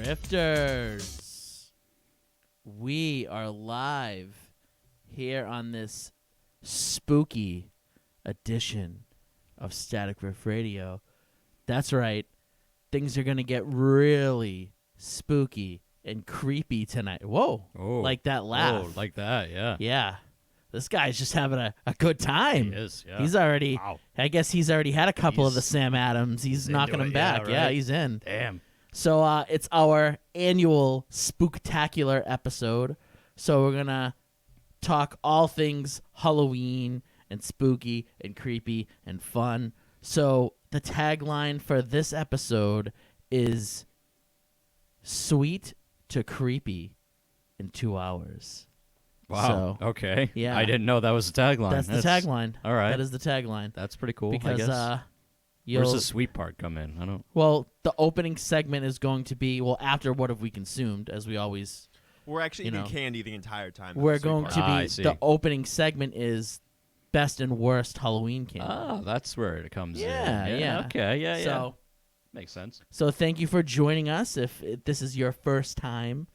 Rifters, we are live here on this spooky edition of Static Rift Radio. That's right. Things are going to get really spooky and creepy tonight. Whoa. Oh. Like that laugh. Oh, like that, yeah. Yeah. This guy's just having a good time. He is, yeah. He's already, Wow. I guess he's already had a couple of the He's- Sam Adams. He's knocking into them it, yeah, back. Yeah, right. he's in. Damn. So it's our annual spooktacular episode. So we're going to talk all things Halloween and spooky and creepy and fun. So the tagline for this episode is sweet to creepy in 2 hours. Wow. So, okay. yeah. I didn't know that was the tagline. That's the tagline. All right. That is the tagline. That's pretty cool, Because I guess. you'll Where's the sweet part come in? I don't... well, the opening segment is going to be after what have we consumed, as we always We're actually You eating know, candy the entire time. we're That's the sweet going part. to Ah, I be see. the opening segment is best and worst Halloween candy. Ah, that's where it comes Yeah, in. yeah. Okay, yeah, yeah. So Makes sense. so thank you for joining us. If this is your first time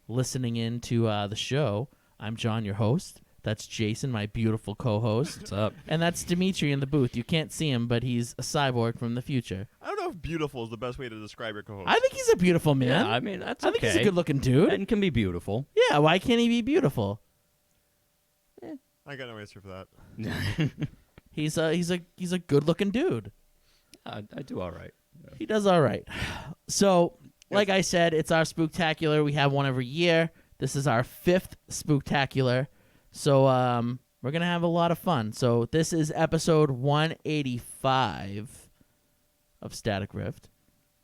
listening in to the show, I'm John, your host. That's Jason, my beautiful co-host. What's up? And that's Dimitri in the booth. You can't see him, but he's a cyborg from the future. I don't know if beautiful is the best way to describe your co-host. I think he's a beautiful man. Yeah, I mean, that's I think okay. he's a good-looking dude. And can be beautiful. Yeah, why can't he be beautiful? I got no answer for that. He's a good-looking dude. I do all right. He does all right. So, like I said, it's our spooktacular. We have one every year. This is our 5th spooktacular. So, we're going to have a lot of fun. So, this is episode 185 of Static Rift,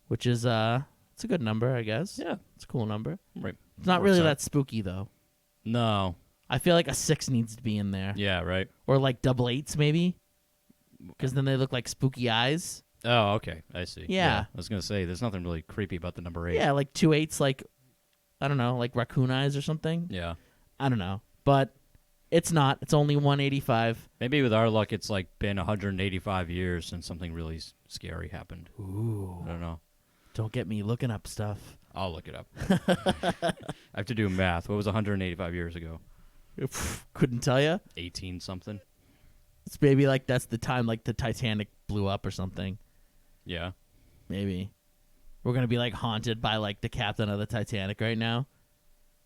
which is it's a good number, I guess. Yeah. It's a cool number. Right. It's not Works really out. that spooky though. No. I feel like a 6 needs to be in there. Yeah, right. Or like double 8s maybe. Cuz then they look like spooky eyes. Oh, okay. I see. Yeah. I was going to say, there's nothing really creepy about the number 8. Yeah, like 2 8s like I don't know, like raccoon eyes or something. Yeah. I don't know. But it's not. It's only 185. Maybe with our luck, it's like been 185 years since something really scary happened. Ooh. I don't know. Don't get me looking up stuff. I'll look it up. I have to do math. What was 185 years ago? Couldn't tell you. 18 something? It's maybe like that's the time like the Titanic blew up or something. Yeah. Maybe. We're going to be like haunted by like the captain of the Titanic right now.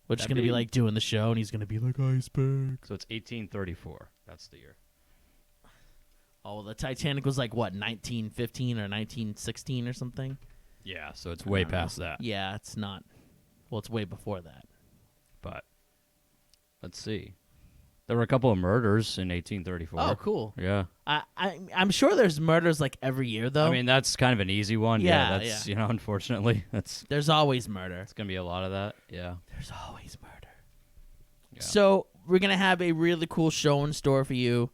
We're just That'd going to be be- like doing the show and he's going to be like iceberg. So it's 1834. That's the year. Oh, well, the Titanic was like what, 1915 or 1916 or something? Yeah, so it's I way don't know. past that. Yeah, it's not. Well, it's way before that. But let's see. There were a couple of murders in 1834. Oh, cool. Yeah. I'm sure there's murders like every year though. I mean, that's kind of an easy one. Yeah, That's, yeah. unfortunately, it's there's always murder. going to be a lot of that. Yeah. There's always murder. Yeah. So we're gonna have a really cool show in store for you.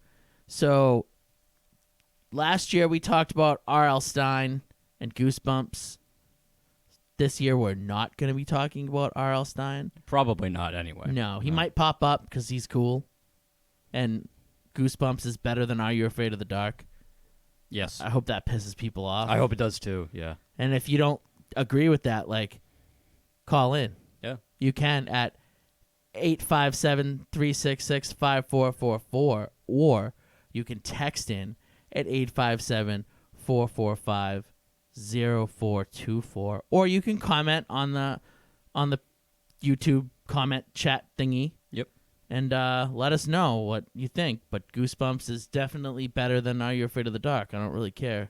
So last year we talked about R.L. Stein and Goosebumps. This year we're not gonna be talking about R.L. Stein. Probably not anyway. No, he might pop up because he's cool, and Goosebumps is better than Are You Afraid of the Dark. Yes. I hope that pisses people off. I hope it does too. Yeah. And if you don't agree with that, like, call in. Yeah. You can at 857-366-5444, or you can text in at 857-445-0424, or you can comment on the YouTube comment chat thingy. Yep. And let us know what you think. But Goosebumps is definitely better than Are You Afraid of the Dark. I don't really care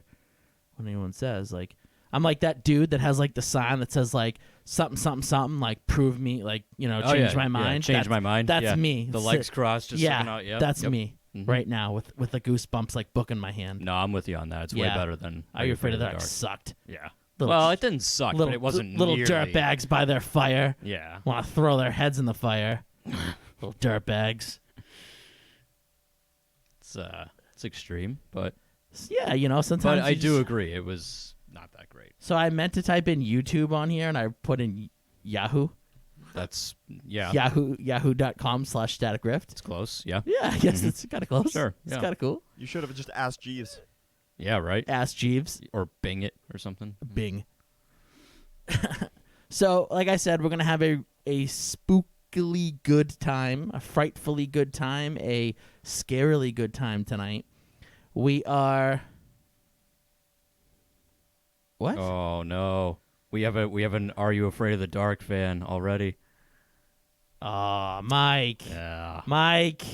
what anyone says. Like, I'm like that dude that has like the sign that says like something something something, like prove me, like, you know, Oh, change yeah, my yeah, mind. change my mind. That's Yeah. me. The legs crossed, just yeah, sticking out. Yep. that's Yep. me Mhm. right now with the Goosebumps like book in my hand. No, I'm with you on that. It's way Yeah. better than Are You Afraid of the Dark? Sucked. Yeah. Little- Well, it didn't suck, little, but it wasn't little nearly. dirtbags by their fire Yeah. want to throw their heads in the fire. Little dirtbags. It's extreme, but Yeah, you know, sometimes I you do just- agree. It was not that great. So I meant to type in YouTube on here, and I put in Yahoo. That's yeah. Yahoo.com/Static Rift. It's close. Yeah. Yeah, I guess it's kind of close. Sure, It's yeah. kind of cool. You should have just asked Jeeves. Yeah. Right. Ask Jeeves. Or Bing it or something. Bing. So, like I said, we're gonna have a spookily good time, a frightfully good time, a scarily good time tonight. We are. What? Oh no, we have an Are You Afraid of the Dark fan already. Oh, Mike. Yeah. Mike,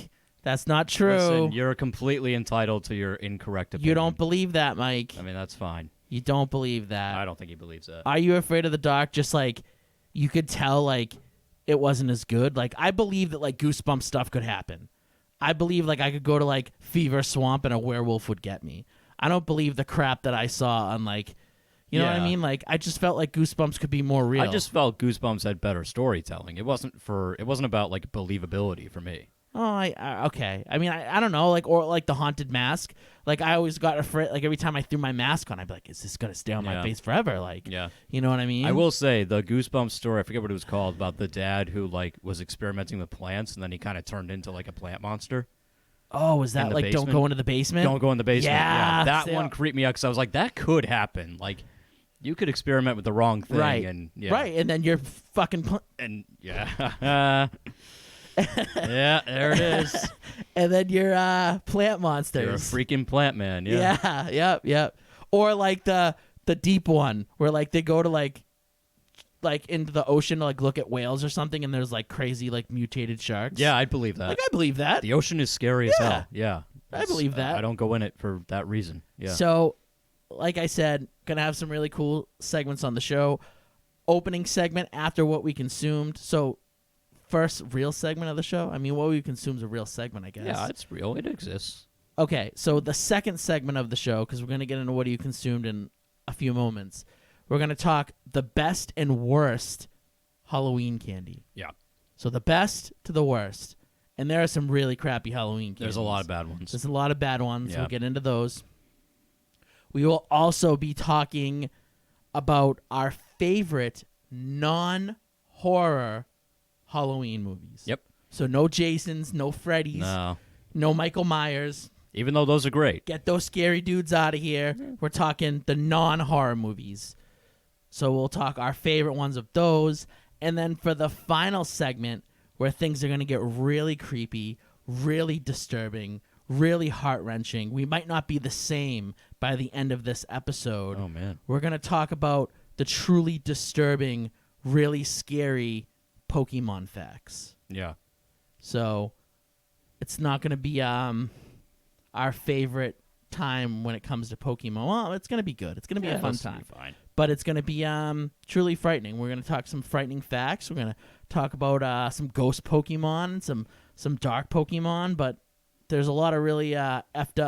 that's not true. Listen, you're completely entitled to your incorrect opinion. You don't believe that, Mike. I mean, that's fine. You don't believe that. I don't think he believes that. Are You Afraid of the Dark? Just like you could tell, like it wasn't as good. Like I believe that like Goosebumps stuff could happen. I believe like I could go to like Fever Swamp and a werewolf would get me. I don't believe the crap that I saw on like, you know what I Yeah. mean? Like I just felt like Goosebumps could be more real. I just felt Goosebumps had better storytelling. It wasn't about like believability for me. Oh, okay. I mean, I don't know, like or like the haunted mask. Like I always got afraid. Like every time I threw my mask on, I'd be like, "Is this gonna stay on my Yeah. face forever?" Like, Yeah. you know what I mean? I will say the Goosebumps story, I forget what it was called, about the dad who like was experimenting with plants and then he kind of turned into like a plant monster. Oh, was that the like don't basement? go into the basement? Don't go in the basement. Yeah, that they one are- creeped me out because I was like, that could happen. Like, you could experiment with the wrong thing, Right. and yeah, Right, and then you're fucking, and yeah, yeah, there it is. and then you're plant monsters. You're a freaking plant man. Yeah, Yeah, yep. Or like the deep one where like they go to like into the ocean to like look at whales or something, and there's like crazy like mutated sharks. yeah, I'd believe that. like I believe that. The ocean is scary as Yeah. hell. Yeah, I believe that. I don't go in it for that reason. Yeah. So, like I said, gonna have some really cool segments on the show. Opening segment after what we consumed. So, first real segment of the show. I mean, what we consumed is a real segment, I guess. Yeah, it's real. It exists. Okay, so the second segment of the show, because we're gonna get into what you consumed in a few moments. We're gonna talk the best and worst Halloween candy. Yeah. So the best to the worst, and there are some really crappy Halloween candies. There's a lot of bad ones. There's a lot of bad ones. Yeah. We'll get into those. We will also be talking about our favorite non-horror Halloween movies. Yep. So no Jasons, no Freddys, No. no Michael Myers. Even though those are great. Get those scary dudes out of here. We're talking the non-horror movies. So we'll talk our favorite ones of those. And then for the final segment, where things are going to get really creepy, really disturbing, really heart-wrenching. We might not be the same by the end of this episode. Oh man. We're going to talk about the truly disturbing, really scary Pokemon facts. Yeah. So it's not going to be our favorite time when it comes to Pokemon. Well, it's going to be good. It's going to be a fun That's gonna time. be fine. But it's going to be truly frightening. We're going to talk some frightening facts. We're going to talk about some ghost Pokemon, some dark Pokemon, but there's a lot of really effed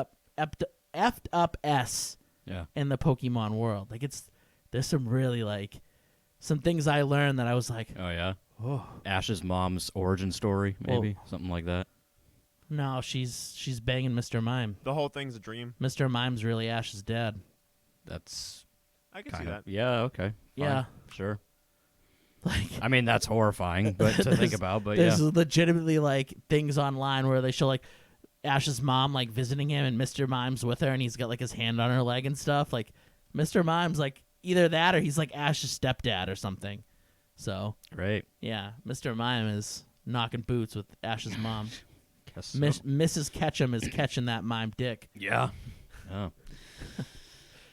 up S Yeah. in the Pokemon world. Like there's some really like some things I learned that I was like, Oh yeah. oh Ash's mom's origin story, maybe something like that. no, she's banging Mr. Mime. The whole thing's a dream. Mr. Mime's really Ash's dad. That's I can see kind that. of yeah. Okay. Fine. Yeah. Sure. Like I mean, that's horrifying, but to think about. But there's yeah. legitimately like things online where they show like Ash's mom like visiting him and Mr. Mime's with her and he's got like his hand on her leg and stuff. Like Mr. Mime's like either that or he's like Ash's stepdad or something. So Great. yeah, Mr. Mime is knocking boots with Ash's mom. Guess so. Mrs. Ketchum is catching that mime dick. Yeah. Oh.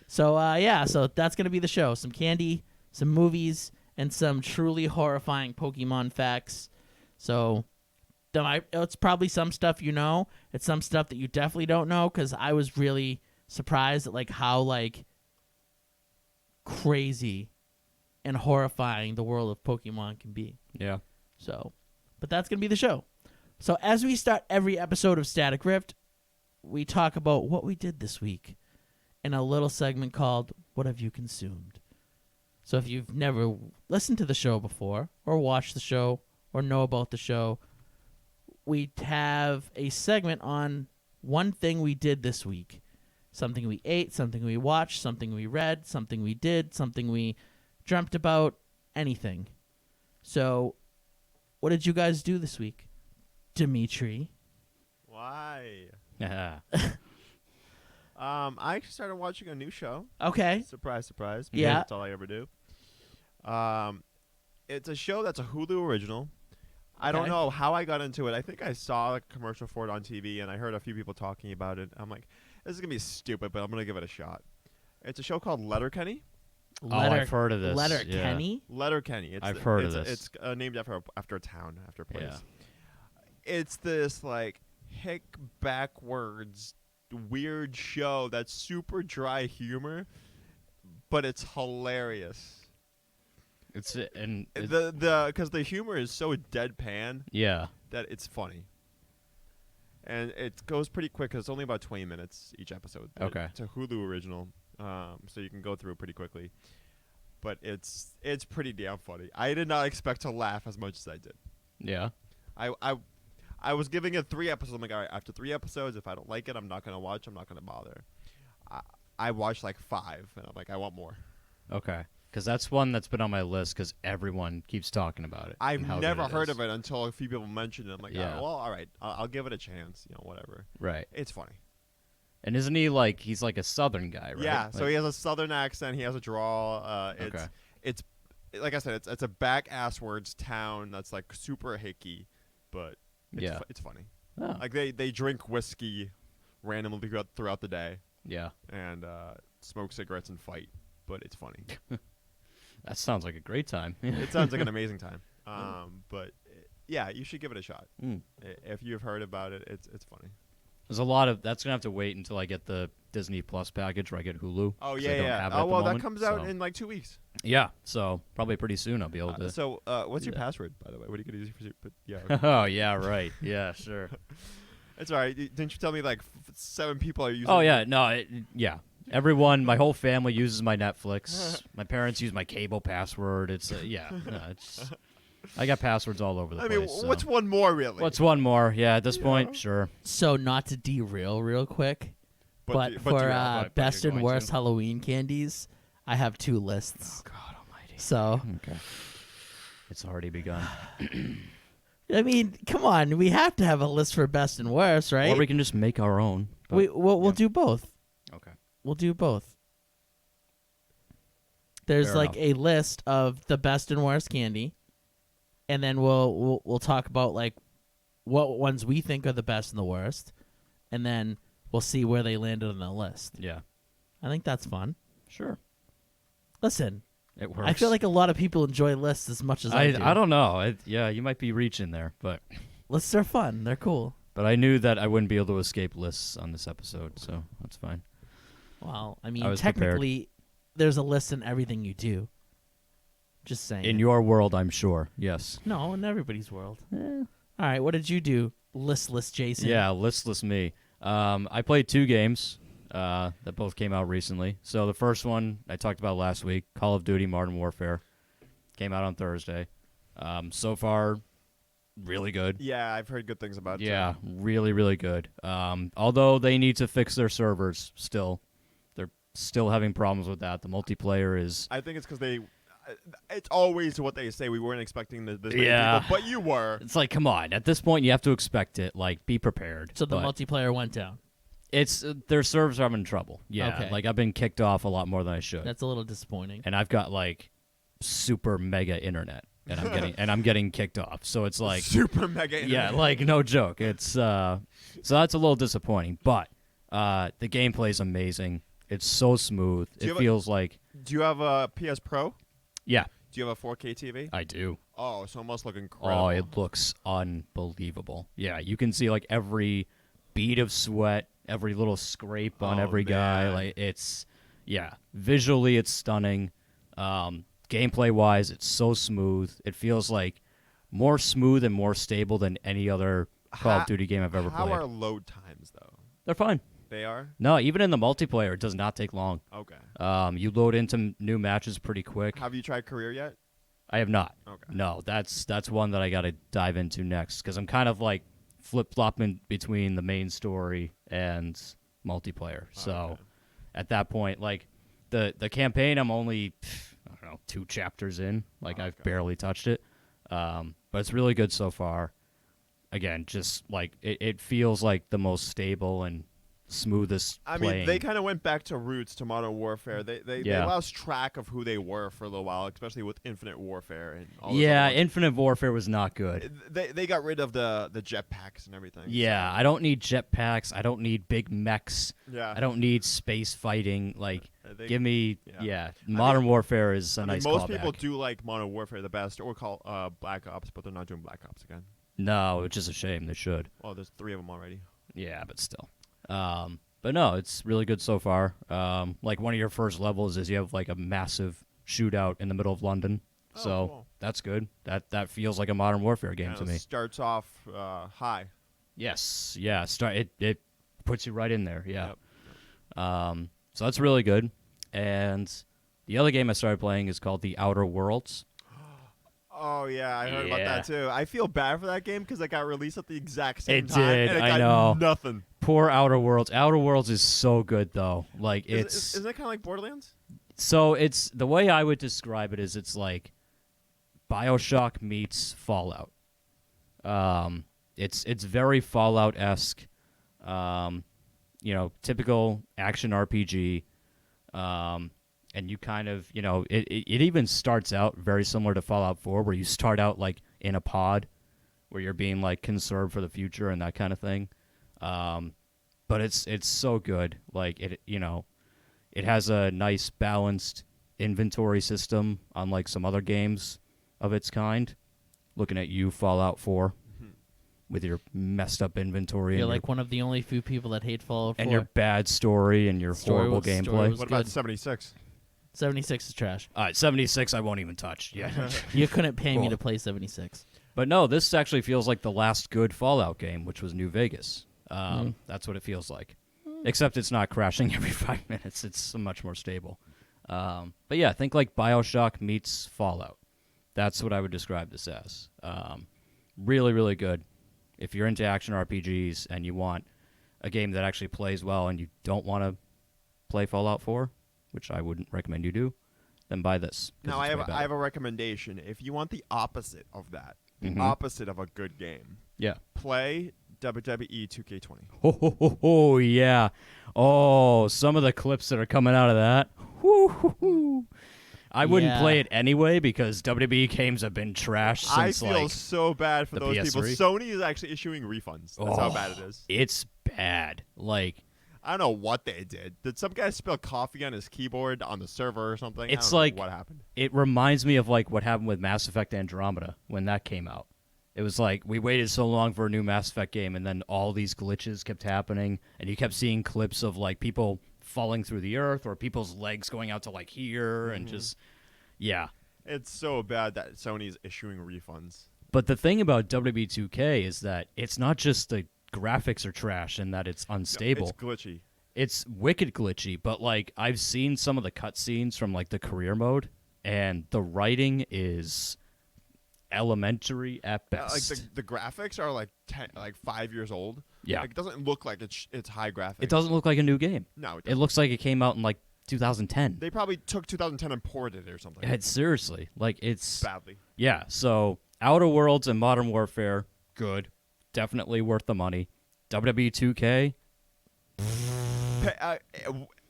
So yeah, so that's gonna be the show. Some candy, some movies, and some truly horrifying Pokemon facts. So it's probably some stuff you know. It's some stuff that you definitely don't know because I was really surprised at like how like crazy and horrifying the world of Pokemon can be. Yeah. So, but that's going to be the show. So, as we start every episode of Static Rift, we talk about what we did this week in a little segment called What Have You Consumed? So, if you've never listened to the show before, or watched the show, or know about the show, we have a segment on one thing we did this week. Something we ate, something we watched, something we read, something we did, something we dreamt about, anything. So, what did you guys do this week? Dimitri. Why? Yeah. I actually started watching a new show. Okay. Surprise, surprise. Yeah. That's all I ever do. It's a show that's a Hulu original. I don't Okay. know how I got into it. I think I saw a commercial for it on TV, and I heard a few people talking about it. I'm like, this is gonna be stupid, but I'm gonna give it a shot. It's a show called Letterkenny. I've heard of this. Letter Yeah. Kenny. Letterkenny. I've heard of this. It's named after a town, after a place. Yeah. It's this like hick backwards weird show that's super dry humor, but it's hilarious. It's and it, Because the humor is so deadpan yeah. that it's funny. And it goes pretty quick 'cause it's only about 20 minutes each episode. Okay. It's a Hulu original, so you can go through it pretty quickly. But it's pretty damn funny. I did not expect to laugh as much as I did. Yeah. I was giving it 3 episodes. I'm like, all right, after 3 episodes, if I don't like it, I'm not gonna watch. I'm not gonna bother. I watched like 5, and I'm like, I want more. Okay. Because that's one that's been on my list because everyone keeps talking about it. I've and how never good heard is. of it until a few people mentioned it. I'm like, Yeah. oh, well, all right, I'll give it a chance. Whatever. Right. It's funny. And isn't he he's like a southern guy, right? Yeah. So Like- he has a southern accent. He has a drawl. Okay. It's like I said, it's a back asswards town that's like super hicky, but it's Yeah. it's funny. Oh, Like they drink whiskey randomly throughout the day yeah. and smoke cigarettes and fight, but it's funny. That sounds like a great time. It sounds like an amazing time. But yeah, you should give it a shot. Mm. If you've heard about it, it's funny. There's a lot of that's gonna have to wait until I get the Disney Plus package where I get Hulu. Oh 'cause yeah, I don't yeah. have it Oh at the well, that moment, comes out so- in like 2 weeks. Yeah, so probably pretty soon I'll be able to. So what's do your that. password, by the way? What are you gonna use for? But yeah, Oh yeah, right. Yeah, sure. it's all right. Didn't you tell me like 7 people are using? Oh yeah, no, yeah. Everyone, my whole family uses my Netflix. My parents use my cable password. It's yeah, no, it's. I got passwords all over the I place. mean, so. what's one more really? What's one more? Yeah, at this Yeah. point, sure. So not to derail real quick, but, do- for do you have- but best you're and going worst to. Halloween candies, I have 2 lists. God Almighty. So Okay. It's already begun. I mean, come on, we have to have a list for best and worst, right? Or we can just make our own. but- we'll yeah. do both. Okay. We'll do both. There's Fair like enough. a list of the best and worst candy, and then we'll talk about like what ones we think are the best and the worst, and then we'll see where they landed on the list. Yeah. I think that's fun. Sure. Listen, It works. I feel like a lot of people enjoy lists as much as I do. I don't know. Yeah, you might be reaching there, but Lists are fun. They're cool. I knew that I wouldn't be able to escape lists on this episode, so that's fine. Well, I mean, I was prepared. technically, there's a list in everything you do. Just saying. In your world, I'm sure. Yes. No, in everybody's world. All right, what did you do, listless Jason? Yeah, listless me. I played 2 games that both came out recently. So the first one I talked about last week, Call of Duty Modern Warfare, came out on Thursday. So far, really good. Yeah, I've heard good things about it. Yeah, really, really good. Although they need to fix their servers still. They're still having problems with that. The multiplayer is... I think it's because they. It's always what they say. We weren't expecting this many Yeah. people, but you were. It's like, come on. At this point, you have to expect it. Like, be prepared. So the But multiplayer went down. it's their servers are having trouble. Yeah, Okay. like I've been kicked off a lot more than I should. That's a little disappointing. And I've got like super mega internet, and I'm getting kicked off. So it's like, Super mega. yeah, internet. like no joke. It's so that's a little disappointing. But the gameplay is amazing. It's so smooth. Do you It have a- feels like, Do you have a PS Pro? yeah, Do you have a 4K TV? I do. Oh, so it must look incredible. Oh, it looks unbelievable. Yeah, you can see like every bead of sweat, every little scrape on Oh, every guy. man. Like it's, yeah, visually it's stunning. Gameplay wise, it's so smooth. It feels like more smooth and more stable than any other Call How- of Duty game I've ever How played. are load times though? They're fine. They are. No, even in the multiplayer, it does not take long. Okay. You load into new matches pretty quick. Have you tried career yet? I have not. Okay. No, that's one that I got to dive into next because I'm kind of like flip flopping between the main story and multiplayer. So Okay. at that point, like the campaign, I'm only I don't know 2 chapters in. Like I've Okay. barely touched it, but it's really good so far. Again, just like it feels like the most stable and smoothest I playing. mean, they kind of went back to roots to Modern Warfare. They Yeah. lost track of who they were for a little while, especially with Infinite Warfare and all those yeah, other ones. Infinite Warfare was not good. They got rid of the jetpacks and everything. Yeah, I don't need jetpacks. I don't need big mechs. Yeah. I don't need space fighting. Like, give me, yeah. Modern Warfare is a I nice mean, most callback. people do like Modern Warfare the best, or call Black Ops, but they're not doing Black Ops again. No, which is a shame. They should. Well, there's 3 of them already. Yeah, but still. But no, it's really good so far. Like one of your first levels is you have like a massive shootout in the middle of London. Oh, So cool. that's good. That feels like a Modern Warfare game to Kinda me. starts off high. Yes. Yeah. It puts you right in there. Yeah. Yep. So that's really good. And the other game I started playing is called The Outer Worlds. Oh yeah, I heard about Yeah. that too. I feel bad for that game because it got released at the exact same It time, did, and it I got know. nothing. Poor Outer Worlds. Outer Worlds is so good though. Like Isn't it kind of like Borderlands? So it's the way I would describe it is it's like BioShock meets Fallout. It's very Fallout-esque. Typical action RPG. And you kind of, it even starts out very similar to Fallout 4, where you start out like in a pod, where you're being like conserved for the future and that kind of thing. But it's so good. Like it has a nice balanced inventory system, unlike some other games of its kind. Looking at you, Fallout 4, with your messed up inventory. You're and like one of the only few people that hate Fallout 4. and your bad story and your Story horrible was- story gameplay. was- What about good. 76? 76 is trash. All right, 76 I won't even touch. Yeah. You couldn't pay me Cool. to play 76. But no, this actually feels like the last good Fallout game, which was New Vegas. That's what it feels like. Except it's not crashing every 5 minutes. It's much more stable. But yeah, think like BioShock meets Fallout. That's what I would describe this as. Really, really good. If you're into action RPGs and you want a game that actually plays well and you don't want to play Fallout 4, which I wouldn't recommend you do, then buy this. 'cause Now it's way I better. have a recommendation. If you want the opposite of that, the Mhm. opposite of a good game, Yeah. play WWE 2K20. Oh, yeah. Oh, some of the clips that are coming out of that. Woo-hoo-hoo. I wouldn't Yeah. play it anyway because WWE games have been trash I since feel like so bad for the those people. PS3. Sony is actually issuing refunds. That's how Oh, bad it is. It's bad. Like I don't know what they did. Did some guy spill coffee on his keyboard on the server or something? It's I don't know like- what happened. it reminds me of like what happened with Mass Effect Andromeda when that came out. It was like we waited so long for a new Mass Effect game and then all these glitches kept happening and you kept seeing clips of like people falling through the earth or people's legs going out to like here and just yeah. It's so bad that Sony's issuing refunds. But the thing about WWE 2K is that it's not just the graphics are trash and that it's unstable. It's glitchy. It's wicked glitchy, but like I've seen some of the cutscenes from like the career mode and the writing is elementary at Like best. the graphics are like 5 years old. Yeah. Like, it doesn't look like it's high graphics. It doesn't look like a new game. No, it It doesn't. looks like it came out in like 2010. They probably took 2010 and ported it or something. It's seriously like it's Badly. yeah. So Outer Worlds and Modern Warfare, good, definitely worth the money. WWE 2K,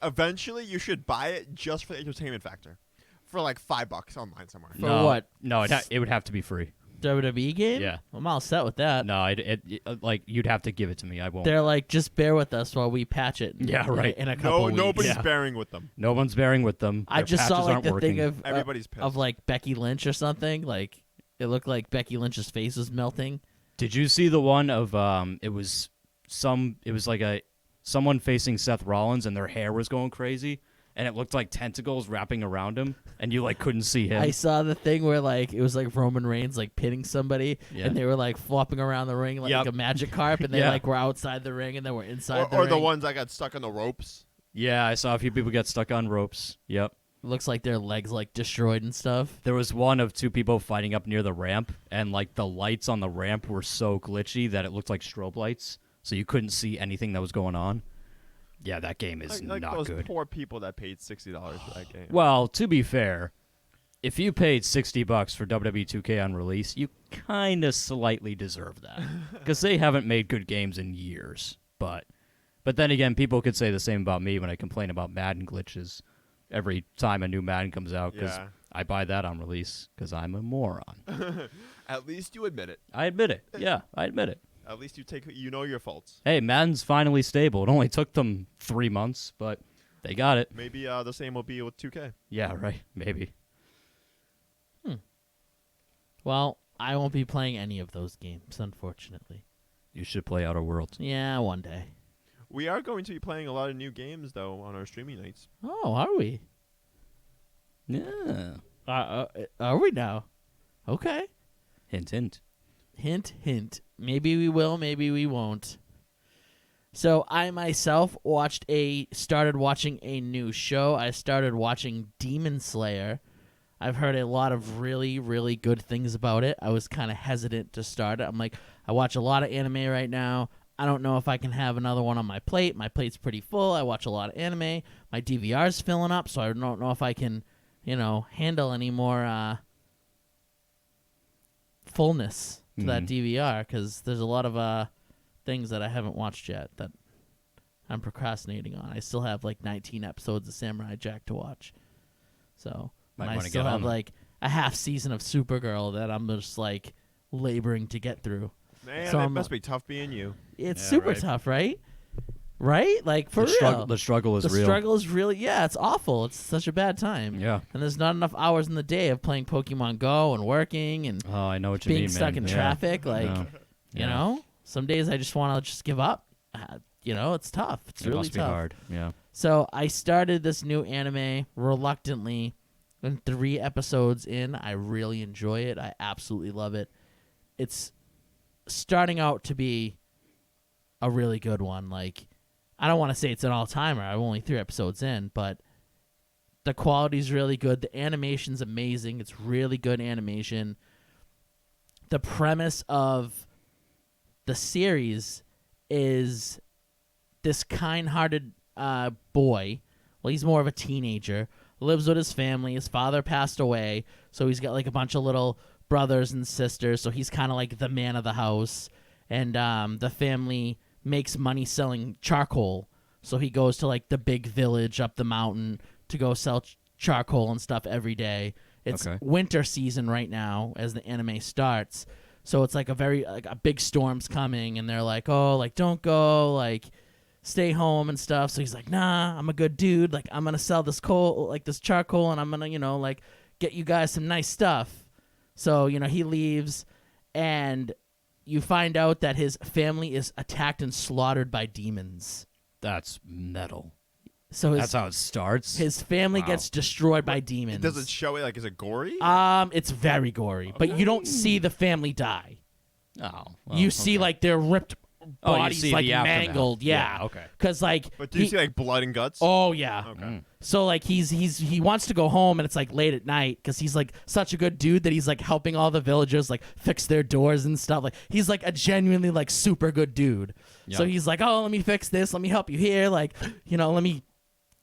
Eventually, you should buy it just for the entertainment factor, for like $5 online somewhere. For no, what? No, it would have to be free. WWE game? Yeah. I'm all set with that. No, like you'd have to give it to me. I won't. They're like, just bear with us while we patch it. Yeah, right. In a couple weeks. Nobody's Yeah. bearing with them. No one's bearing with them. I Their just saw patches like aren't the working. thing of Everybody's pissed. of like Becky Lynch or something. Like it looked like Becky Lynch's face was melting. Did you see the one of it was like someone facing Seth Rollins and their hair was going crazy and it looked like tentacles wrapping around him and you like couldn't see him. I saw the thing where like it was like Roman Reigns like pinning somebody, Yeah. and they were like flopping around the ring like Yep. a magic carp, and they Yeah. like were outside the ring and then were inside or the the ring. ones that got stuck on the ropes. Yeah, I saw a few people get stuck on ropes. Yep. Looks like their legs like destroyed and stuff. There was one of two people fighting up near the ramp and like the lights on the ramp were so glitchy that it looked like strobe lights, so you couldn't see anything that was going on. Yeah, that game is Like not those good. poor people that paid $60 for that game. Well, to be fair, if you paid $60 for WWE 2K on release, you kind of slightly deserve that because they haven't made good games in years. But But then again, people could say the same about me when I complain about Madden glitches every time a new Madden comes out because Yeah. I buy that on release because I'm a moron. At least you admit it. I admit it. Yeah, I admit it. At least you know your faults. Hey, Madden's finally stable. It only took them 3 months, but they got it. Maybe the same will be with 2K. Yeah, right. Maybe. Well, I won't be playing any of those games, unfortunately. You should play Outer Worlds. Yeah, one day. We are going to be playing a lot of new games though on our streaming nights. Oh, are we? Yeah. Are we now? Okay. Hint, hint. Hint, hint. Maybe we will, maybe we won't. So I myself started watching a new show. I started watching Demon Slayer. I've heard a lot of really, really good things about it. I was kind of hesitant to start it. I'm like, I watch a lot of anime right now. I don't know if I can have another one on my plate. My plate's pretty full. I watch a lot of anime. My DVR's filling up, so I don't know if I can, handle any more fullness to that DVR because there's a lot of things that I haven't watched yet that I'm procrastinating on. I still have like 19 episodes of Samurai Jack to watch. So Might I wanna still get on have that. like a half season of Supergirl that I'm just like laboring to get through. Man, So it I'm- must be tough being you. It's Yeah, super right. tough, right? Right? Like for real. The struggle is The real. struggle is really, it's awful. It's such a bad time. Yeah. And there's not enough hours in the day of playing Pokemon Go and working and Oh, I know what you being mean, stuck man. in Yeah. traffic. Like, Yeah. you Yeah. know, some days I just want to just give up. It's tough. It's It really must be tough. hard. Yeah. So I started this new anime reluctantly. And 3 episodes in, I really enjoy it. I absolutely love it. It's starting out to be a really good one. Like, I don't want to say it's an all-timer. I'm only 3 episodes in, but the quality's really good. The animation's amazing. It's really good animation. The premise of the series is this kind-hearted boy. Well, he's more of a teenager. Lives with his family. His father passed away, so he's got like a bunch of little brothers and sisters. So he's kind of like the man of the house. And the family makes money selling charcoal. So he goes to like the big village up the mountain to go sell charcoal and stuff every day. It's Okay. winter season right now as the anime starts. So it's like a big storm's coming, and they're like, oh, like don't go, like stay home and stuff. So he's like, nah, I'm a good dude. Like I'm gonna sell this coal, like this charcoal, and I'm gonna, like get you guys some nice stuff. So he leaves, and you find out that his family is attacked and slaughtered by demons. That's metal. So That's how it starts. his family Wow. gets destroyed by demons. Does it show it like is it gory? It's very gory, but you don't see the family die. Oh. well, You see okay. like their ripped Oh, you bodies see like the aftermath. mangled. Yeah. Okay. Because like, but do you he- see like blood and guts? oh yeah. Okay. So like he wants to go home and it's like late at night because he's like such a good dude that he's like helping all the villagers like fix their doors and stuff. Like he's like a genuinely like super good dude. So Yeah. he's like, oh, let me fix this. Let me help you here. Like, let me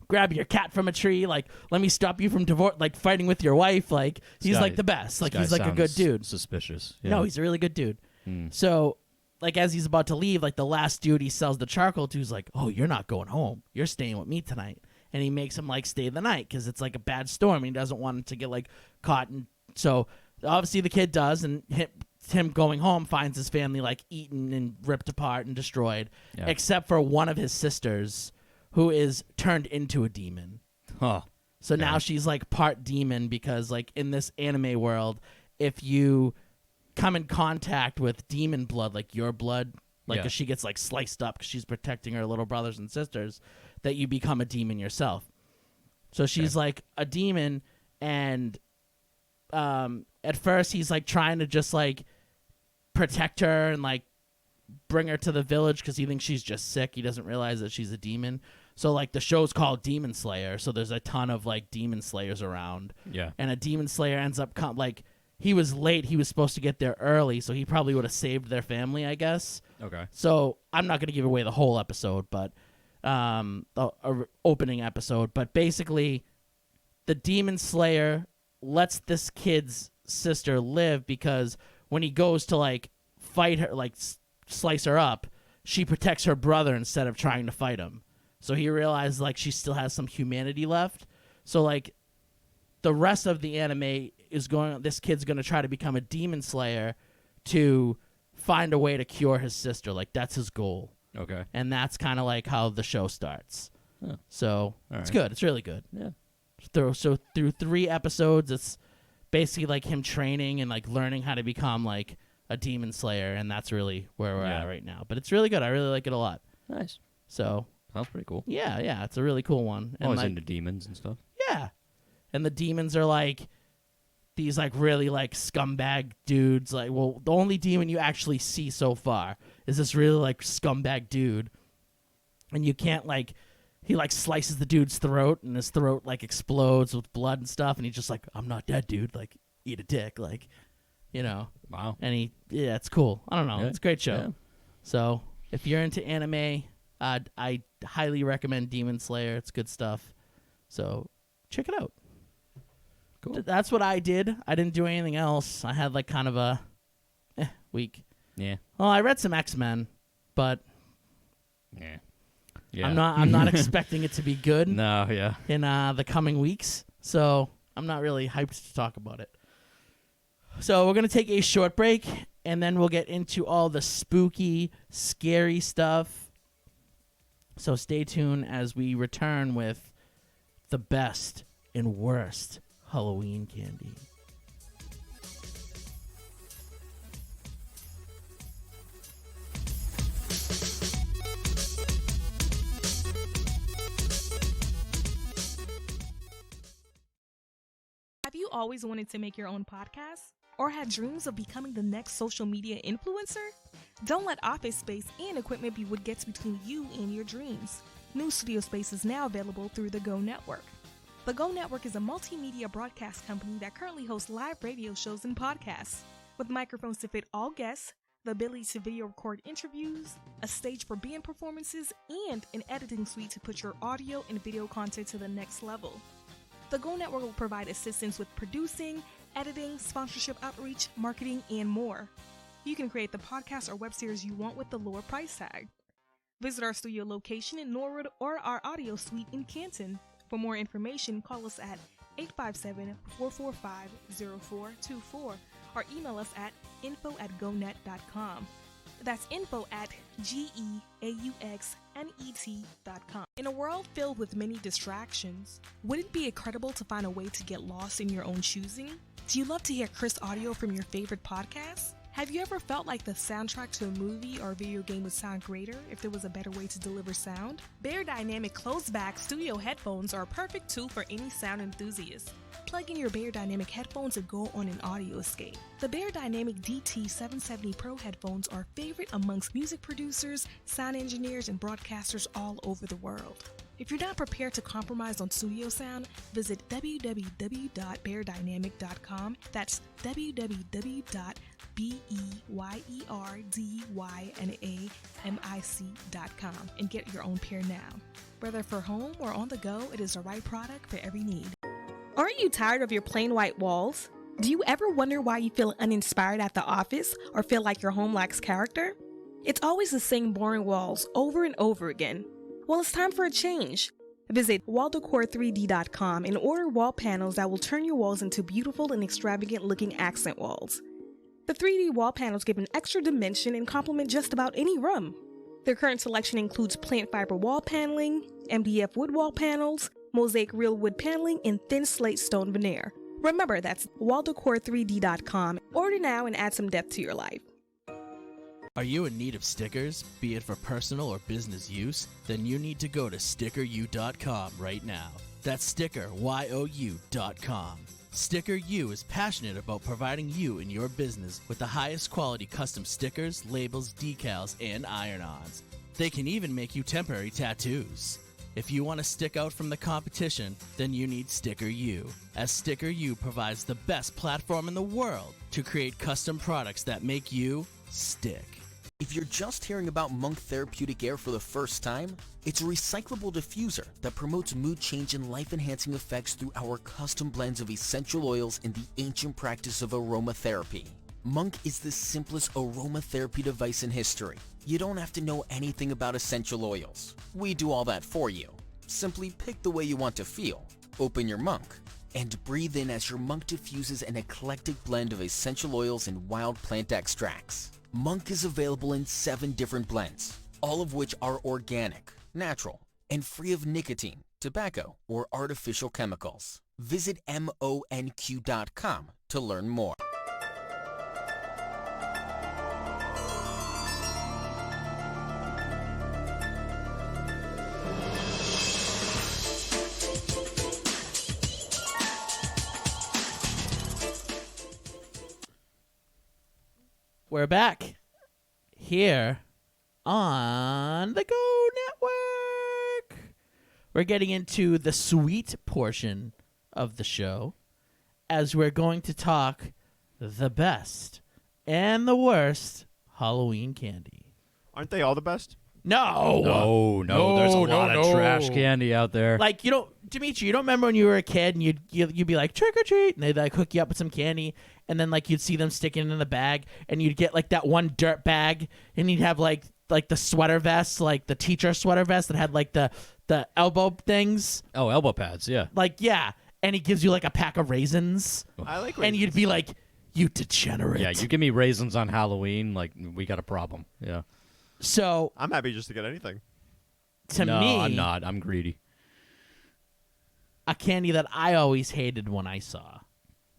grab your cat from a tree. Like, let me stop you from like fighting with your wife. Like he's guy- like the best. Like This guy he's like a good sounds dude. Suspicious. Yeah. No, he's a really good dude. Hmm. So, like, as he's about to leave, like, the last dude he sells the charcoal to is like, oh, you're not going home. You're staying with me tonight. And he makes him, like, stay the night because it's, like, a bad storm. And he doesn't want him to get, like, caught. And so, obviously, the kid does. And him going home finds his family, like, eaten and ripped apart and destroyed. Yeah. Except for one of his sisters who is turned into a demon. Huh. So now Okay. she's like part demon because like in this anime world, if you come in contact with demon blood, like your blood, like Yeah. if she gets like sliced up because she's protecting her little brothers and sisters, that you become a demon yourself. So she's like a demon, and at first he's like trying to just like protect her and like bring her to the village because he thinks she's just sick. He doesn't realize that she's a demon. So like the show's called Demon Slayer, so there's a ton of like demon slayers around, Yeah. and a demon slayer ends up like he was late. He was supposed to get there early, so he probably would have saved their family, I guess. Okay. So I'm not going to give away the whole episode, but opening episode. But basically, the demon slayer lets this kid's sister live because when he goes to like fight her, like slice her up, she protects her brother instead of trying to fight him. So he realizes like she still has some humanity left. So like the rest of the anime is this kid's going to try to become a demon slayer to find a way to cure his sister. Like that's his goal. Okay. And that's kind of like how the show starts. Huh. So All it's right. good. It's really good. Yeah. So through 3 episodes, it's basically like him training and like learning how to become like a demon slayer, and that's really where we're at right now. But it's really good. I really like it a lot. Nice. So Sounds pretty cool. yeah, it's a really cool one. I was like, into demons and stuff. yeah, and the demons are like these like really like scumbag dudes. Like, well, the only demon you actually see so far is this really like scumbag dude, and you can't like. He like slices the dude's throat, and his throat like explodes with blood and stuff, and he's just like, "I'm not dead, dude. Like, eat a dick." Like, you know. Wow. And it's cool. I don't know. Yeah. It's a great show. Yeah. So if you're into anime, I highly recommend Demon Slayer. It's good stuff. So check it out. Cool. That's what I did. I didn't do anything else. I had like kind of a week. Yeah. Well, I read some X-Men, but Yeah. Yeah. I'm not expecting it to be good No. Yeah. in the coming weeks. So I'm not really hyped to talk about it. So we're going to take a short break, and then we'll get into all the spooky, scary stuff. So stay tuned as we return with the best and worst Halloween candy. Have you always wanted to make your own podcast? Or had dreams of becoming the next social media influencer? Don't let office space and equipment be what gets between you and your dreams. New studio space is now available through the Go Network. The Go Network is a multimedia broadcast company that currently hosts live radio shows and podcasts. With microphones to fit all guests, the ability to video record interviews, a stage for band performances, and an editing suite to put your audio and video content to the next level. The Go Network will provide assistance with producing, editing, sponsorship outreach, marketing, and more. You can create the podcast or web series you want with the lower price tag. Visit our studio location in Norwood or our audio suite in Canton. For more information, call us at 857-445-0424 or email us at info@gonet.com. That's info@GEAUXNET.com. In a world filled with many distractions, would it be incredible to find a way to get lost in your own choosing? Do you love to hear crisp audio from your favorite podcasts? Have you ever felt like the soundtrack to a movie or video game would sound greater if there was a better way to deliver sound? Bear Dynamic closed-back studio headphones are a perfect tool for any sound enthusiast. Plug in your Bear Dynamic headphones and go on an audio escape. The Bear Dynamic DT770 Pro headphones are a favorite amongst music producers, sound engineers, and broadcasters all over the world. If you're not prepared to compromise on studio sound, visit www.beardynamic.com. That's www.beardynamic.com and get your own pair now. Whether for home or on the go, it is the right product for every need. Aren't you tired of your plain white walls? Do you ever wonder why you feel uninspired at the office or feel like your home lacks character? It's always the same boring walls over and over again. Well, it's time for a change. Visit walldecore3d.com and order wall panels that will turn your walls into beautiful and extravagant looking accent walls. The 3D wall panels give an extra dimension and complement just about any room. Their current selection includes plant fiber wall paneling, MDF wood wall panels, mosaic real wood paneling, and thin slate stone veneer. Remember, that's walldecore3d.com. Order now and add some depth to your life. Are you in need of stickers, be it for personal or business use? Then you need to go to StickerU.com right now. That's StickerYOU.com. Sticker U is passionate about providing you and your business with the highest quality custom stickers, labels, decals, and iron-ons. They can even make you temporary tattoos. If you want to stick out from the competition, then you need Sticker U, as Sticker U provides the best platform in the world to create custom products that make you stick. If you're just hearing about Monk Therapeutic Air for the first time, it's a recyclable diffuser that promotes mood change and life-enhancing effects through our custom blends of essential oils and the ancient practice of aromatherapy. Monk is the simplest aromatherapy device in history. You don't have to know anything about essential oils. We do all that for you. Simply pick the way you want to feel, open your Monk, and breathe in as your Monk diffuses an eclectic blend of essential oils and wild plant extracts. Monk is available in 7 different blends, all of which are organic, natural, and free of nicotine, tobacco, or artificial chemicals. Visit monq.com to learn more. We're back here on the Go Network. We're getting into the sweet portion of the show as we're going to talk the best and the worst Halloween candy. Aren't they all the best? No. No, there's a lot of trash no. candy out there. Like, Dimitri, you don't remember when you were a kid and you'd be like, trick or treat, and they'd like hook you up with some candy, and then like you'd see them sticking it in the bag, and you'd get like that one dirt bag, and you'd have like the sweater vest, like the teacher sweater vest that had like the elbow things. Oh, elbow pads, yeah. Like, yeah. And he gives you like a pack of raisins. I like And you'd be like, you degenerate. Yeah, you give me raisins on Halloween, like, we got a problem. Yeah. So, I'm happy just to get anything. to no, me, I'm not. I'm greedy. a candy that I always hated when I saw,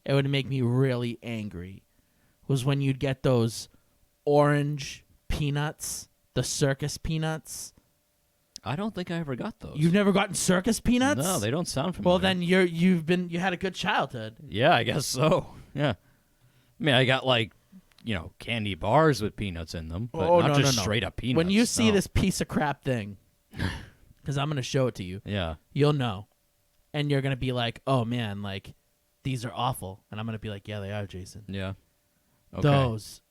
it would make me really angry, was when you'd get those orange peanuts, the circus peanuts. I don't think I ever got those. You've never gotten circus peanuts? No, they don't sound familiar. Well, then you had a good childhood. Yeah, I guess so. Yeah. I mean, I got like, candy bars with peanuts in them, but Oh, not no, just no, no. straight up peanuts. When you see no. this piece of crap thing, because I'm going to show it to you, Yeah. you'll know. And you're going to be like, oh, man, like, these are awful. And I'm going to be like, yeah, they are, Jason. Yeah. Okay. Those.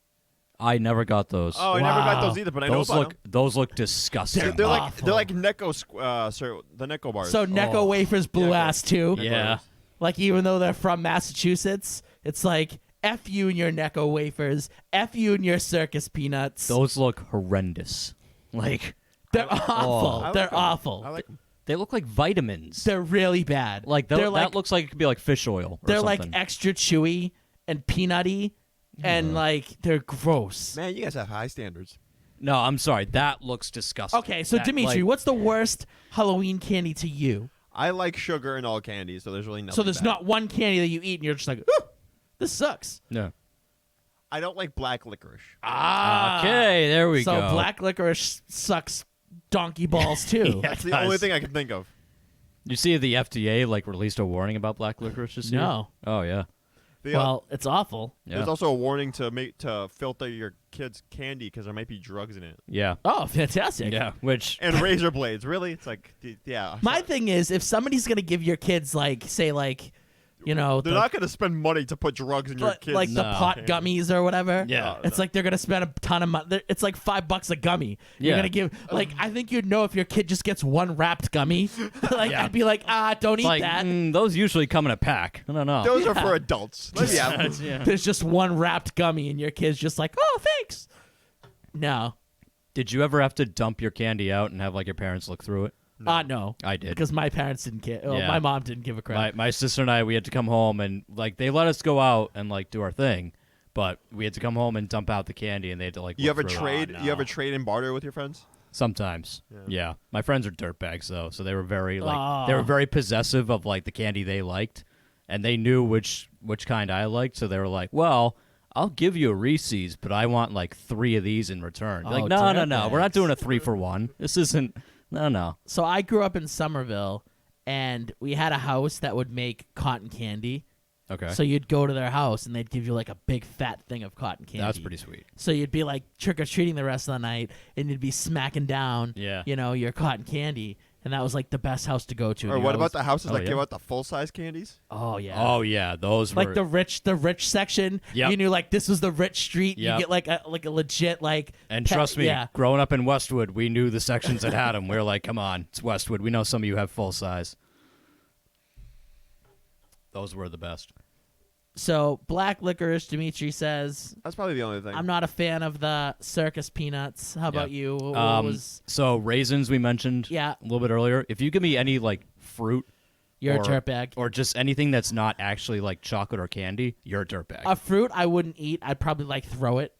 I never got those. Oh, I never got Wow. those either, but I know those about look them. those look disgusting. They're like awful. they're like Necco, the Necco bars. So Necco Oh. wafers blew Yeah, ass, too. Yeah. Like, even though they're from Massachusetts, it's like, F you and your Necco wafers. F you and your circus peanuts. Those look horrendous. Like They're awful. I like They're 'em. awful. I like 'em. they look like vitamins. They're really bad. Like they're that looks like it could be like fish oil. Or they're like something. extra chewy and peanutty, and like they're gross. Man, you guys have high standards. No, I'm sorry. That looks disgusting. Okay, so That, Dimitri, like- what's the worst Halloween candy to you? I like sugar in all candies, so there's really nothing. So there's bad. not one candy that you eat and you're just like, ooh, this sucks. No. I don't like black licorice. Okay, there we so go. black licorice sucks donkey balls too. That's the only thing I can think of. You see, the FDA like released a warning about black licorice this year? No. Oh yeah. Well, it's awful. Yeah. There's also a warning to filter your kids' candy because there might be drugs in it. Yeah. Oh, fantastic. Yeah. Which And razor blades, really? It's like, yeah. My thing is, if somebody's gonna give your kids say they're not going to spend money to put drugs in your kids. like the No. pot candy. gummies or whatever. Yeah. It's like they're gonna spend a ton of money. It's like $5 a gummy. You're Yeah. gonna give I think you'd know if your kid just gets one wrapped gummy. Like Yeah. I'd be like, don't eat like that. those usually come in a pack. I don't know. Those are for adults. Yeah. Yeah. There's just one wrapped gummy, and your kid's just like, oh, thanks. No, Did you ever have to dump your candy out and have like your parents look through it? no, I did. because my parents didn't care. Well, Yeah. my mom didn't give a crap. My sister and I, we had to come home and like they let us go out and like do our thing, but we had to come home and dump out the candy and they had to like. You look ever through it. trade? no. You ever trade and barter with your friends? Sometimes, yeah. My friends are dirtbags though, so they were very like they Aw. were very possessive of like the candy they liked, and they knew which kind I liked, so they were like, "Well, I'll give you a Reese's, but I want like 3 of these in return." You're Oh, like, no, we're not dirtbags. doing a 3-for-1. This isn't. No. So I grew up in Somerville, and we had a house that would make cotton candy. Okay, So you'd go to their house, and they'd give you like a big fat thing of cotton candy. that's pretty sweet. So you'd be like trick or treating the rest of the night, and you'd be smacking down, Yeah. your cotton candy, and that was like the best house to go to. Or You what know, it about was- the houses Oh, that yeah. give out the full size candies? Oh yeah. Oh yeah, those were Like the rich section. Yep. You knew like this was the rich street. Yep. You get like a legit like. And pet- trust me, yeah. growing up in Westwood, we knew the sections that had them. We were like, come on, it's Westwood. We know some of you have full size. Those were the best. So black licorice, Dimitri says, That's probably the only thing. I'm not a fan of the circus peanuts. How about you? What was So raisins we mentioned Yeah. a little bit earlier. If you give me any like fruit you're or, a dirtbag? or just anything that's not actually like chocolate or candy, you're a dirtbag. A fruit I wouldn't eat. I'd probably like throw it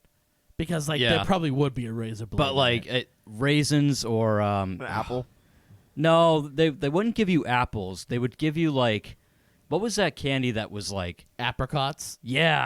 because like Yeah. there probably would be a razor blade. but in like it. raisins or An apple. no, they wouldn't give you apples. They would give you like what was that candy that was like apricots,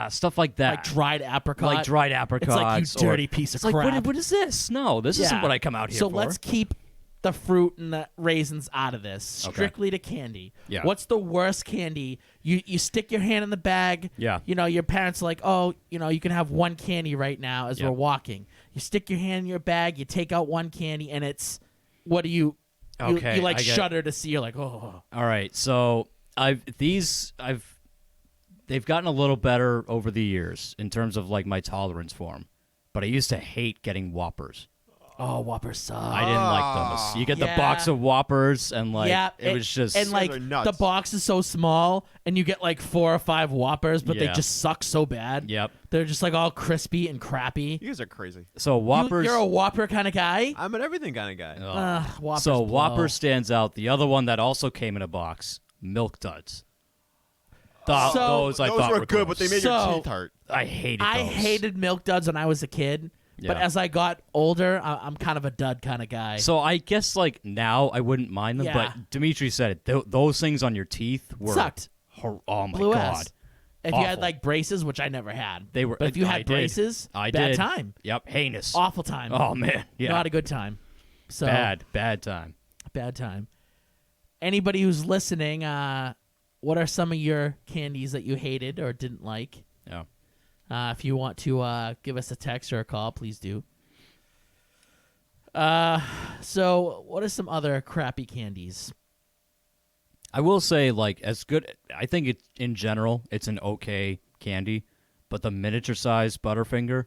stuff like that. like dried apricot, Like dried It's apricots. like you or- dirty piece of it's like, crap. what is this? No, this isn't Yeah. what I come out here So for. let's keep the fruit and the raisins out of this. Okay. Strictly to candy. Yeah. What's the worst candy? You stick your hand in the bag. Yeah. You know, your parents are like, oh, you know, you can have one candy right now as Yep. we're walking. You stick your hand in your bag, you take out one candy, and it's what do you Okay, you like I get- shudder to see, you're like, oh. All right, so they've gotten a little better over the years in terms of like my tolerance for them. But I used to hate getting Whoppers. Oh, Whoppers suck. I didn't like those. You get the Yeah. box of Whoppers and like yeah, it was just and like guys are nuts. the box is so small, and you get like 4 or 5 Whoppers, but they Yeah. just suck so bad. yep. They're just like all crispy and crappy. You guys are crazy. So Whoppers. You're a Whopper kind of guy. I'm an everything kind of guy. Whoppers so blow. Whopper stands out. The other one that also came in a box, Milk Duds. So- those I Those thought were good, but they made So- your teeth hurt. I hated I those. hated Milk Duds when I was a kid, but Yeah. as I got older, I'm kind of a dud kind of guy. So I guess like now I wouldn't mind them, Yeah. but Dimitri said it. Those things on your teeth were Sucked. Oh my Blue god. ass. If you had Awful. like braces, which I never had, They were- But if you I had did. braces, I bad did. time, Yep, heinous. awful time. Oh man, yeah, Not a good time. So bad time. bad time. Anybody who's listening, what are some of your candies that you hated or didn't like? Yeah. If you want to give us a text or a call, please do. So what are some other crappy candies? I will say, like, as good. I think it in general, it's an okay candy, but the miniature size Butterfinger,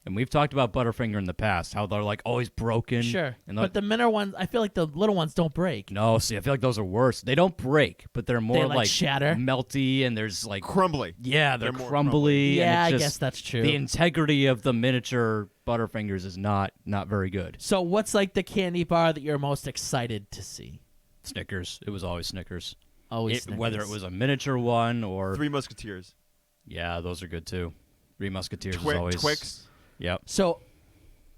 and we've talked about Butterfinger in the past, how they're like always broken. Sure, and but the minor ones, I feel like the little ones don't break. no, see, I feel like those are worse. They don't break, but they're more like, shatter? melty, and there's like Crumbly. yeah, they're They're more crumbly. Yeah, I and it's guess just, that's true. the integrity of the miniature Butterfingers is not very good. So what's like the candy bar that you're most excited to see? Snickers. It was always Snickers. Always Whether it Snickers. was a miniature one or Three Musketeers. yeah, those are good too. Three Musketeers is Twi- always Twix. Yep. So,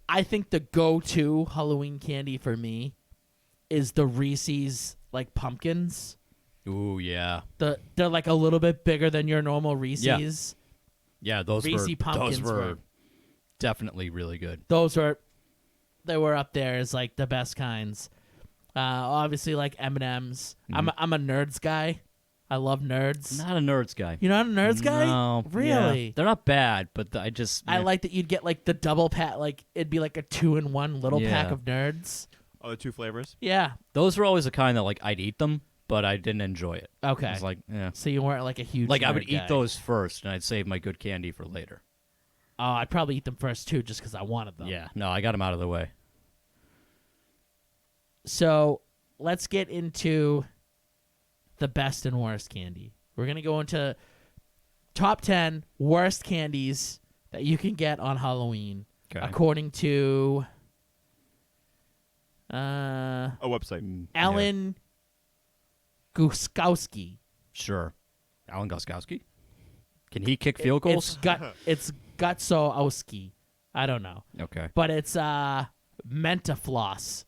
I think the go-to Halloween candy for me is the Reese's like pumpkins. Ooh yeah, They're like a little bit bigger than your normal Reese's. yeah. Those Reese pumpkins were were- definitely really good. They were up there as like the best kinds. Obviously like M&Ms. Mm-hmm. I'm a nerds guy. I love nerds. Not a nerds guy. You're not a nerds guy? No, Really? yeah. They're not bad, but I just I like that you'd get like the double pack, like it'd be like a 2-in-1 little pack Yeah. of nerds. Oh, the two flavors. Yeah. those were always the kind that like I'd eat them, but I didn't enjoy it. Okay. It's like yeah, So you weren't like a huge like I would nerd eat guy. those first, and I'd save my good candy for later. Oh, I'd probably eat them first too, just because I wanted them. Yeah, no, I got them out of the way. So let's get into the best and worst candy. We're gonna go into top 10 worst candies that you can get on Halloween, Okay. according to A website. Yeah, Alan Guskowski. sure. Alan Goskowski. Can he kick field goals? It's Gutsowski. I don't know, Okay, but it's mentafloss.com.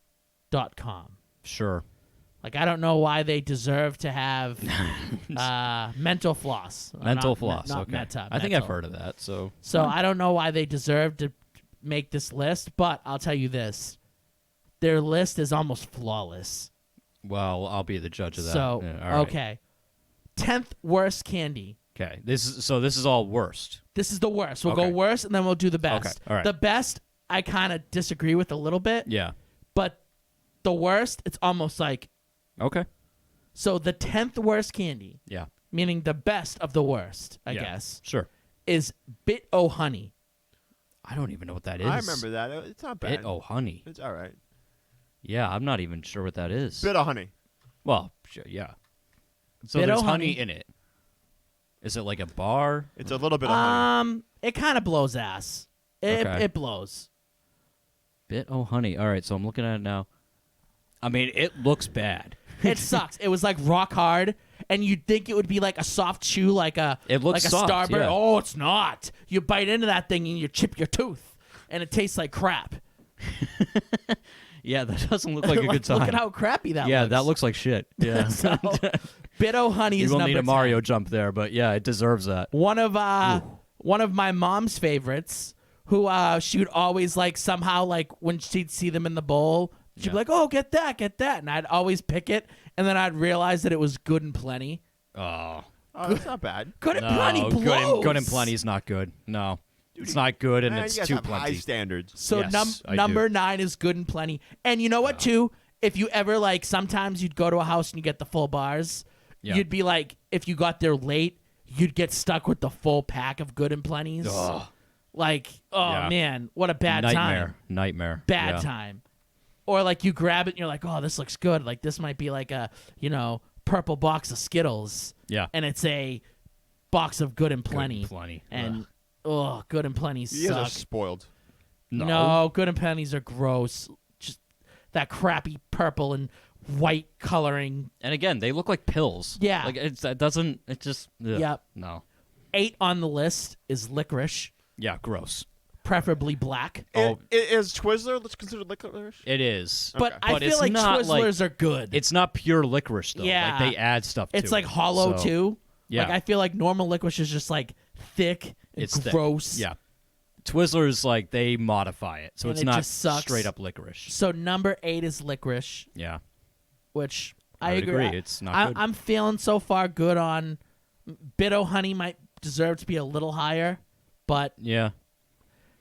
sure. Like, I don't know why they deserve to have mental floss. Mental Not- floss. not okay. meta, I think mental. I've heard of that. So So I don't know why they deserve to make this list, but I'll tell you this. Their list is almost flawless. well, I'll be the judge of that. So, Yeah, all right. okay. 10th worst candy. Okay. This is all worst. This is the worst. We'll Okay. go worst, and then we'll do the best. Okay, all right. The best, I kind of disagree with a little bit, Yeah. but the worst, it's almost like... Okay. So the 10th worst candy, Yeah. meaning the best of the worst, I Yeah. guess, Sure. is Bit O Honey. I don't even know what that is. I remember that. It's not bad. Bit o' honey. It's all right. Yeah, I'm not even sure what that is. Bit of honey. Well, sure, yeah. So Bit o' there's honey honey. in it. Is it like a bar? It's a little bit of honey. It kind of blows ass. Okay. It blows. Bit o' honey. All right, so I'm looking at it now. I mean, it looks bad. It sucks. It was like rock hard, and you'd think it would be like a soft chew, like a It looks like a soft, Starburst. yeah. Oh, it's not. You bite into that thing and you chip your tooth, and it tastes like crap. Yeah, that doesn't look like a good time. Look at how crappy that yeah, looks. that looks like shit. Yeah. So, Bit-O Honey You is will number need a 10. Mario jump there, but yeah, it deserves that. One of my mom's favorites, who she would always like somehow like when she'd see them in the bowl, she'd Yeah. be like, "Oh, get that," and I'd always pick it, and then I'd realize that it was Good and Plenty. Oh. Oh, that's not bad. Good and No, Plenty blows. good and plenty is not good. No. It's not good and Man, it's you guys too have high plenty. standards. So Yes, I number do. 9 is Good and Plenty, and you know what too? If you ever like, sometimes you'd go to a house and you get the full bars. Yeah. You'd be like, if you got there late, you'd get stuck with the full pack of Good and Plenties. Ugh. Like, oh Yeah. man, what a bad time. Nightmare. Bad Yeah. time. Or like you grab it and you're like, oh, this looks good. Like this might be like a, purple box of Skittles. Yeah. And it's a box of Good and Plenty. Plenty. And Ugh. Good and Plenty You guys are suck. spoiled. No, Good and Plenties are gross. Just that crappy purple and white coloring. And again, they look like pills. Yeah. Like it doesn't. It just. Ugh. Yep. No. 8 on the list is licorice, Yeah. Gross. preferably black. Oh. Is Twizzler considered licorice? It is. But Okay. I But feel it's like not Twizzlers are good. It's not pure licorice though. Yeah. Like they add stuff to it. It's like hollow So, too. Yeah. Like I feel like normal licorice is just like thick and It's thick. gross. Yeah. Twizzlers, like, they modify it. So And it's it not just sucks. straight up licorice. So number 8 is licorice, Yeah. which I I would agree. agree. It's not good. I'm feeling so far good on Bit-O Honey. Might deserve to be a little higher, but Yeah.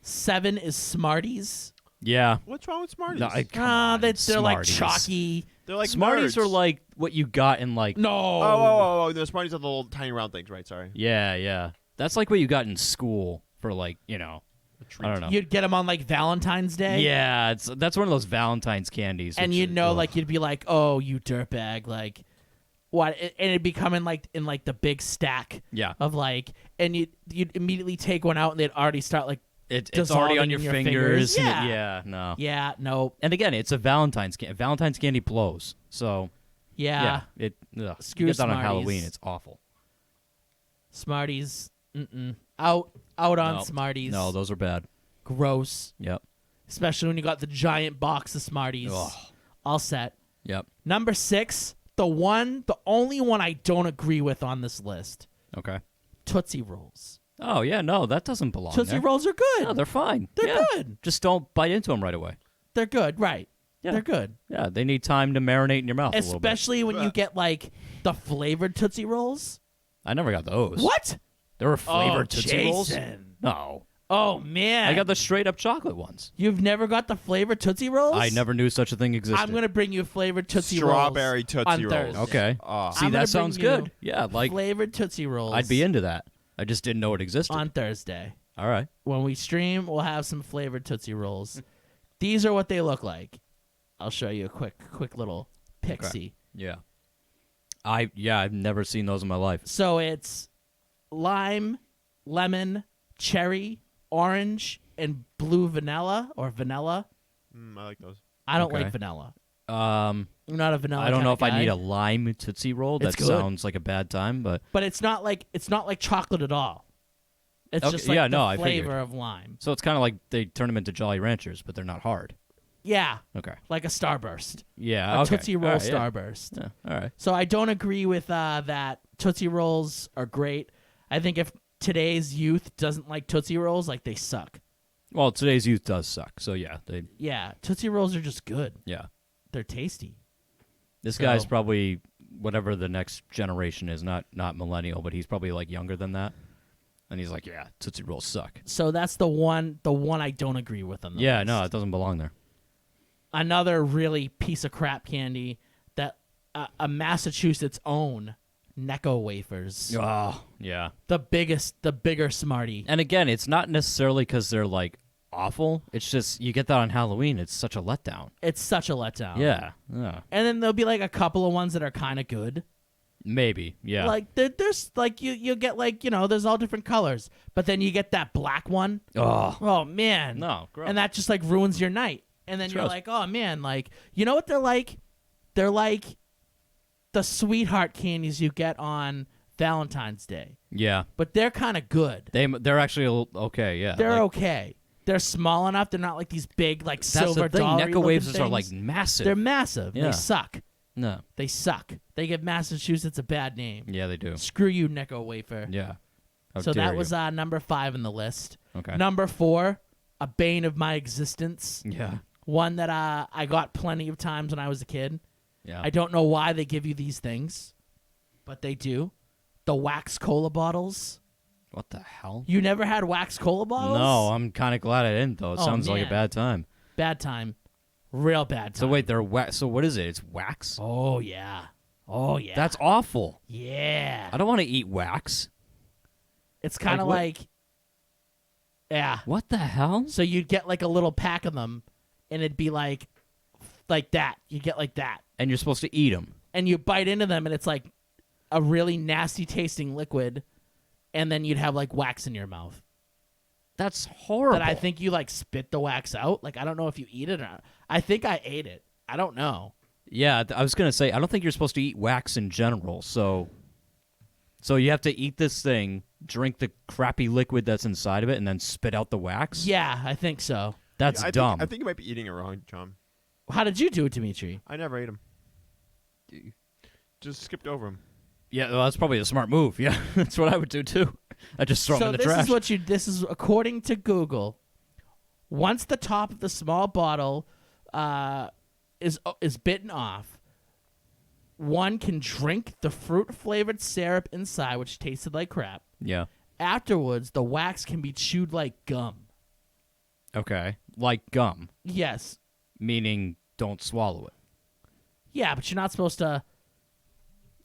7 is Smarties. Yeah. What's wrong with Smarties? No, come on, They're like Smarties. chalky. They're like Smarties nerds. are like what you got in like. No. Oh, the Smarties are the little tiny round things, right? Sorry. Yeah, yeah. That's like what you got in school for like, I don't know. You'd get them on like Valentine's Day. Yeah, that's one of those Valentine's candies. And which you'd is- know, ugh. like, you'd be like, "Oh, you dirtbag!" Like, what? And it'd be coming like in like the big stack Yeah. of like, and you'd immediately take one out, and they'd already start like, It's already on dissolving your in your fingers. fingers. Yeah. Yeah, no. yeah, no, And again, it's a Valentine's candy. Valentine's candy blows. So, yeah, it ugh. Screw You get that on Smarties. Halloween, it's awful. Smarties, out on Nope. Smarties. No, those are bad. Gross, Yep. especially when you got the giant box of Smarties. Ugh. All set. Yep. Number 6, the only one I don't agree with on this list, Okay. Tootsie Rolls. Oh, yeah, no, that doesn't belong Tootsie there. Rolls are good. No, they're fine. They're Yeah. good. Just don't bite into them right away. They're good, right? Yeah. They're good. Yeah, they need time to marinate in your mouth a little bit. Especially when you get like the flavored Tootsie Rolls. I never got those. What? There were flavored Oh, Tootsie Rolls? Jason. No. Oh man. I got the straight up chocolate ones. You've never got the flavored Tootsie Rolls? I never knew such a thing existed. I'm gonna bring you flavored Tootsie Strawberry Rolls Tootsie on Rolls. Thursday. Okay. Ah. See, I'm gonna that sounds bring you good. Yeah, like flavored Tootsie Rolls. I'd be into that. I just didn't know it existed. on Thursday. All right. When we stream, we'll have some flavored Tootsie Rolls. These are what they look like. I'll show you a quick little pixie. Yeah. I've never seen those in my life. So it's lime, lemon, cherry, orange, and blue vanilla or vanilla. I like those. I don't Okay. like vanilla. Um, I'm not a vanilla. I don't know if kinda I need guy. a lime Tootsie Roll. It's That good. sounds like a bad time, but But it's not like chocolate at all. It's Okay, just like yeah, the no, I flavor figured. of lime. so it's kind of like they turn them into Jolly Ranchers, but they're not hard. Yeah, Okay. like a Starburst, Yeah. a okay. Tootsie Roll All right, yeah. Starburst. Yeah. All right. So I don't agree with that. Tootsie Rolls are great. I think if today's youth doesn't like Tootsie Rolls, like they suck. Well, today's youth does suck. So yeah, Yeah, Tootsie Rolls are just good. yeah. They're tasty. This So- guy's probably whatever the next generation is, not millennial, but he's probably like younger than that. And he's like, yeah, Tootsie Rolls suck. So that's the one I don't agree with on the Yeah, list. no, it doesn't belong there. Another really piece of crap candy that a Massachusetts own Necco wafers. Oh, yeah. The bigger Smartie. And again, it's not necessarily because they're like awful. It's just you get that on Halloween. It's such a letdown. It's such a letdown. Yeah. Yeah. And then there'll be like a couple of ones that are kind of good. Maybe. Yeah. Like there's like you get like there's all different colors, but then you get that black one. oh Oh man, no, gross. and that just like ruins your night. And then you're Gross. like, oh man, like you know what they're like? They're like the sweetheart candies you get on Valentine's Day, yeah. but they're kind of good. They're actually okay. Yeah. They're like, okay. They're small enough. They're not like these big like That's silver the thing. dollary Necco waves looking are like things. massive. They're massive. Yeah. They suck. no. They suck. They give Massachusetts a bad name. Yeah, they do. Screw you, Necco wafer. Yeah. How So dare that you. was number 5 in the list. okay. Number 4, a bane of my existence. Yeah. One that I got plenty of times when I was a kid. Yeah. I don't know why they give you these things, but they do. The wax cola bottles. What the hell? You never had wax cola bottles? No, I'm kind of glad I didn't though. It Oh, sounds like a man. bad time. Bad time. Real bad time. So wait, they're wax. So what is it? It's wax. Oh, yeah. Oh, yeah. That's awful. Yeah. I don't want to eat wax. It's kind of what- like. Yeah. What the hell? So you'd get like a little pack of them, and it'd be like that. You get like that. And you're supposed to eat them. And you bite into them, and it's like a really nasty tasting liquid, and then you'd have like wax in your mouth. That's horrible. But I think you like spit the wax out. Like I don't know if you eat it or not. I think I ate it. I don't know. Yeah, I was gonna say I don't think you're supposed to eat wax in general. So you have to eat this thing, drink the crappy liquid that's inside of it, and then spit out the wax. Yeah, I think so. That's I dumb. I think you might be eating it wrong, John. How did you do it, Dimitri? I never ate them. Just skipped over them. Yeah, well, that's probably a smart move. Yeah, that's what I would do too. I just throw them So in the this trash. is what you. This is according to Google. Once the top of the small bottle is bitten off, one can drink the fruit flavored syrup inside, which tasted like crap. Yeah. Afterwards, the wax can be chewed like gum. Okay. Like gum, Yes. meaning don't swallow it. Yeah, but you're not supposed to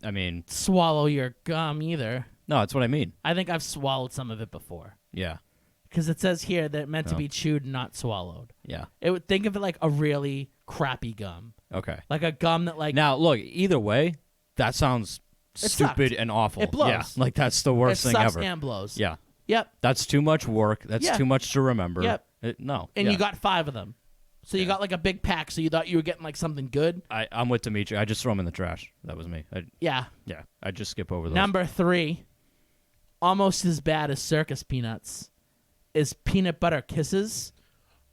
I mean, swallow your gum either. no, that's what I mean. I think I've swallowed some of it before. Yeah. Because it says here that it's meant to Oh. be chewed, not swallowed. Yeah. It would think of it like a really crappy gum. Okay. Like a gum that like Now, look, either way, that sounds It stupid sucked. and awful. It blows. Yeah. Like that's the worst it thing sucks ever. and blows. Yeah. Yep. That's too much work. That's Yeah. too much to remember. Yep. No. And yeah. you got 5 of them. So you Yeah. got like a big pack, so you thought you were getting like something good. I'm with Dimitri. I just throw them in the trash. That was me. Yeah. Yeah. I just skip over those. Number 3, almost as bad as circus peanuts, is peanut butter kisses.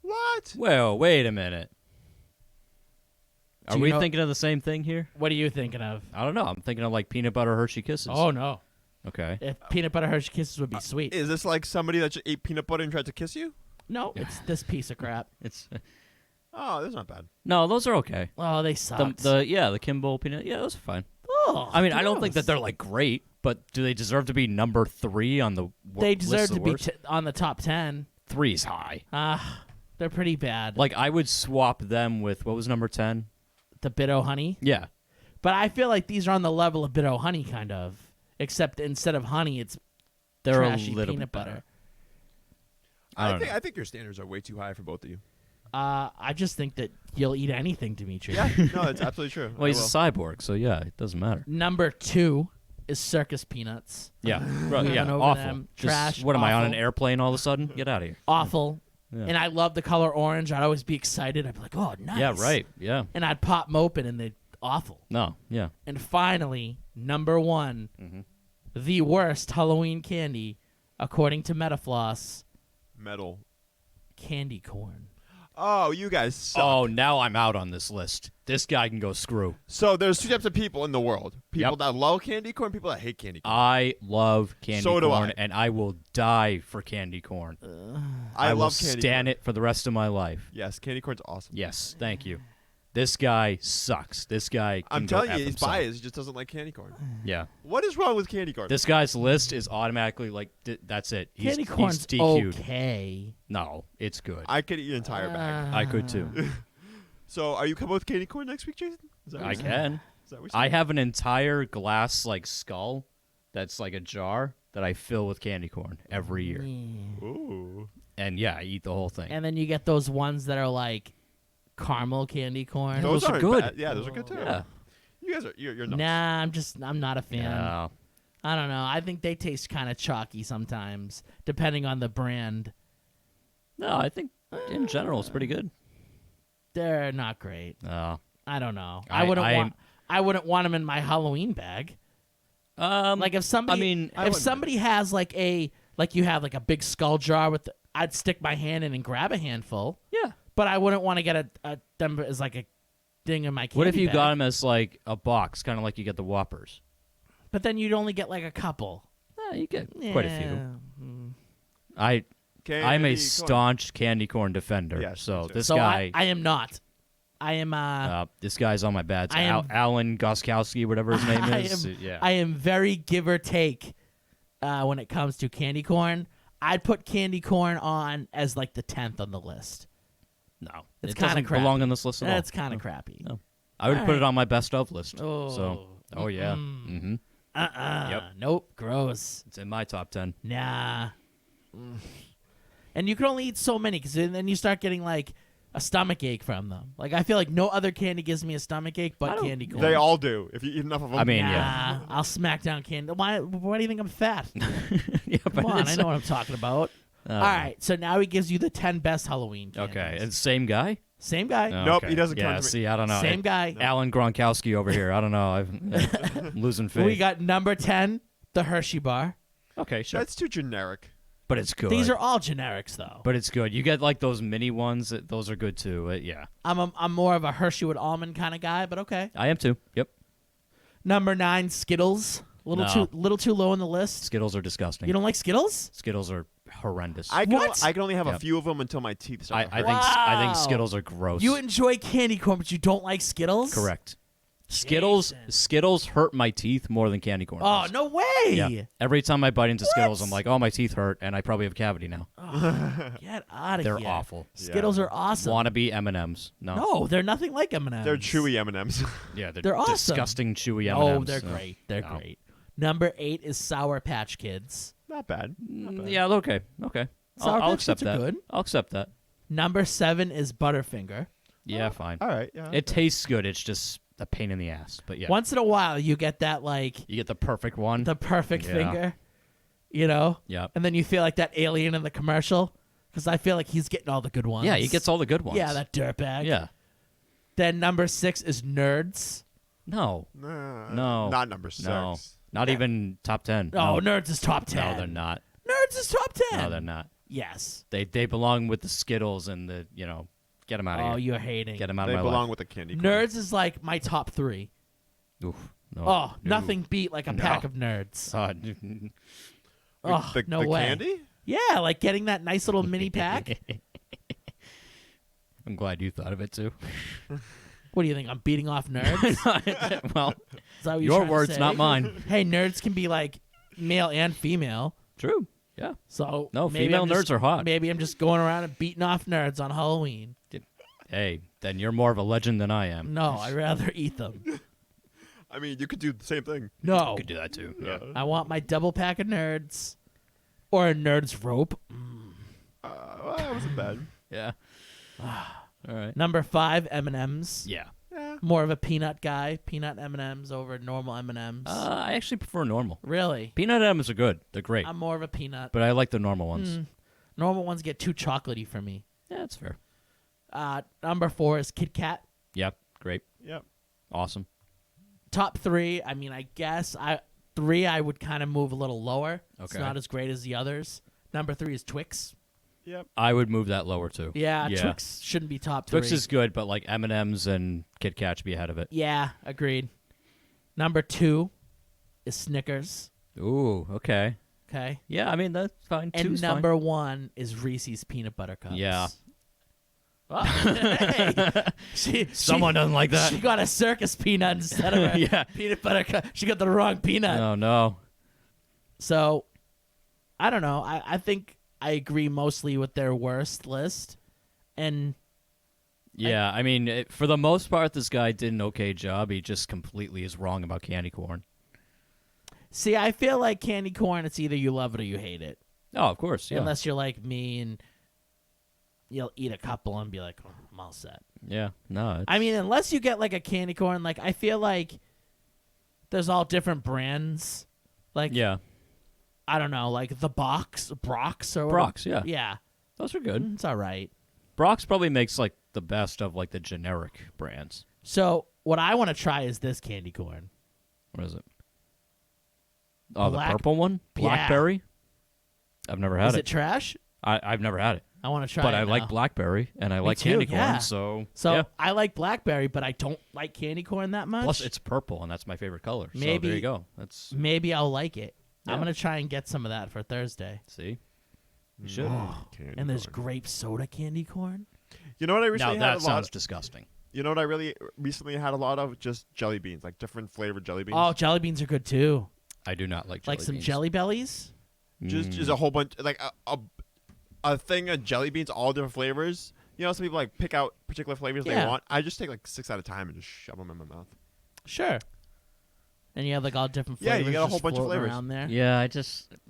What? Well, wait a minute. Do Are you we know- thinking of the same thing here? What are you thinking of? I don't know. I'm thinking of like peanut butter Hershey Kisses. Oh no. Okay. If peanut butter Hershey kisses would be sweet. Is this like somebody that just ate peanut butter and tried to kiss you? No, it's this piece of crap. It's Oh, that's not bad. no, those are okay. Oh, they The suck. the Kimball peanut. Yeah, those are fine. Oh, I mean, I don't think that gross. they're like great, but do they deserve to be number 3 on the? They list deserve of to be worst? on the top 10. 3's high. They're pretty bad. Like I would swap them with what was number 10? The Bit-O Honey. Yeah. But I feel like these are on the level of Bit-O Honey, kind of. Except instead of honey, it's They're trashy a little peanut bit butter. better. I don't know. I think your standards are way too high for both of you. I just think that you'll eat anything, Dimitri. Yeah, no, that's absolutely true. Well, he's a cyborg, so yeah, it doesn't matter. Number 2 is circus peanuts. Yeah, right, Moving yeah, over awful. them. Just- Trash, what am I on an awful. airplane all of a sudden? Get out of here. Awful. Yeah. And I love the color orange. I'd always be excited. I'd be like, oh, nice. Yeah, right. Yeah. And I'd pop them open, and they're awful. No. Yeah. And finally, number 1, Mhm. the worst Halloween candy, according to Metafloss, Metal. candy corn. Oh, you guys suck. Oh, now I'm out on this list. This guy can go screw. So there's 2 types of people in the world. People Yep. that love candy corn, people that hate candy corn. I love candy So do corn, I. and I will die for candy corn. I will love candy stand corn. it for the rest of my life. Yes, candy corn's awesome. Yes, thank you. This guy sucks. This guy can I'm go telling F you, he's himself. biased. He just doesn't like candy corn. Yeah. What is wrong with candy corn? This guy's list is automatically like, that's it. He's, Candy corn's he's DQ'd. okay. No, it's good. I could eat an entire bag. I could too. So are you coming with candy corn next week, Jason? Is that what I you're saying? can. Is that what I you're have an entire glass like skull that's like a jar that I fill with candy corn every year. saying? Ooh. And yeah, I eat the whole thing. And then you get those ones that are like caramel candy corn. Those are aren't good. bad. Yeah, those are good too. Yeah. You You guys are you're nuts. Nah, I'm not a fan. No. I don't know. I think they taste kind of chalky sometimes, depending on the brand. No, I think in general it's pretty good. They're not great. No. I don't know. I- I wouldn't want them in my Halloween bag. Like if somebody, I if wouldn't somebody has like you have like a big skull jar with, I'd stick my hand in and grab a handful. Yeah. But I wouldn't want to get them as like a thing in my candy What if you bag. got them as like a box, kind of like you get the Whoppers? But then you'd only get like a couple. You get quite a few. Yeah. Mm. I'm Candy a corn. staunch candy corn defender. Yes, so me too. this So guy, I am not. I am. this guy's on my bad. I am- Alan Goskowski, whatever his name is. Yeah. I am very give or take when it comes to candy corn. I'd put candy corn on as like the 10th on the list. no, It's it kinda doesn't crappy. belong on this list at all. That's kind of crappy. No. I would put it Alright. on my best of list. Oh. So, yeah, mm-hmm. Yep. Nope. Gross. It's in my top 10. Nah. And you can only eat so many because then you start getting like a stomach ache from them. Like I feel like no other candy gives me a stomach ache but candy corn. They all do. If you eat enough of them. I mean, Nah, yeah. I'll smack down candy. Why do you think I'm fat? Yeah, but Come on, I it's- know what I'm talking about. All right, so now he gives you the 10 best Halloween candies. Okay, and same guy? Same guy. Oh, Nope, okay. he doesn't Yeah, count to me. see, I don't know. Same guy. Alan Gronkowski over here. I don't know. I'm losing faith. We got number 10, the Hershey bar. Okay, sure. That's too generic. But it's good. These are all generics, though. But it's good. You get like those mini ones. Those are good too. Yeah, I'm more of a Hershey with almond kind of guy, but okay. I am too. Yep. Number 9, Skittles. No. Little too low on the list. Skittles are disgusting. You don't like Skittles? Skittles are horrendous. I What? can only have a Yep. few of them until my teeth I start. think hurting. I think Wow. Skittles are gross. You enjoy candy corn, but you don't like Skittles? correct. Skittles hurt my teeth more than candy corn. Oh, does. no way. Yeah. Every time I bite into Skittles, What? I'm like, oh, my teeth hurt, and I probably have a cavity now. Get out of They're here. awful. Skittles are awesome. Wannabe M&Ms. No. No, they're nothing like M&M's. They're chewy M&Ms. Yeah, They're awesome. disgusting chewy M&Ms. Oh, they're Yeah. great. They're No. great. Number 8 is Sour Patch Kids. Not bad. Yeah, okay. Okay. Sour I'll Patch accept Kids are that. good. I'll accept that. Number 7 is Butterfinger. Yeah, fine. All right. Yeah. It tastes good. It's just a pain in the ass. But yeah. Once in a while, you get that, like, You get the perfect one. the perfect Yeah. finger, you know? Yeah. And then you feel like that alien in the commercial, because I feel like he's getting all the good ones. Yeah, he gets all the good ones. Yeah, that dirtbag. Yeah. Then number 6 is Nerds. No. No. Not number 6. No. Not even top 10. Oh, no. Nerds is top 10. No, they're not. Nerds is top 10. No, they're not. Yes. They belong with the Skittles and the, get them out of Oh, here. you're hating. Get them out They of my belong life. with the candy corn. Nerds is like my top 3. Oof. No. Oh, No. nothing beat like a No. pack of Nerds. Oh, the, no the way. candy? Yeah, like getting that nice little mini pack. I'm glad you thought of it too. What do you think? I'm beating off Nerds? Well, Is that what you're your trying to words, say? not mine. Hey, Nerds can be like male and female. True. Yeah. So No, maybe female I'm just- nerds are hot. Maybe I'm just going around and beating off nerds on Halloween. Hey, then you're more of a legend than I am. No, I'd rather eat them. I mean, you could do the same thing. No, You could do that too. Yeah. I want my double pack of nerds or a nerds rope. Well, that wasn't bad. Yeah. All right. Number 5, M&Ms. Yeah. Yeah. More of a peanut guy. Peanut M&Ms over normal M&Ms. I actually prefer normal. Really? Peanut M&Ms are good. They're great. I'm more of a peanut. But I like the normal ones. Normal ones get too chocolatey for me. Yeah, that's fair. Number 4 is Kit Kat. Yep. Great. Yep. Awesome. Top 3, I mean, I guess 3 I would kind of move a little lower. It's Okay. not as great as the others. Number 3 is Twix. Yep. I would move that lower too. Yeah, Twix shouldn't be top 3. Twix is good, but like M&Ms and Kit Kat should be ahead of it. Yeah, agreed. Number 2 is Snickers. Ooh, okay. Okay. Yeah, I mean that's fine. And Two's number 1 is Reese's Peanut Butter Cups. Yeah. Oh, hey. Someone doesn't like that. She got a circus peanut instead of a Yeah. peanut butter cup. She got the wrong peanut. fine. Oh no. So, I don't know. I think I agree mostly with their worst list. And Yeah, I mean, for the most part, this guy did an okay job. He just completely is wrong about candy corn. see, I feel like candy corn, it's either you love it or you hate it. Oh, of course. Yeah. Unless you're like me and you'll eat a couple and be like, oh, I'm all set. Yeah. No. I mean, unless you get like a candy corn, like I feel like there's all different brands. Like Yeah, I don't know, like the Brock's or whatever. Brock's. Yeah, Yeah, those are good. it's all right. Brock's probably makes like the best of like the generic brands. So what I want to try is this candy corn. What is it? Oh, Black- the purple one, Yeah. blackberry. I've never had Is it. it trash? I've never had it, I want to try but it I like now. blackberry and I like too, candy yeah. corn. So So yeah. I like blackberry, but I don't like candy corn that much. Plus, it's purple, and that's my favorite color. So Maybe- there you go. That's Maybe I'll like it. Yeah. I'm gonna try and get some of that for Thursday. see, you should. Candy And there's corn. grape soda candy corn. You know what I Now recently had that a lot. sounds disgusting. You know what I really recently had a lot of? Just jelly beans, like different flavored jelly beans. Oh, jelly beans are good too. I do not like jelly Like some beans. jelly bellies. Just a whole bunch, like a thing of jelly beans, all different flavors. You know, some people like pick out particular flavors they Yeah. want. I just take like 6 at a time and just shove them in my mouth. Sure. And you have like all different Yeah, flavors. you got a just whole bunch of floating flavors. around there. Yeah,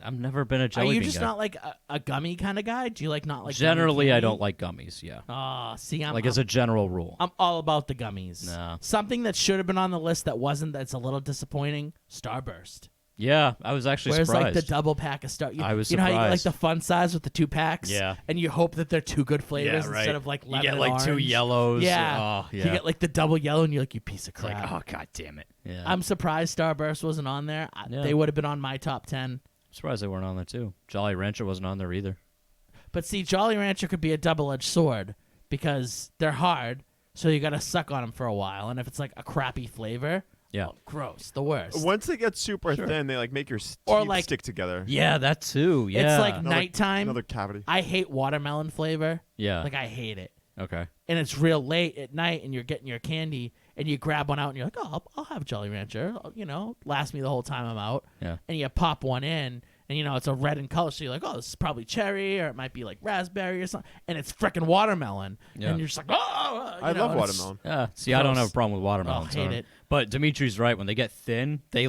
I've never been a Are jelly you bean just guy. not like a gummy kind of guy? Do you like not like gummy Generally, I candy? don't like gummies. Yeah, Oh, see, I'm like as a general rule. I'm all about the gummies. No. Something that should have been on the list that wasn't. That's a little disappointing. Starburst. Yeah, I was actually Where's surprised. like the double pack of Star? I was You know how you get like surprised. the fun size with the 2 packs? Yeah. And you hope that they're 2 good flavors yeah, right. instead of like you lemon get and like 2 orange. yellows. Yeah. Oh, yeah. You get like the double yellow, and you're like, you piece of It's like, crap. oh god damn it. Yeah. I'm surprised Starburst wasn't on there. Yeah. They would have been on my top 10. surprised they weren't on there too. Jolly Rancher wasn't on there either. But see, Jolly Rancher could be a double-edged sword because they're hard, so you got to suck on them for a while. And if it's like a crappy flavor, Yeah. oh, gross, the worst. Once they get super Sure. thin, they like make your Or, teeth like- stick together. Yeah, that too. Yeah. It's like Another- nighttime. Another cavity. I hate watermelon flavor. yeah. Like I hate it. Okay. And it's real late at night, and you're getting your candy, and you grab one out, and you're like, "Oh, I'll have Jolly Rancher. You know, last me the whole time I'm out." Yeah. And you pop one in, and you know it's a red in color, so you're like, "Oh, this is probably cherry, or it might be like raspberry or something." And it's frickin' watermelon, Yeah. and you're just like, "Oh!" I love watermelon. Yeah. See, I don't Gross. have a problem with watermelon. Oh, so I hate don't- it. But Dimitri's right. When they get thin, they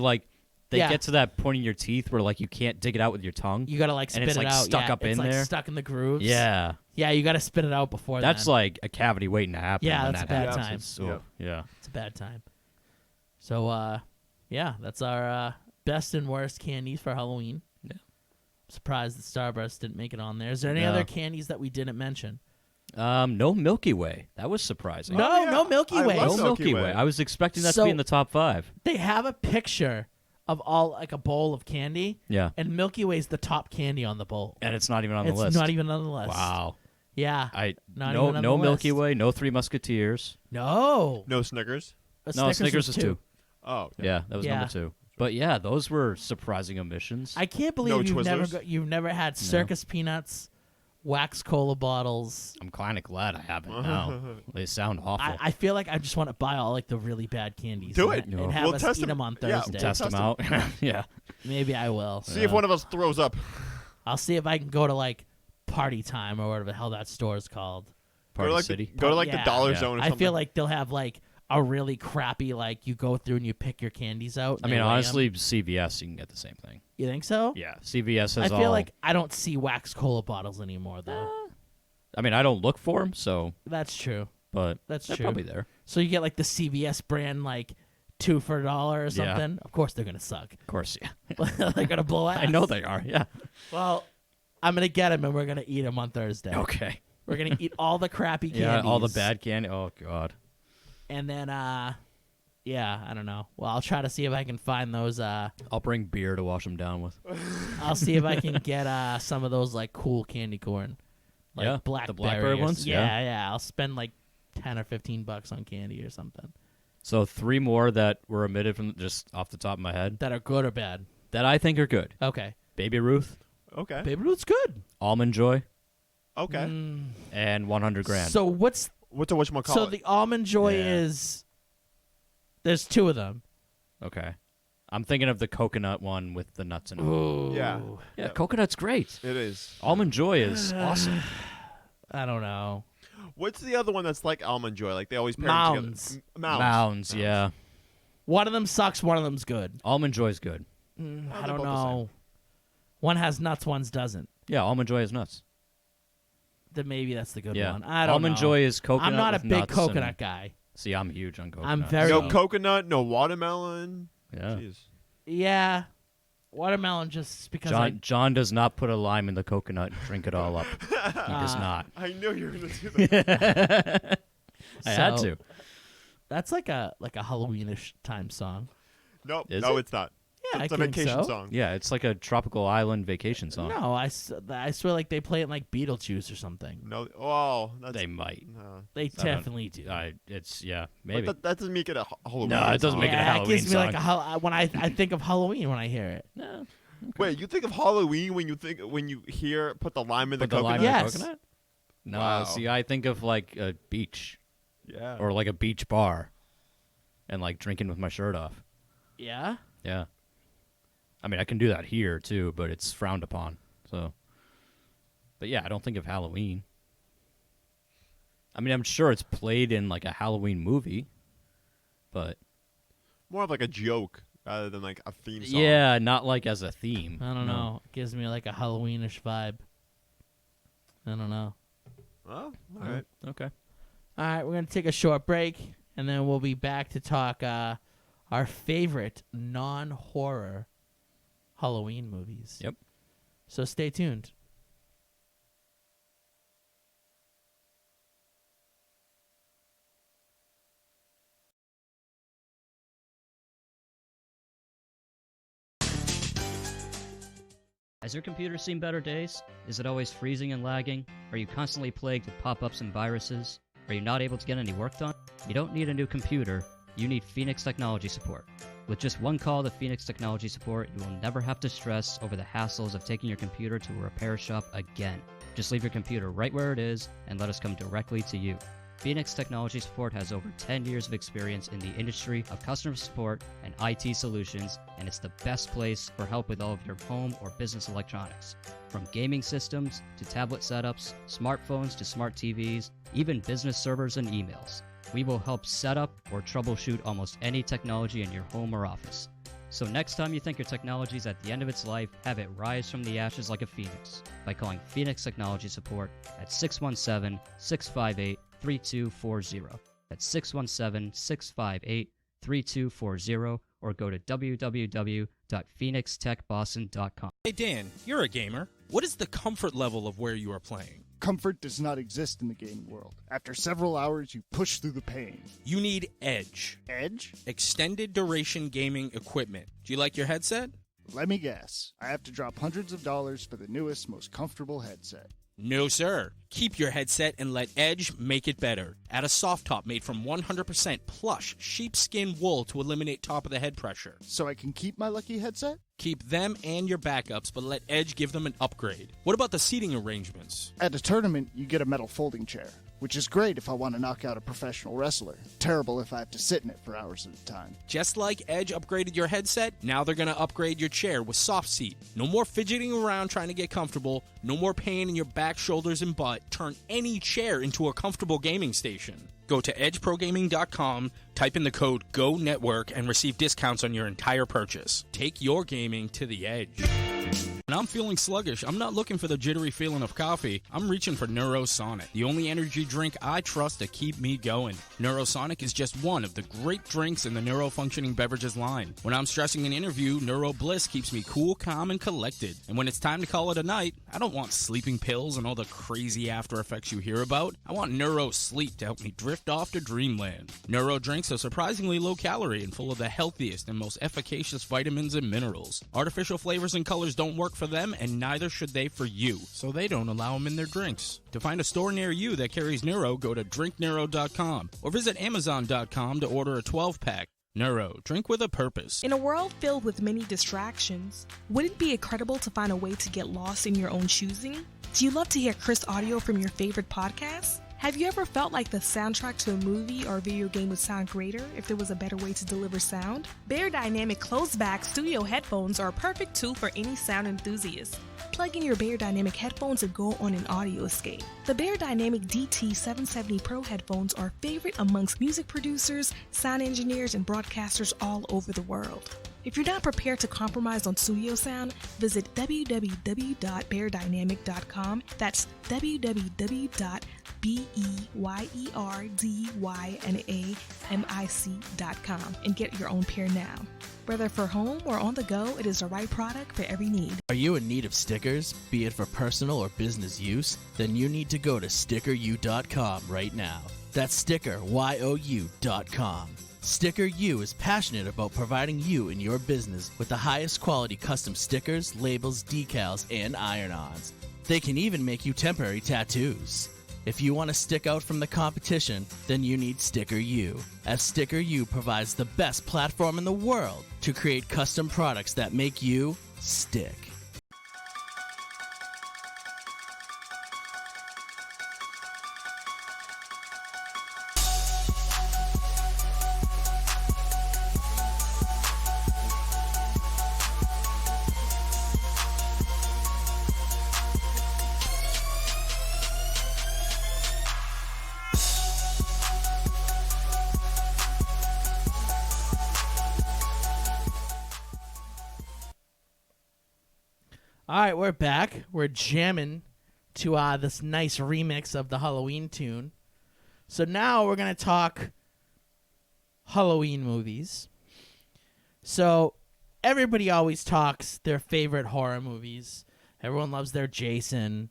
Yeah. get to that point in your teeth where like you can't dig it out with your tongue. You gotta like And spit it's, it like, out. stuck yeah, up it's in like there. stuck in the grooves. Yeah. Yeah, you gotta spit it out before That's then. like a cavity waiting to happen. Yeah, when that's that a bad happens. time. It's- oh, Yep. Yeah. It's a bad time. So, yeah, that's our best and worst candies for Halloween. Yeah. Surprised that Starburst didn't make it on there. Is there any No. other candies that we didn't mention? No Milky Way. That was surprising. No, Oh, yeah. no Milky I Way. love No Milky Milky Way. Way. I was expecting that to So- be in the top 5. They have a picture of all like a bowl of candy, Yeah. and Milky Way's the top candy on the bowl. And it's not even on the It's list. not even on the list. Wow. Yeah. Not no even on no the Milky list. Way, no Three Musketeers. No. No Snickers. No, Snickers was 2. Oh, Yeah, that was Yeah. number 2. But yeah, those were surprising omissions. I can't believe No you've Twizzlers? never had circus peanuts, wax cola bottles. I'm kind of glad I haven't now. They sound awful. I feel like I just want to buy all like the really bad candies. Do and, it. and have We'll us test eat them. them on Yeah, Thursday. Test them out. Yeah. Maybe I will. See if one of us throws up. I'll see if I can go to like Party Time or whatever the hell that store is called. Go Party to like City. go to like Yeah. the Dollar Yeah. Zone or I something. feel like they'll have like a really crappy like you go through and you pick your candies out. I and mean, they weigh 'em. honestly, CVS, you can get the same thing. You think so? Yeah, CVS I has feel all. like I don't see wax cola bottles anymore though. I mean, I don't look for them, so, That's true. but That's they're true. probably there. So you get like the CVS brand like 2 for $1 or Yeah. something. Of course they're gonna suck. Of course, yeah. They're gonna blow ass. I know they are. Yeah. Well, I'm gonna get them and we're gonna eat them on Thursday. Okay. We're gonna eat all the crappy candies. Yeah, all the bad candy. Oh god. And then, yeah, I don't know. Well, I'll try to see if I can find those. I'll bring beer to wash them down with. I'll see if I can get some of those like cool candy corn, like Yeah, the blackberry, blackberry or- ones? Yeah, Yeah. yeah. I'll spend like $10 or $15 on candy or something So 3 more that were omitted from just off the top of my head that are good or bad. that I think are good. Okay, Baby Ruth, okay. Baby Ruth's good. Almond Joy, Okay. and 100 grand. So what's What's a whatchamacallit? so the almond joy Yeah. is? There's 2 of them. Okay. I'm thinking of the coconut one with the nuts in it. Ooh. Yeah. Yeah, coconut's great. It is. Almond Joy is awesome. I don't know. What's the other one that's like Almond Joy? Like they always pair them Mounds. together. Mounds. Mounds, yeah. One of them sucks. One of them's good. Almond Joy's good. I they're don't both the same. know. One has nuts. One's doesn't. Yeah, Almond Joy is nuts. Then maybe that's the good Yeah. one. I don't Almond know. Joy is coconut I'm not a with big nuts coconut and- guy. See, I'm huge on coconut. I'm very- No coconut, no watermelon. Yeah. Jeez. Yeah, watermelon just because John does not put a lime in the coconut and drink it all up. He does not. I knew you were gonna do that. I had So- to. that's like a Halloweenish time song. Nope. Is No, it? it's not. Yeah, It's I a think vacation so. song. Yeah, it's like a tropical island vacation song. No, I swear like they play it in like Beetlejuice or something. No. Oh, that's, They might. no. They I don't- definitely do. It's maybe. But that doesn't make it a Halloween. No, it doesn't make it a yeah, Halloween it gives me like song. a when I think of Halloween when I hear it. No. Wait, you think of Halloween when you hear put the lime in the Put the lime coconut? in the Yes. coconut? No, Wow. see, I think of like a beach Yeah. or like a beach bar, and like drinking with my shirt off. Yeah. Yeah. I mean, I can do that here too, but it's frowned upon. So, but yeah, I don't think of Halloween. I mean, I'm sure it's played in like a Halloween movie, but More of like a joke rather than like a theme song. yeah, not like as a theme. I don't No. know. It gives me like a Halloweenish vibe. I don't know. Oh, all right. Okay. All right, we're gonna take a short break, and then we'll be back to talk our favorite non-horror Halloween movies. Yep. So stay tuned. Has your computer seen better days? Is it always freezing and lagging? Are you constantly plagued with pop-ups and viruses? Are you not able to get any work done? You don't need a new computer, you need Phoenix Technology Support. With just one call to Phoenix Technology Support, you will never have to stress over the hassles of taking your computer to a repair shop again. Just leave your computer right where it is and let us come directly to you. Phoenix Technology Support has over 10 years of experience in the industry of customer support and IT solutions, and it's the best place for help with all of your home or business electronics. From gaming systems to tablet setups, smartphones to smart TVs, even business servers and emails. We will help set up or troubleshoot almost any technology in your home or office. So next time you think your technology is at the end of its life, have it rise from the ashes like a phoenix by calling Phoenix Technology Support at 617-658-3240. That's 617-658-3240, or go to www.phoenixtechboston.com. Hey Dan, you're a gamer. What is the comfort level of where you are playing? Comfort does not exist in the gaming world. After several hours, you push through the pain. You need Edge. Edge? Extended duration gaming equipment. Do you like your headset? Let me guess. I have to drop hundreds of dollars for the newest, most comfortable headset. No, sir. Keep your headset and let Edge make it better. Add a soft top made from 100% plush sheepskin wool to eliminate top of the head pressure. So I can keep my lucky headset? Keep them and your backups, but let Edge give them an upgrade. What about the seating arrangements? At a tournament, you get a metal folding chair, which is great if I want to knock out a professional wrestler. Terrible if I have to sit in it for hours at a time. Just like Edge upgraded your headset, now they're going to upgrade your chair with Soft Seat. No more fidgeting around trying to get comfortable, no more pain in your back, shoulders, and butt. Turn any chair into a comfortable gaming station. Go to edgeprogaming.com, type in the code GONETWORK, and receive discounts on your entire purchase. Take your gaming to the edge. When I'm feeling sluggish, I'm not looking for the jittery feeling of coffee. I'm reaching for Neurosonic, the only energy drink I trust to keep me going. Neurosonic is just one of the great drinks in the Neurofunctioning Beverages line. When I'm stressing an interview, Neuro Bliss keeps me cool, calm, and collected. And when it's time to call it a night, I don't want sleeping pills and all the crazy after effects you hear about. I want Neuro Sleep to help me drift off to dreamland. Neuro drinks are surprisingly low calorie and full of the healthiest and most efficacious vitamins and minerals. Artificial flavors and colors don't work for them, and neither should they for you, so they don't allow them in their drinks. To find a store near you that carries Neuro, go to drinkneuro.com or visit amazon.com to order a 12-pack. Neuro, drink with a purpose. In a world filled with many distractions, would it be incredible to find a way to get lost in your own choosing? Do you love to hear crisp audio from your favorite podcasts? Have you ever felt like the soundtrack to a movie or video game would sound greater if there was a better way to deliver sound? Bear Dynamic closed-back studio headphones are a perfect tool for any sound enthusiast. Plug in your Bear Dynamic headphones and go on an audio escape. The Bear Dynamic DT770 Pro headphones are a favorite amongst music producers, sound engineers, and broadcasters all over the world. If you're not prepared to compromise on studio sound, visit www.beardynamic.com. That's www.beardynamic.com and get your own pair now. Whether for home or on the go, it is the right product for every need. Are you in need of stickers, be it for personal or business use? Then you need to go to stickeru.com right now. That's stickeryou.com. Sticker U is passionate about providing you and your business with the highest quality custom stickers, labels, decals, and iron-ons. They can even make you temporary tattoos. If you want to stick out from the competition, then you need Sticker U, as Sticker U provides the best platform in the world to create custom products that make you stick. All right, we're back. We're jamming to this nice remix of the Halloween tune. So now we're going to talk Halloween movies. So everybody always talks their favorite horror movies. Everyone loves their Jason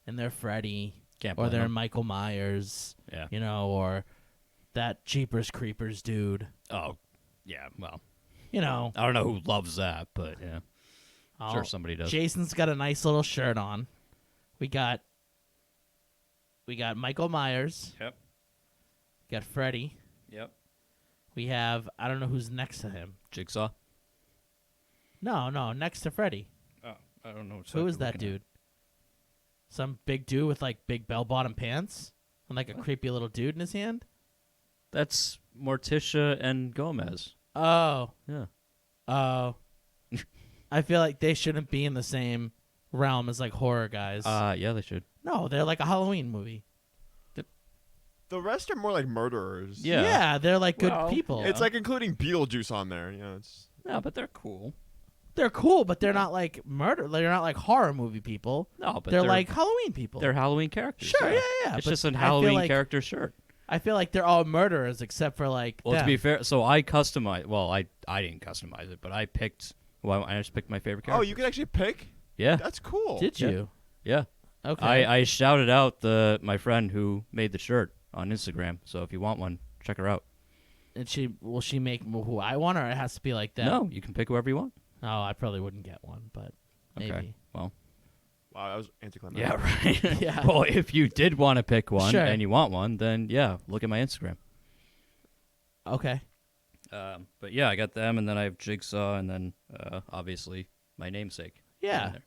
and their Freddy Can't or blame their them. Michael Myers, Yeah. you know, or that Jeepers Creepers dude, Oh, yeah. Well, you know. I don't know who loves that, but yeah. Sure, Oh, somebody does. Jason's got a nice little shirt on. We got Michael Myers. Yep. We got Freddy. Yep. We have, I don't know who's next to him. Jigsaw. No, next to Freddy. Oh, I don't know. Who is that dude? Some big dude with like big bell-bottom pants and like a creepy little dude in his hand? That's Morticia and Gomez. Oh. Yeah. Oh. I feel like they shouldn't be in the same realm as like horror guys. Yeah, they should. No, they're like a Halloween movie. The rest are more like murderers. Yeah. Yeah, they're like good Well, people. yeah. It's like including Beetlejuice on there. You know, it's No, but they're cool. They're cool, but they're not like murder. They're not like horror movie people. No, but they're like Halloween people. they're Halloween characters. Sure, yeah. It's but just a I feel Halloween like- character shirt. I feel like they're all murderers except for like. Well, to them. be fair, so I customized. Well, I didn't customize it, but I picked. Well, I just picked my favorite character. oh, you can actually pick. Yeah, That's cool. Did Yeah. you? yeah. Okay. I shouted out my friend who made the shirt on Instagram. So if you want one, check her out. And will she make who I want, or it has to be like that? No, you can pick whoever you want. Oh, I probably wouldn't get one, but maybe. Okay. Well, Wow, that was anticlimactic. yeah, right. Yeah. Well, if you did want to pick one Sure. and you want one, then yeah, look at my Instagram. Okay. But yeah, I got them, and then I have Jigsaw, and then obviously my namesake. Yeah. in there.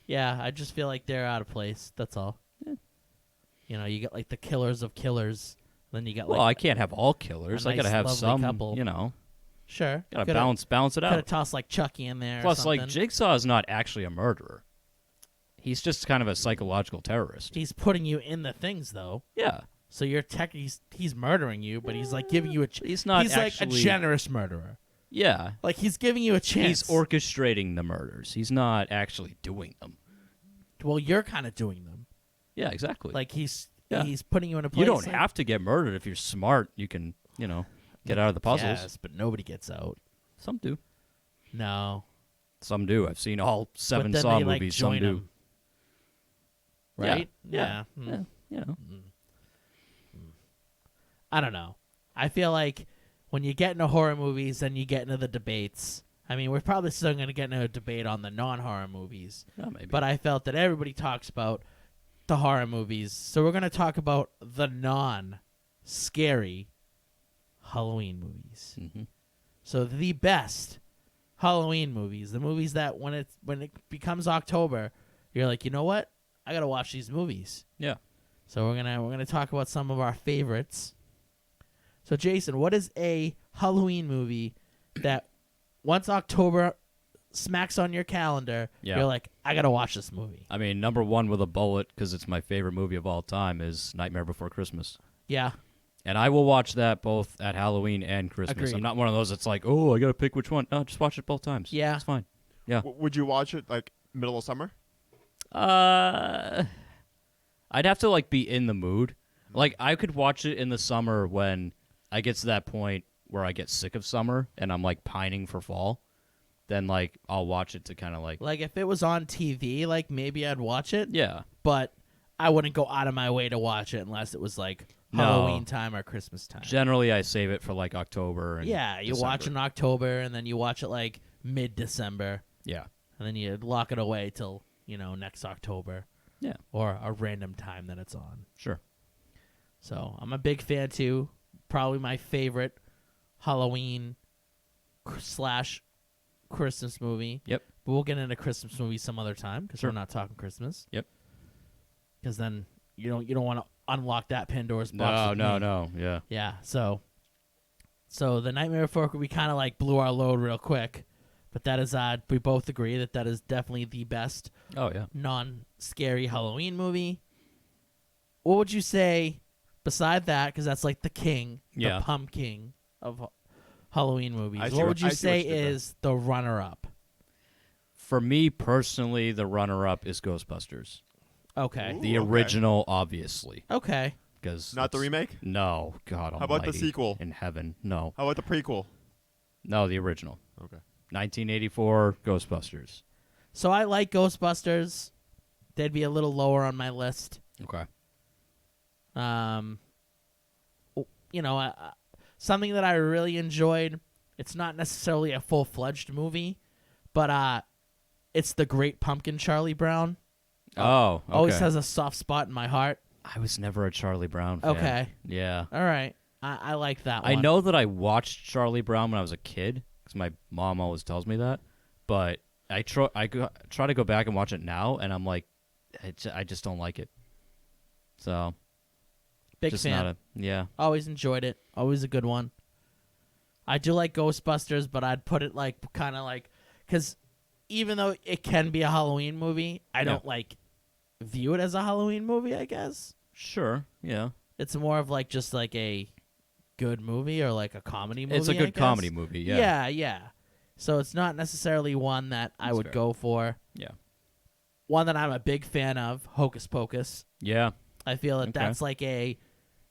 Yeah, I just feel like they're out of place. That's all. You know, you got like the killers of killers. Then you got Well, like I can't have all killers. I nice, gotta have lovely some. couple. You know, sure. gotta balance it Could have out. tossed like Chucky in there. Plus, or like something. Jigsaw is not actually a murderer. He's just kind of a psychological terrorist. He's putting you in the things though. Yeah, So you're he's murdering you, but he's like giving you a he's not he's like actually- a generous murderer. yeah. Like he's giving you a chance. He's orchestrating the murders. He's not actually doing them. well, you're kind of doing them. Yeah, exactly. Like he's Yeah. he's putting you in a place. you don't like, have to get murdered if you're smart. You can, get out of the puzzles. Yes, but nobody gets out. Some do. No. Some do. I've seen all 7 but then Saw they, like, movies. Some join do. 'em. Right? Yeah. Mm. Yeah. I don't know. I feel like when you get into horror movies, then you get into the debates. I mean, we're probably still going to get into a debate on the non-horror movies. Yeah, maybe. But I felt that everybody talks about the horror movies. So we're going to talk about the non-scary Halloween movies. Mhm. So the best Halloween movies, the movies that when it becomes October, you're like, you know what? I got to watch these movies. Yeah. So we're gonna talk about some of our favorites. So Jason, what is a Halloween movie that once October smacks on your calendar, Yeah. you're like, I gotta watch this movie? I mean, number one with a bullet, because it's my favorite movie of all time, is Nightmare Before Christmas. Yeah. And I will watch that both at Halloween and Christmas. Agreed. I'm not one of those that's like, oh, I got to pick which one. No, just watch it both times. Yeah. It's fine. Yeah. Would you watch it like middle of summer? I'd have to like be in the mood. Like I could watch it in the summer when I get to that point where I get sick of summer and I'm like pining for fall. Then like I'll watch it to kind of like if it was on TV, like maybe I'd watch it. yeah. But I wouldn't go out of my way to watch it unless it was like No. Halloween time or Christmas time. Generally, I save it for like October. And Yeah, you watch December. in October and then you watch it like mid-December Yeah. and then you lock it away till, next October Yeah. or a random time that it's on. Sure. So I'm a big fan too. Probably my favorite Halloween / Christmas movie. Yep. But we'll get into Christmas movies some other time because Sure. we're not talking Christmas. Yep. Because then you don't want to unlock that Pandora's box. No, with no, me. no. Yeah. Yeah. So the Nightmare Before we kind of like blew our load real quick, but that is we both agree that is definitely the best Oh yeah. non-scary Halloween movie. What would you say beside that? Because that's like the king, Yeah. the pumpkin of Halloween movies. I see What what- would you I see what say you did there. is the runner-up? For me personally, the runner-up is Ghostbusters. Okay. Ooh. The okay. original, obviously, Okay. because Not the remake? No, God How about the almighty. sequel? In heaven, no, How about the prequel? no, the original. Okay. 1984 Ghostbusters. So I like Ghostbusters. They'd be a little lower on my list. Okay. Something that I really enjoyed. It's not necessarily a full-fledged movie, but it's The Great Pumpkin, Charlie Brown. Oh, okay. Always has a soft spot in my heart. I was never a Charlie Brown fan. Okay. Yeah. All right. I like that one. I know that I watched Charlie Brown when I was a kid because my mom always tells me that, but I try to go back and watch it now, and I'm like, I just don't like it. So Big just fan. not yeah. Always enjoyed it. Always a good one. I do like Ghostbusters, but I'd put it like kind of like because even though it can be a Halloween movie, I don't like view it as a Halloween movie. I guess Sure. Yeah. it's more of like just like a good movie or like a comedy movie. It's a I good guess. comedy movie. Yeah. Yeah. So it's not necessarily one that I That's would fair. go for. Yeah. One that I'm a big fan of, Hocus Pocus. Yeah. I feel that Okay. that's like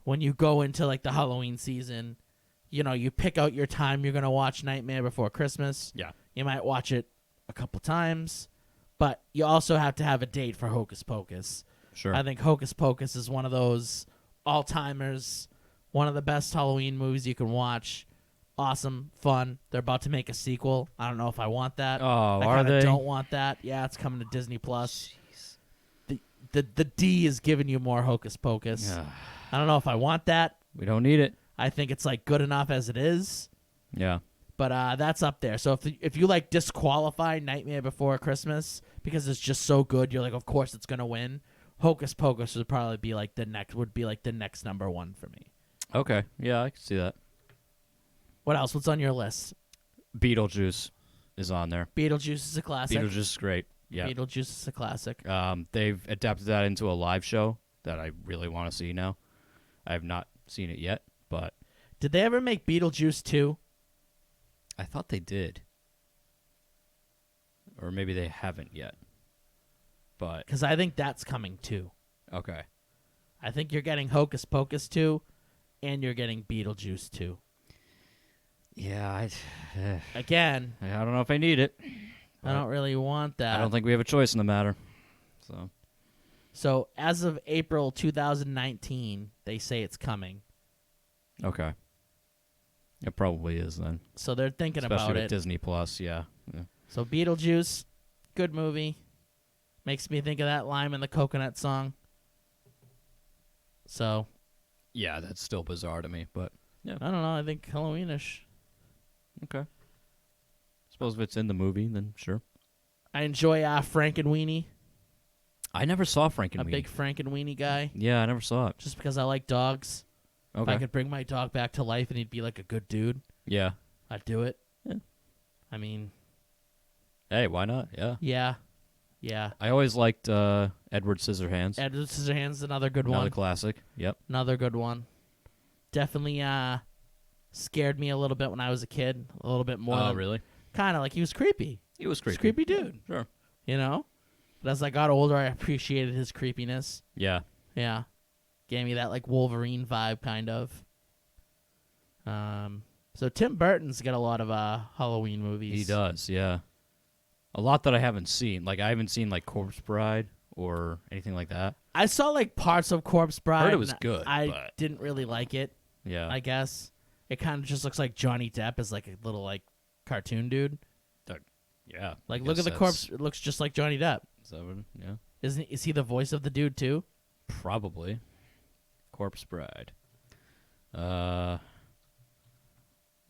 when you go into like the Halloween season, you pick out your time you're going to watch Nightmare Before Christmas. Yeah. You might watch it a couple times, but you also have to have a date for Hocus Pocus. Sure. I think Hocus Pocus is one of those all-timers, one of the best Halloween movies you can watch. Awesome, fun. They're about to make a sequel. I don't know if I want that. Oh, I are kinda they? don't want that. Yeah, it's coming to Disney Plus. The D is giving you more Hocus Pocus. Yeah. I don't know if I want that. We don't need it. I think it's like good enough as it is. Yeah. But that's up there. So if you like disqualify Nightmare Before Christmas because it's just so good, you're like, of course it's gonna win. Hocus Pocus would probably be like the next number one for me. Okay. Yeah, I can see that. What else? What's on your list? Beetlejuice is on there. Beetlejuice is a classic. Beetlejuice is great. Yeah. Beetlejuice is a classic. They've adapted that into a live show that I really want to see now. I have not seen it yet, but Did they ever make Beetlejuice 2? I thought they did. Or maybe they haven't yet. But Because I think that's coming too. okay. I think you're getting Hocus Pocus 2, and you're getting Beetlejuice 2. Yeah, Again, I don't know if I need it. I don't really want that. I don't think we have a choice in the matter. So as of April 2019, they say it's coming. Okay. It probably is then. So they're thinking Especially about with it. Disney Plus, yeah. So Beetlejuice, good movie. Makes me think of that Lime and the Coconut song. So Yeah, that's still bizarre to me, but yeah. I don't know. I think Halloweenish. Okay. Suppose if it's in the movie, then sure. I enjoy Frank and Weenie. I never saw A Frankenweenie. big Frank and Weenie guy. Yeah, I never saw it. Just because I like dogs. If Okay. I could bring my dog back to life and he'd be like a good dude, Yeah. I'd do it. Yeah. I mean, Hey, why not? Yeah. yeah. I always liked Edward Scissorhands. Edward Scissorhands, another good Another one. classic. Yep. Another good one. definitely scared me a little bit when I was a kid. A little bit more. Oh, really? Kind of like he was creepy. He was He creepy. was a creepy dude. Sure. You know? But as I got older, I appreciated his creepiness. Yeah. Yeah. Gave me that like Wolverine vibe kind of. So Tim Burton's got a lot of Halloween movies. He does, yeah. A lot that I haven't seen. Like, I haven't seen, like, Corpse Bride or anything like that. I saw like parts of Corpse Bride. Heard it was and good, I but- didn't really like it, Yeah. I guess. It kind of just looks like Johnny Depp as like a little like cartoon dude. Yeah. Like I look guess at the corpse, it looks just like Johnny Depp. Yeah. Is he the voice of the dude too? Probably. Corpse Bride.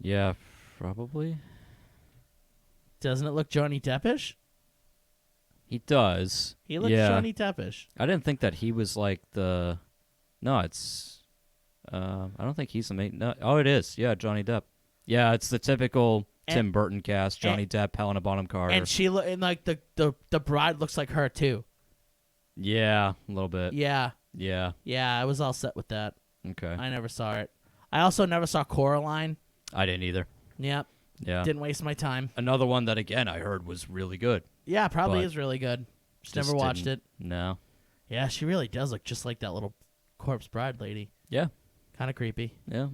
Yeah, probably. Doesn't it look Johnny Deppish? He does. He looks yeah. Johnny Deppish. I didn't think that he was like the. No, it's. I don't think he's the main. No, oh, it is. Yeah, Johnny Depp. Yeah, it's the typical Tim Burton cast: Johnny Depp, Helena Bonham Carter. And she and like the bride looks like her too. Yeah, a little bit. Yeah, Yeah. yeah. I was all set with that. Okay. I never saw it. I also never saw Coraline. I didn't either. Yep. Yeah. Didn't waste my time. Another one that again I heard was really good. Yeah, probably But is really good. Just Just never watched it. didn't- No. Yeah, she really does look just like that little corpse bride lady. Yeah. Kind of creepy. Yeah.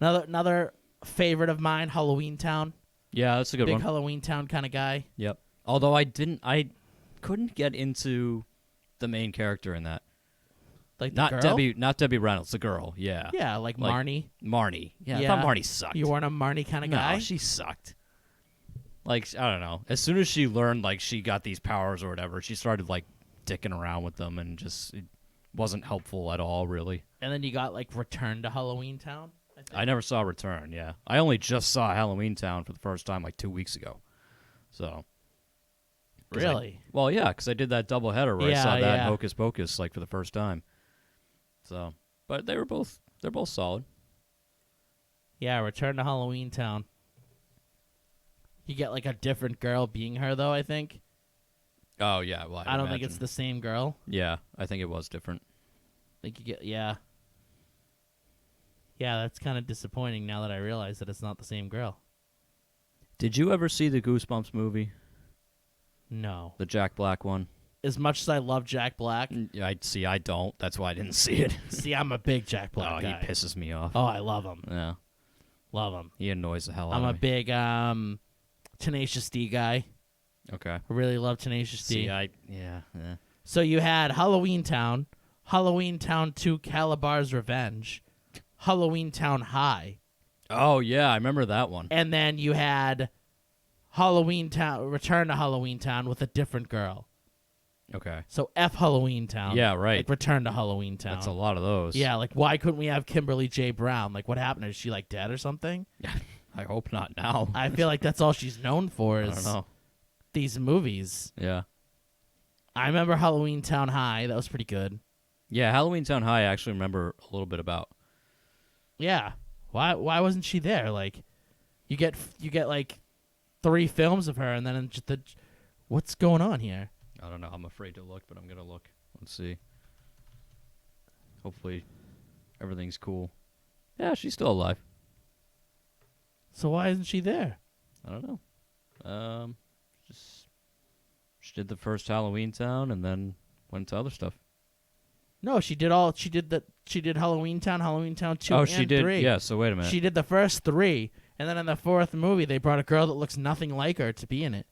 Another favorite of mine, Halloween Town. Yeah, that's a good Big one. Halloween Town kind of guy. Yep. Although I couldn't get into the main character in that. Like the girl? Not Debbie Reynolds, the girl. Yeah. Yeah, like Like- Marnie. Marnie. Yeah, I Yeah. thought Marnie sucked. You weren't a Marnie kind of No, guy? she sucked. Like, I don't know. As soon as she learned, like, she got these powers or whatever, she started, like, dicking around with them and just it wasn't helpful at all, really. And then you got like Return to Halloween Town. I think. I never saw Return, yeah. I only just saw Halloween Town for the first time, like, 2 weeks ago. So. 'Cause Really? Well, yeah, because I did that doubleheader where I Yeah, saw that yeah. and Hocus Pocus, like, for the first time. So. But they're both solid. Yeah, Return to Halloween Town. You get like a different girl being her though, I think. Oh, yeah. Well, I don't think it's the same girl. Yeah, I think it was different. I think you get yeah. Yeah, that's kind of disappointing now that I realize that it's not the same girl. Did you ever see the Goosebumps movie? No. The Jack Black one? As much as I love Jack Black, Yeah, I don't. That's why I didn't see it. see, I'm a big Jack Black Oh, guy. he pisses me off. Oh, I love him. Yeah, Love him. he annoys the hell out I'm a of me. big Tenacious D guy. Okay. I really love Tenacious D. Yeah. So you had Halloween Town, Halloween Town 2 Calabar's Revenge, Halloween Town High, Oh, yeah, I remember that one. and then you had Halloween Town Return to Halloween Town with a different girl. Okay. So F Halloween Town. Yeah, right. Like Return to Halloween Town. That's a lot of those. Yeah, like why couldn't we have Kimberly J. Brown? Like what happened? Is she like dead or something? I hope not now. I feel like that's all she's known for I is don't know. these movies. Yeah. I remember Halloween Town High. That was pretty good. Yeah, Halloween Town High I actually remember a little bit about. Yeah. Why wasn't she there? Like you get like 3 films of her and then just what's going on here? I don't know. I'm afraid to look, but I'm going to look. Let's see. Hopefully everything's cool. Yeah, she's still alive. So why isn't she there? I don't know. Just she did the first Halloween Town and then went to other stuff. No, she did Halloween Town 2 Oh, and she did. 3. Yeah, so wait a minute. She did the first 3 and then in the 4th movie they brought a girl that looks nothing like her to be in it.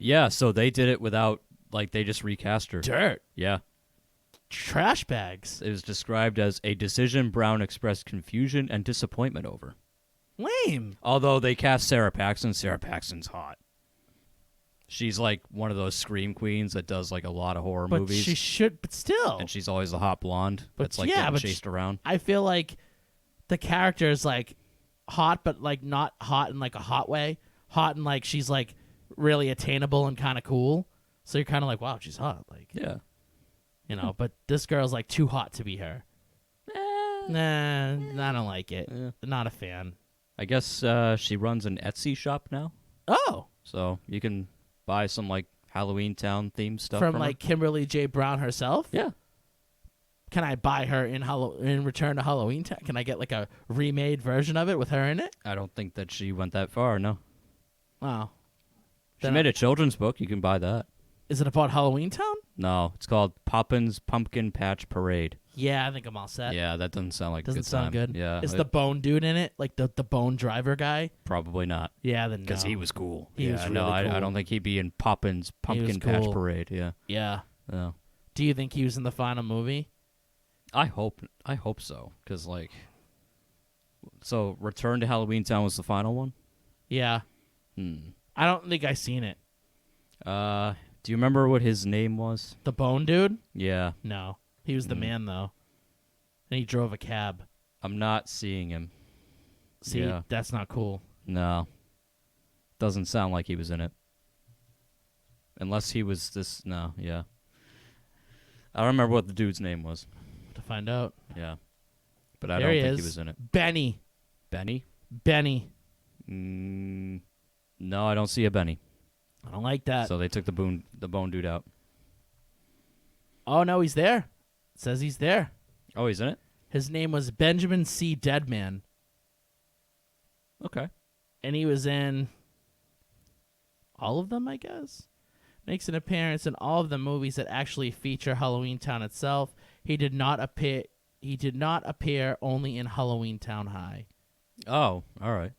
Yeah, so they did it without, like, they just recast her. Dirt. Yeah. Trash bags. It was described as a decision Brown expressed confusion and disappointment over. Lame. Although they cast Sarah Paxton, Sarah Paxton's hot. She's like one of those scream queens that does like a lot of horror But movies. she should, but still. And she's always the hot blonde But that's like yeah, getting but chased around. I feel like the character is like hot, but like not hot in like a hot way. Hot and like she's like really attainable and kind of cool. So you're kind of like, wow, she's hot. Like, Yeah. you know, but this girl's like too hot to be her. Nah, I don't like it. Yeah. Not a fan. I guess she runs an Etsy shop now. Oh, So you can buy some like Halloween Town themed stuff from from like her. Kimberly J. Brown herself. Yeah. Can I buy her in Return to Halloween Town? Can I get like a remade version of it with her in it? I don't think that she went that far. No, Wow. she Then made a children's book. You can buy that. Is it about Halloween Town? No, it's called Poppin's Pumpkin Patch Parade. Yeah, I think I'm all set. Yeah, that doesn't sound like a Doesn't good sound time. good. Yeah, Is the Bone dude in it? Like the Bone driver guy? probably not Yeah, then because no. he was cool. He yeah, was no, really I cool. don't think he'd be in Poppin's Pumpkin cool. Patch Parade. Yeah, Yeah. no. Do you think he was in the final movie? I hope so, because like, so Return to Halloween Town was the final one. Yeah. Hmm. I don't think I seen it. Do you remember what his name was? The Bone dude? Yeah, No. He was the man though. And he drove a cab. I'm not seeing him. See, Yeah. that's not cool. No, doesn't sound like he was in it. Unless he was this. No, yeah. I don't remember what the dude's name was. To find out. Yeah, but I There don't he think is. he was in it. Benny. Benny? Benny. No, I don't see a Benny. I don't like that. So they took the bone dude out. Oh no, he's there. It says he's there. Oh, he's in it. His name was Benjamin C. Deadman, Okay. and he was in all of them, I guess. Makes an appearance in all of the movies that actually feature Halloween Town itself. He did not appear. He did not appear only in Halloween Town High. Oh, all right.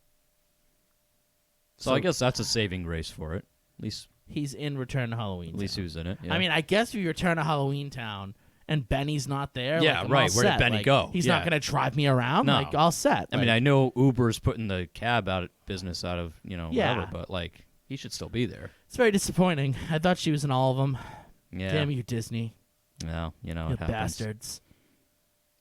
So So- I guess that's a saving grace for it. At least He's in Return to Halloween. At least he Town. was in it. Yeah. I mean, I guess if you Return to Halloween Town and Benny's not there, Yeah, like, I'm right. all Where did set. Benny Like, go? He's Yeah. not going to drive me around. No. Like, all set. I mean, Like, I know Uber's putting the cab out of business out of, Yeah. whatever, but like he should still be there. it's very disappointing. I thought she was in all of them. Yeah. Damn you, Disney. No, You it happens. bastards.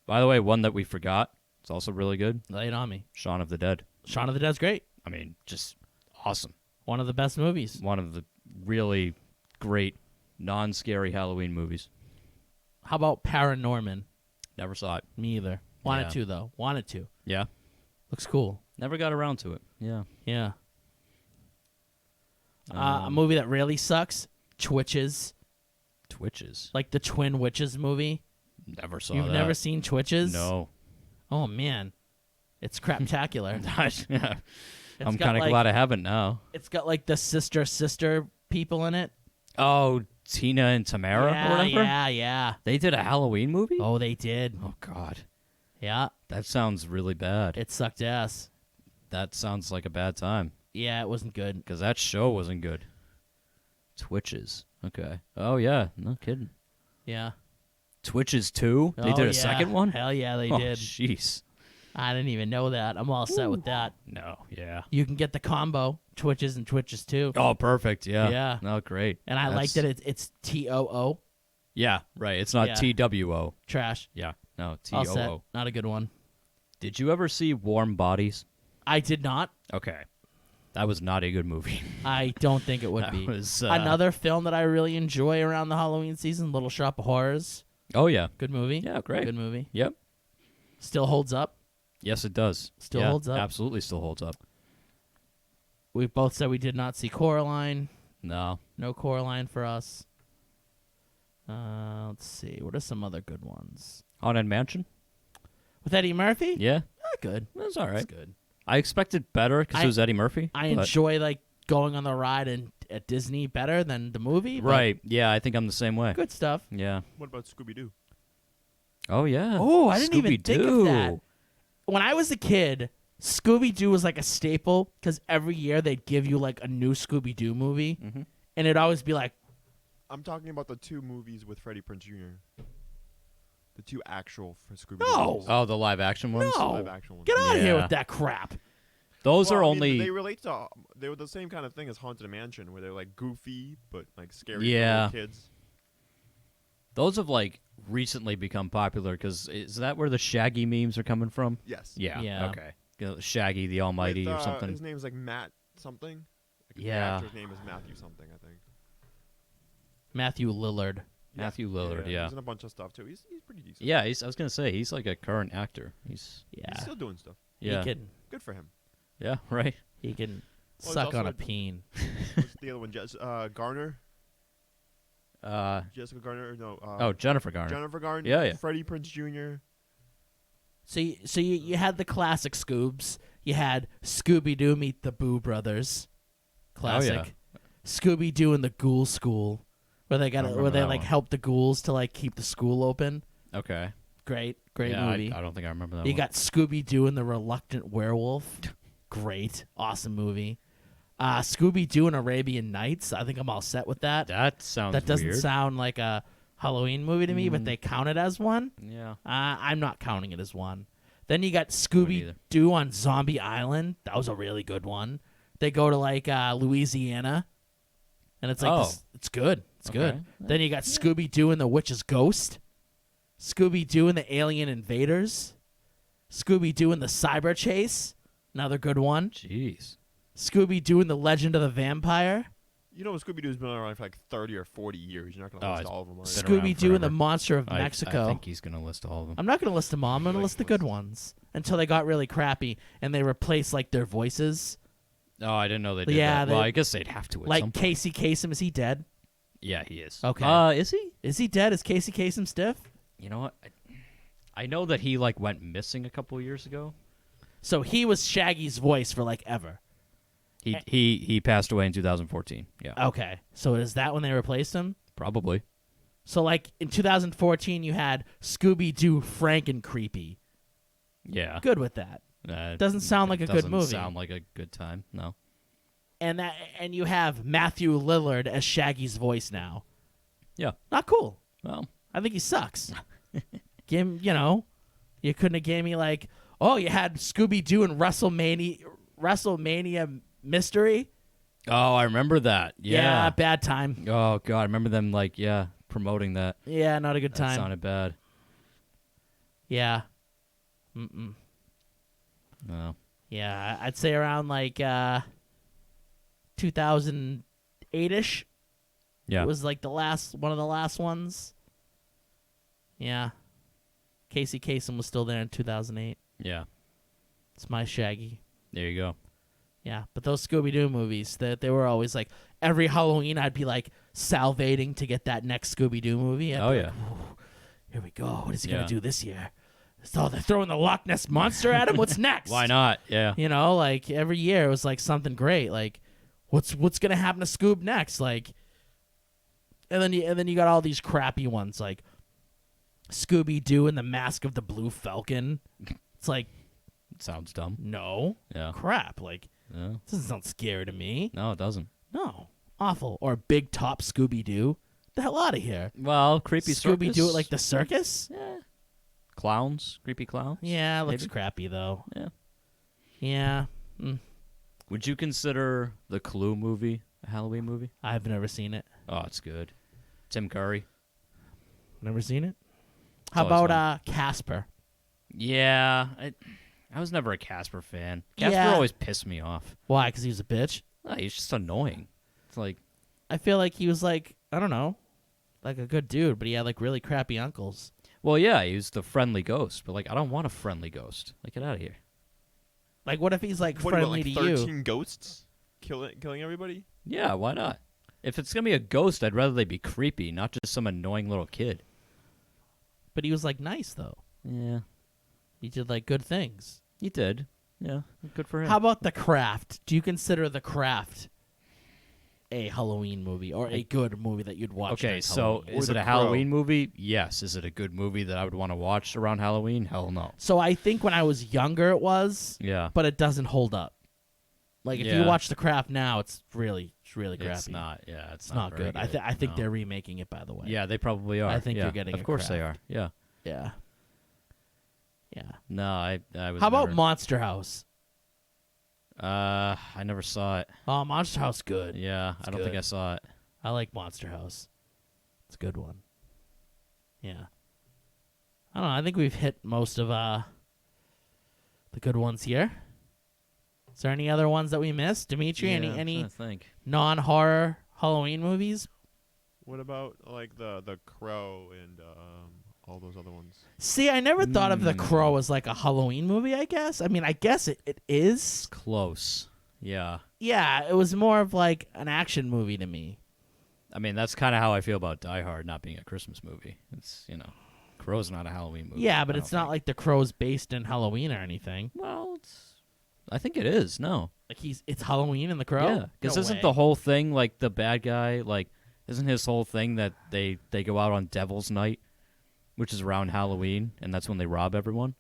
By the way, one that we forgot. It's also really good. Lay it on me. Shaun of the Dead. Shaun of the Dead's great. I mean, just awesome. One of the best movies. One of the really great non-scary Halloween movies. How about Paranorman? Never saw it. Me either. Wanted Yeah. to, though. Wanted to. Yeah. Looks cool. Never got around to it. Yeah. Yeah. A movie that really sucks, Twitches. Twitches. Like the Twin Witches movie. Never saw You've that. never seen Twitches? No. Oh, man. It's craptacular. Yeah. I'm got, kind of like- glad I haven't now. It's got like the sister people in it. Oh, Tina and Tamara or whatever? Yeah. They did a Halloween movie? Oh, they did. Oh, God. Yeah. That sounds really bad. It sucked ass. That sounds like a bad time. Yeah, it wasn't good. Because that show wasn't good. Twitches. Okay. Oh, yeah. No kidding. Yeah. Twitches 2? They Oh, did a yeah. second one? Hell yeah, they Oh, did. jeez. I didn't even know that. I'm all set with that. No, yeah. You can get the combo, Twitches and Twitches too. Oh, perfect. Yeah. Yeah. No, great. And I like that it's TOO. Yeah, right. It's not Yeah. TWO. Trash. Yeah. No, All set. TOO. Not a good one. Did you ever see Warm Bodies? I did not. Okay. That was not a good movie. I don't think it would That be. was, Another film that I really enjoy around the Halloween season, Little Shop of Horrors. Oh, yeah. Good movie. Yeah, great. Good movie. Yep. Still holds up. Yes, it does. Still Yeah, holds up. Absolutely still holds up. We both said we did not see Coraline. No. No Coraline for us. Let's see. What are some other good ones? Haunted Mansion? With Eddie Murphy? Yeah. Good. That's all right. That's good. I expected better because it was Eddie Murphy. I but- enjoy like going on the ride at Disney better than the movie. but Right. Yeah, I think I'm the same way. Good stuff. Yeah. What about Scooby Doo? Oh, yeah. Oh, I didn't even think of that. Scooby-Doo. When I was a kid, Scooby Doo was like a staple because every year they'd give you like a new Scooby Doo movie, Mm-hmm. and it'd always be like, I'm talking about the two movies with Freddie Prinze Jr. The two actual for Scooby Doo. No. Oh, the live action ones? No. Live action ones. get out of here Yeah. with that crap. Those Well, are I mean, only. They relate to. They were the same kind of thing as Haunted Mansion, where they're like goofy but like scary Yeah. for little kids. Those have like recently become popular because is that where the Shaggy memes are coming from? Yes. Yeah. Yeah. Okay. Shaggy the Almighty With, or something. His name's like Matt something. Like Yeah. The actor's name is Matthew something, I think. Matthew Lillard. Matthew Lillard. Yeah. He's in a bunch of stuff too. He's pretty decent. Yeah. I was gonna say he's like a current actor. He's Yeah, He's still doing stuff. yeah. Good for him. Yeah. Right. he can he's suck also on a a- peen. What's the other one? Garner. Jessica Garner. No. Jennifer Garner. Jennifer Garner. Yeah. Freddie Prinze Jr. So you had the classic Scoobs. You had Scooby Doo meet the Boo Brothers. Classic. Scooby Doo and the Ghoul School, where they one. help the ghouls to like keep the school open. Okay. Great Yeah, movie. I don't think I remember that You one. got Scooby Doo and the Reluctant Werewolf. Great, awesome movie. Scooby Doo and Arabian Nights. I think I'm all set with that. That sounds That doesn't weird. sound like a Halloween movie to me, but they count it as one. Yeah. I'm not counting it as one. Then you got either. Scooby Doo on Zombie Island. That was a really good one. They go to like Louisiana, and it's like it's good. It's good. Okay. Then you got Scooby Doo and the Witch's Ghost. Scooby Doo and the Alien Invaders. Scooby Doo and the Cyber Chase. Another good one. Jeez. Scooby Doo and the Legend of the Vampire. You know, Scooby Doo's been around for like 30 or 40 years. You're not going to list it's all of them. Are you? been around Scooby Doo and the forever. Monster of I Mexico. think he's gonna list all of them. I'm not going to list them all. I'm going to Like list the good list. ones until they got really crappy and they replaced like their voices. Oh, I didn't know they did Yeah, that. Well, they- I guess they'd have to. At Like some point. Casey Kasem, is he dead? Yeah, he is. Okay. Is he? Is he dead? Is Casey Kasem stiff? You know what? I know that he like went missing a couple of years ago. So he was Shaggy's voice for like ever. He passed away in 2014. Yeah, Okay. So is that when they replaced him? probably. So like in 2014 you had Scooby Doo Franken-Creepy. Yeah. Good with that. Doesn't sound like a good doesn't movie. Sound like a good time. No. And you have Matthew Lillard as Shaggy's voice now. Yeah. Not cool. Well, I think he sucks. Give him, you couldn't have gave me like, oh, you had Scooby Doo and WrestleMania Mystery. oh, I remember that. Yeah. Bad time. Oh God, I remember them promoting that. Yeah, not a good That time. sounded bad. Yeah. Mm-mm. No. Yeah, I'd say around like 2008-ish. Yeah. It was like one of the last ones. Yeah. Casey Kasem was still there in 2008. Yeah. It's my Shaggy. There you go. Yeah, but those Scooby-Doo movies, they were always like, every Halloween I'd be like salivating to get that next Scooby-Doo movie. I'd Oh be yeah. like, here we go. What is he Yeah. going to do this year? So they're throwing the Loch Ness Monster at him? What's next? Why not? Yeah. Like every year it was like something great. Like what's going to happen to Scoob next? Like and then you got all these crappy ones like Scooby-Doo and the Mask of the Blue Falcon. It's like Sounds dumb. no. Yeah. Crap. Like Yeah. this doesn't sound scary to me. No, it doesn't. No. Awful. Or Big Top Scooby-Doo. Get the hell out of here. Well, creepy Scooby-Doo circus. at like the circus? Clowns, creepy clowns. Yeah, it looks Maybe. crappy though. Yeah. Yeah. Would you consider the Clue movie a Halloween movie? I've never seen it. Oh, it's good. Tim Curry. Never seen it. How always about Casper? Yeah, I was never a Casper fan. Casper Yeah. always pissed me off. Why? Because he was a bitch? Oh, he's just annoying. It's like, I feel like he was like, I don't know, like a good dude, but he had like really crappy uncles. well, yeah, he was the friendly ghost, but like, I don't want a friendly ghost. Like, get out of here. Like, what if he's like What, about, friendly like to 13 you? ghosts killing everybody? Yeah, why not? If it's gonna be a ghost, I'd rather they be creepy, not just some annoying little kid. But he was like nice though. Yeah, He did like good things. he did. Yeah, good for him. How about The Craft? Do you consider The Craft a Halloween movie or a good movie that you'd watch? Okay, during so Halloween? is Or it The a Crow. Halloween movie? Yes. Is it a good movie that I would want to watch around Halloween? Hell no. So I think when I was younger it was, Yeah, but it doesn't hold up. Like if you Yeah. watch The Craft now, it's really crappy. it's not. Yeah, It's not very good. I think no. they're remaking it, by the way. Yeah, they probably are. I think yeah. you're getting Of a course they are. Craft. Yeah. Yeah. Yeah. No, I was. How about never, Monster House? I never saw it. Oh, Monster House good. Yeah, I don't think good. I saw it. I like Monster House. It's a good one. Yeah. I don't know. I think we've hit most of the good ones here. Is there any other ones that we missed, Dimitri? Yeah, any I'm trying any to think. non-horror Halloween movies? What about like the Crow and all those other ones? See, I never thought of The Crow as like a Halloween movie. I guess. I mean, I guess it is. Close. Yeah. Yeah, it was more of like an action movie to me. I mean, that's kind of how I feel about Die Hard not being a Christmas movie. It's, Crow's not a Halloween movie. Yeah, but I it's don't not think. like The Crow's based in Halloween or anything. Well, I think it is. No. Like it's Halloween in The Crow. Yeah, because No isn't way. the whole thing like the bad guy? Like, isn't his whole thing that they go out on Devil's Night, which is around Halloween, and that's when they rob everyone?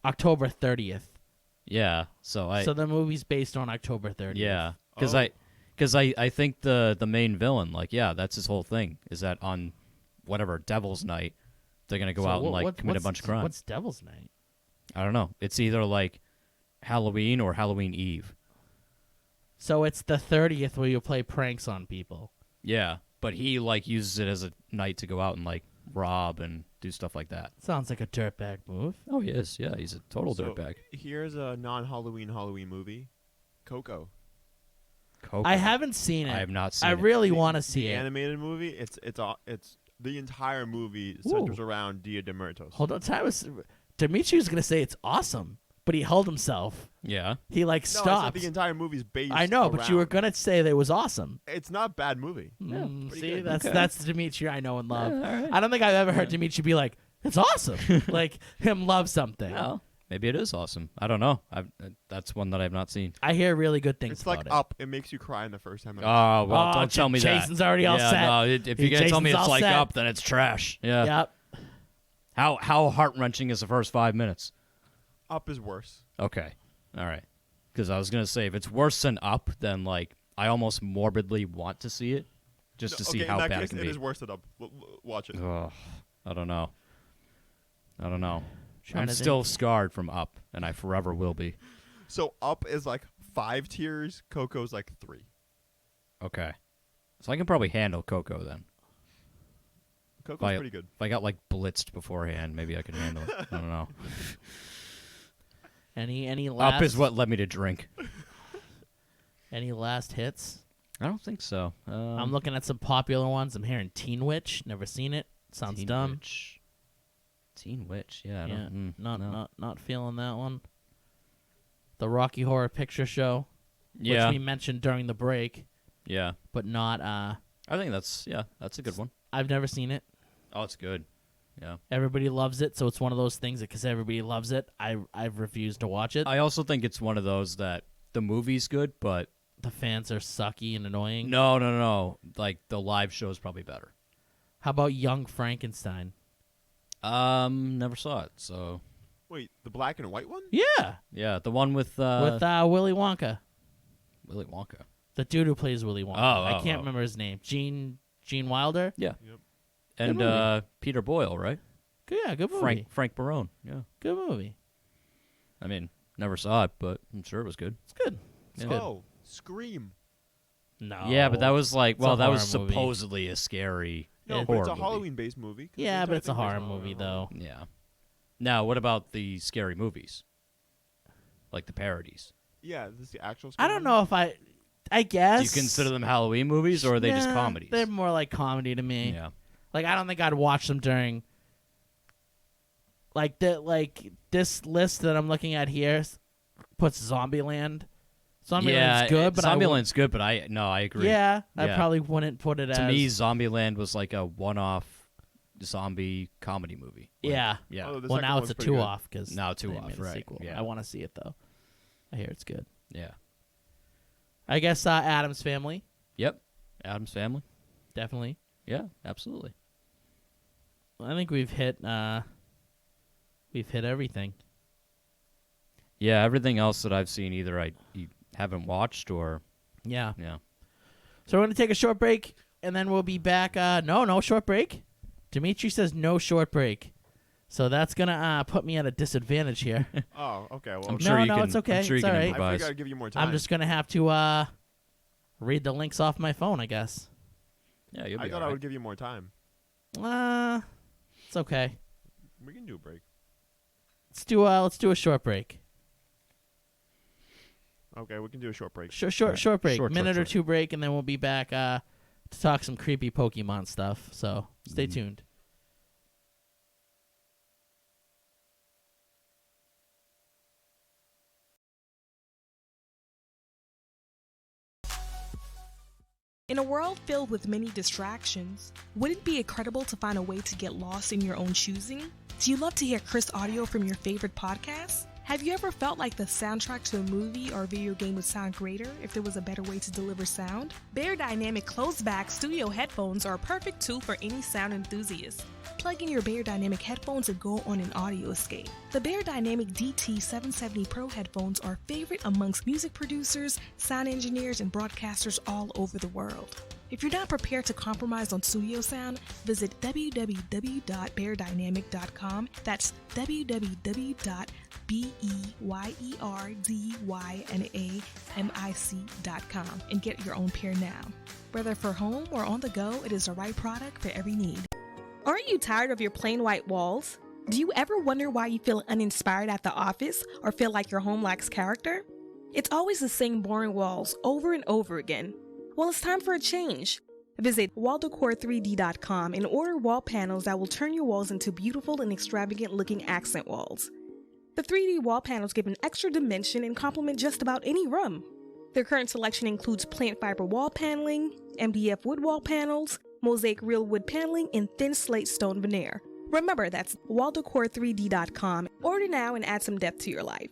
October 30th. Yeah. So So the movie's based on October 30th. yeah, because Oh. I think the main villain, like, yeah, that's his whole thing, is that on whatever Devil's Night they're gonna go out and like commit a bunch of crimes. What's Devil's Night? I don't know. It's either like Halloween or Halloween Eve. So it's the 30th where you play pranks on people. Yeah, but he like uses it as a night to go out and like rob and do stuff like that. Sounds like a dirtbag move. Oh, he is. Yeah, he's a total So, dirtbag. Here's a non-Halloween movie, Coco. Coco. I haven't seen it. I have not seen I it. really want to see The it. animated movie. It's the entire movie centers around Dia de Muertos. Hold on, Dimitri was gonna say it's awesome, but he held himself. Yeah. He like No, I said stopped. the entire movie's based. I know, but you were around- gonna say that it was awesome. It's not a bad movie. See, good. that's the Dimitri I know and love. all right. I don't think I've ever heard Dimitri be like, "It's awesome," like him love something. Well, maybe it is awesome. I don't know. That's one that I've not seen. I hear really good things It's about like it. Up. It makes you cry in the first 10 minutes. Oh, well, Oh, don't tell me that. Jason's already all yeah, set. No, if you're going to tell me Jason's it's all like set. Up, then it's trash. Yeah. Yep. How heart-wrenching is the first 5 minutes? Up is worse. Okay. All right. Because I was going to say, if it's worse than Up, then, like, I almost morbidly want to see it just to see Okay, how in that bad case, it can it be. is worse than Up. Watch it. Ugh, I don't know. Trying I'm to still think. scarred from Up, and I forever will be. So Up is like 5 tiers. Coco's like 3. Okay. So I can probably handle Coco then. Coco's Like- pretty good. If I got, like, blitzed beforehand, maybe I could handle it. I don't know. Any last Up is what led me to drink. Any last hits? I don't think so. I'm looking at some popular ones. I'm hearing Teen Witch. Never seen it. Sounds Teen dumb. Witch. Teen Witch. Yeah. I Yeah, don't, no. not feeling that one. The Rocky Horror Picture Show, Yeah. which we mentioned during the break, Yeah. but not. I think that's a good one. I've never seen it. Oh, it's good. Yeah. Everybody loves it, so it's one of those things that because everybody loves it, I've refused to watch it. I also think it's one of those that the movie's good, but The fans are sucky and annoying. no. Like the live show is probably better. How about Young Frankenstein? Never saw it. So Wait, the black and white one? Yeah, yeah, the one with with Willy Wonka, Willy Wonka. the dude who plays Willy Wonka. I can't remember his name. Gene Wilder. Yeah. Yep. And movie. Peter Boyle, right? Yeah, good movie. Frank Barone. Yeah. Good movie. I mean, never saw it, but I'm sure it was good. It's good. It's Yeah. good. Oh, Scream. No. Yeah, but that was like, It's a well, that was horror movie. supposedly a scary No, but horror it's a movie. Halloween-based movie. 'cause the Yeah, but entire it's a thing is horror based on movie Halloween. though. Yeah. Now, what about the scary movies? Like the parodies? Yeah, this is the actual. I don't know if I guess. Do you consider them Halloween movies, or are they just Nah, comedies? They're more like comedy to me. Yeah. Like I don't think I'd watch them during. Like this list that I'm looking at here puts Zombieland. Zombieland's good, but Zombieland's good, but I agree. Yeah, I Yeah. probably wouldn't put it To as. me, Zombieland was like a one-off zombie comedy movie. Like, Yeah. Yeah. Oh, the Well, second now it's one's a pretty good. 2-off because Now 2-off, right, yeah. I want to see it though. I hear it's good. Yeah. I guess Adam's Family, Yep. Adam's Family. definitely. Yeah, absolutely. I think we've hit everything. Yeah, everything else that I've seen either you haven't watched or Yeah. yeah. So we're gonna take a short break and then we'll be back. No short break. Dimitri says no short break, so that's gonna put me at a disadvantage here. Oh, okay. Well, I'm sure you no, can. it's okay. I'm sure It's you can all right. I improvise. figured I'd give you more time. I'm just gonna have to read the links off my phone, I guess. Yeah, you'll be I thought all I right. would give you more time. It's okay. We can do a break. Let's do a short break. Okay, we can do a short break. Short break. Short, Minute or short. two break, and then we'll be back to talk some creepy Pokemon stuff. So stay tuned. In a world filled with many distractions, would it be incredible to find a way to get lost in your own choosing? Do you love to hear crisp audio from your favorite podcasts? Have you ever felt like the soundtrack to a movie or video game would sound greater if there was a better way to deliver sound? Bear Dynamic closed-back studio headphones are a perfect tool for any sound enthusiast. Plug in your Bear Dynamic headphones and go on an audio escape. The Bear Dynamic DT770 Pro headphones are favorite amongst music producers, sound engineers, and broadcasters all over the world. If you're not prepared to compromise on studio sound, visit www.beardynamic.com. That's www.beardynamic.com and get your own pair now. Whether for home or on the go, it is the right product for every need. Aren't you tired of your plain white walls? Do you ever wonder why you feel uninspired at the office or feel like your home lacks character? It's always the same boring walls over and over again. Well, it's time for a change. Visit waldecor3d.com and order wall panels that will turn your walls into beautiful and extravagant looking accent walls. The 3D wall panels give an extra dimension and complement just about any room. Their current selection includes plant fiber wall paneling, MDF wood wall panels, mosaic real wood paneling, and thin slate stone veneer. Remember, that's waldecor3d.com. Order now and add some depth to your life.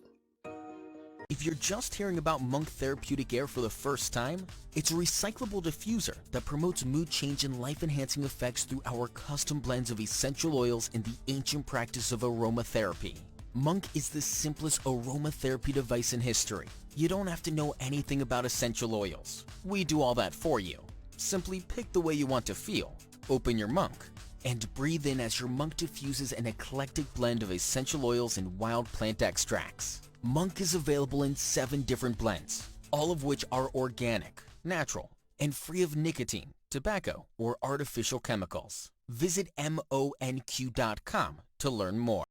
If you're just hearing about Monk Therapeutic Air for the first time, it's a recyclable diffuser that promotes mood change and life-enhancing effects through our custom blends of essential oils and the ancient practice of aromatherapy. Monk is the simplest aromatherapy device in history. You don't have to know anything about essential oils. We do all that for you. Simply pick the way you want to feel, open your Monk, and breathe in as your Monk diffuses an eclectic blend of essential oils and wild plant extracts. Monk is available in 7 different blends, all of which are organic, natural, and free of nicotine, tobacco, or artificial chemicals. Visit monq.com to learn more.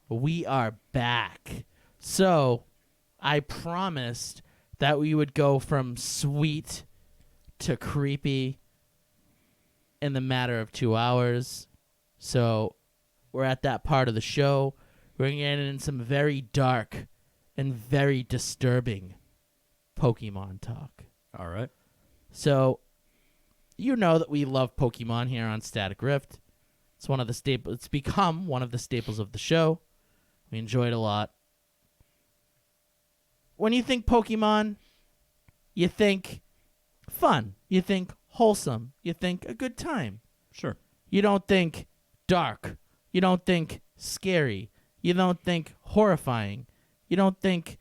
We are back. So, I promised that we would go from sweet to creepy in the matter of 2 hours. So, we're at that part of the show. We're going to get in some very dark and very disturbing Pokemon talk. All right. So, you know that we love Pokemon here on Static Rift. It's one of the staples. It's become one of the staples of the show. We enjoy it a lot. When you think Pokemon, you think fun. You think wholesome. You think a good time. Sure. You don't think dark. You don't think scary. You don't think horrifying. You don't think...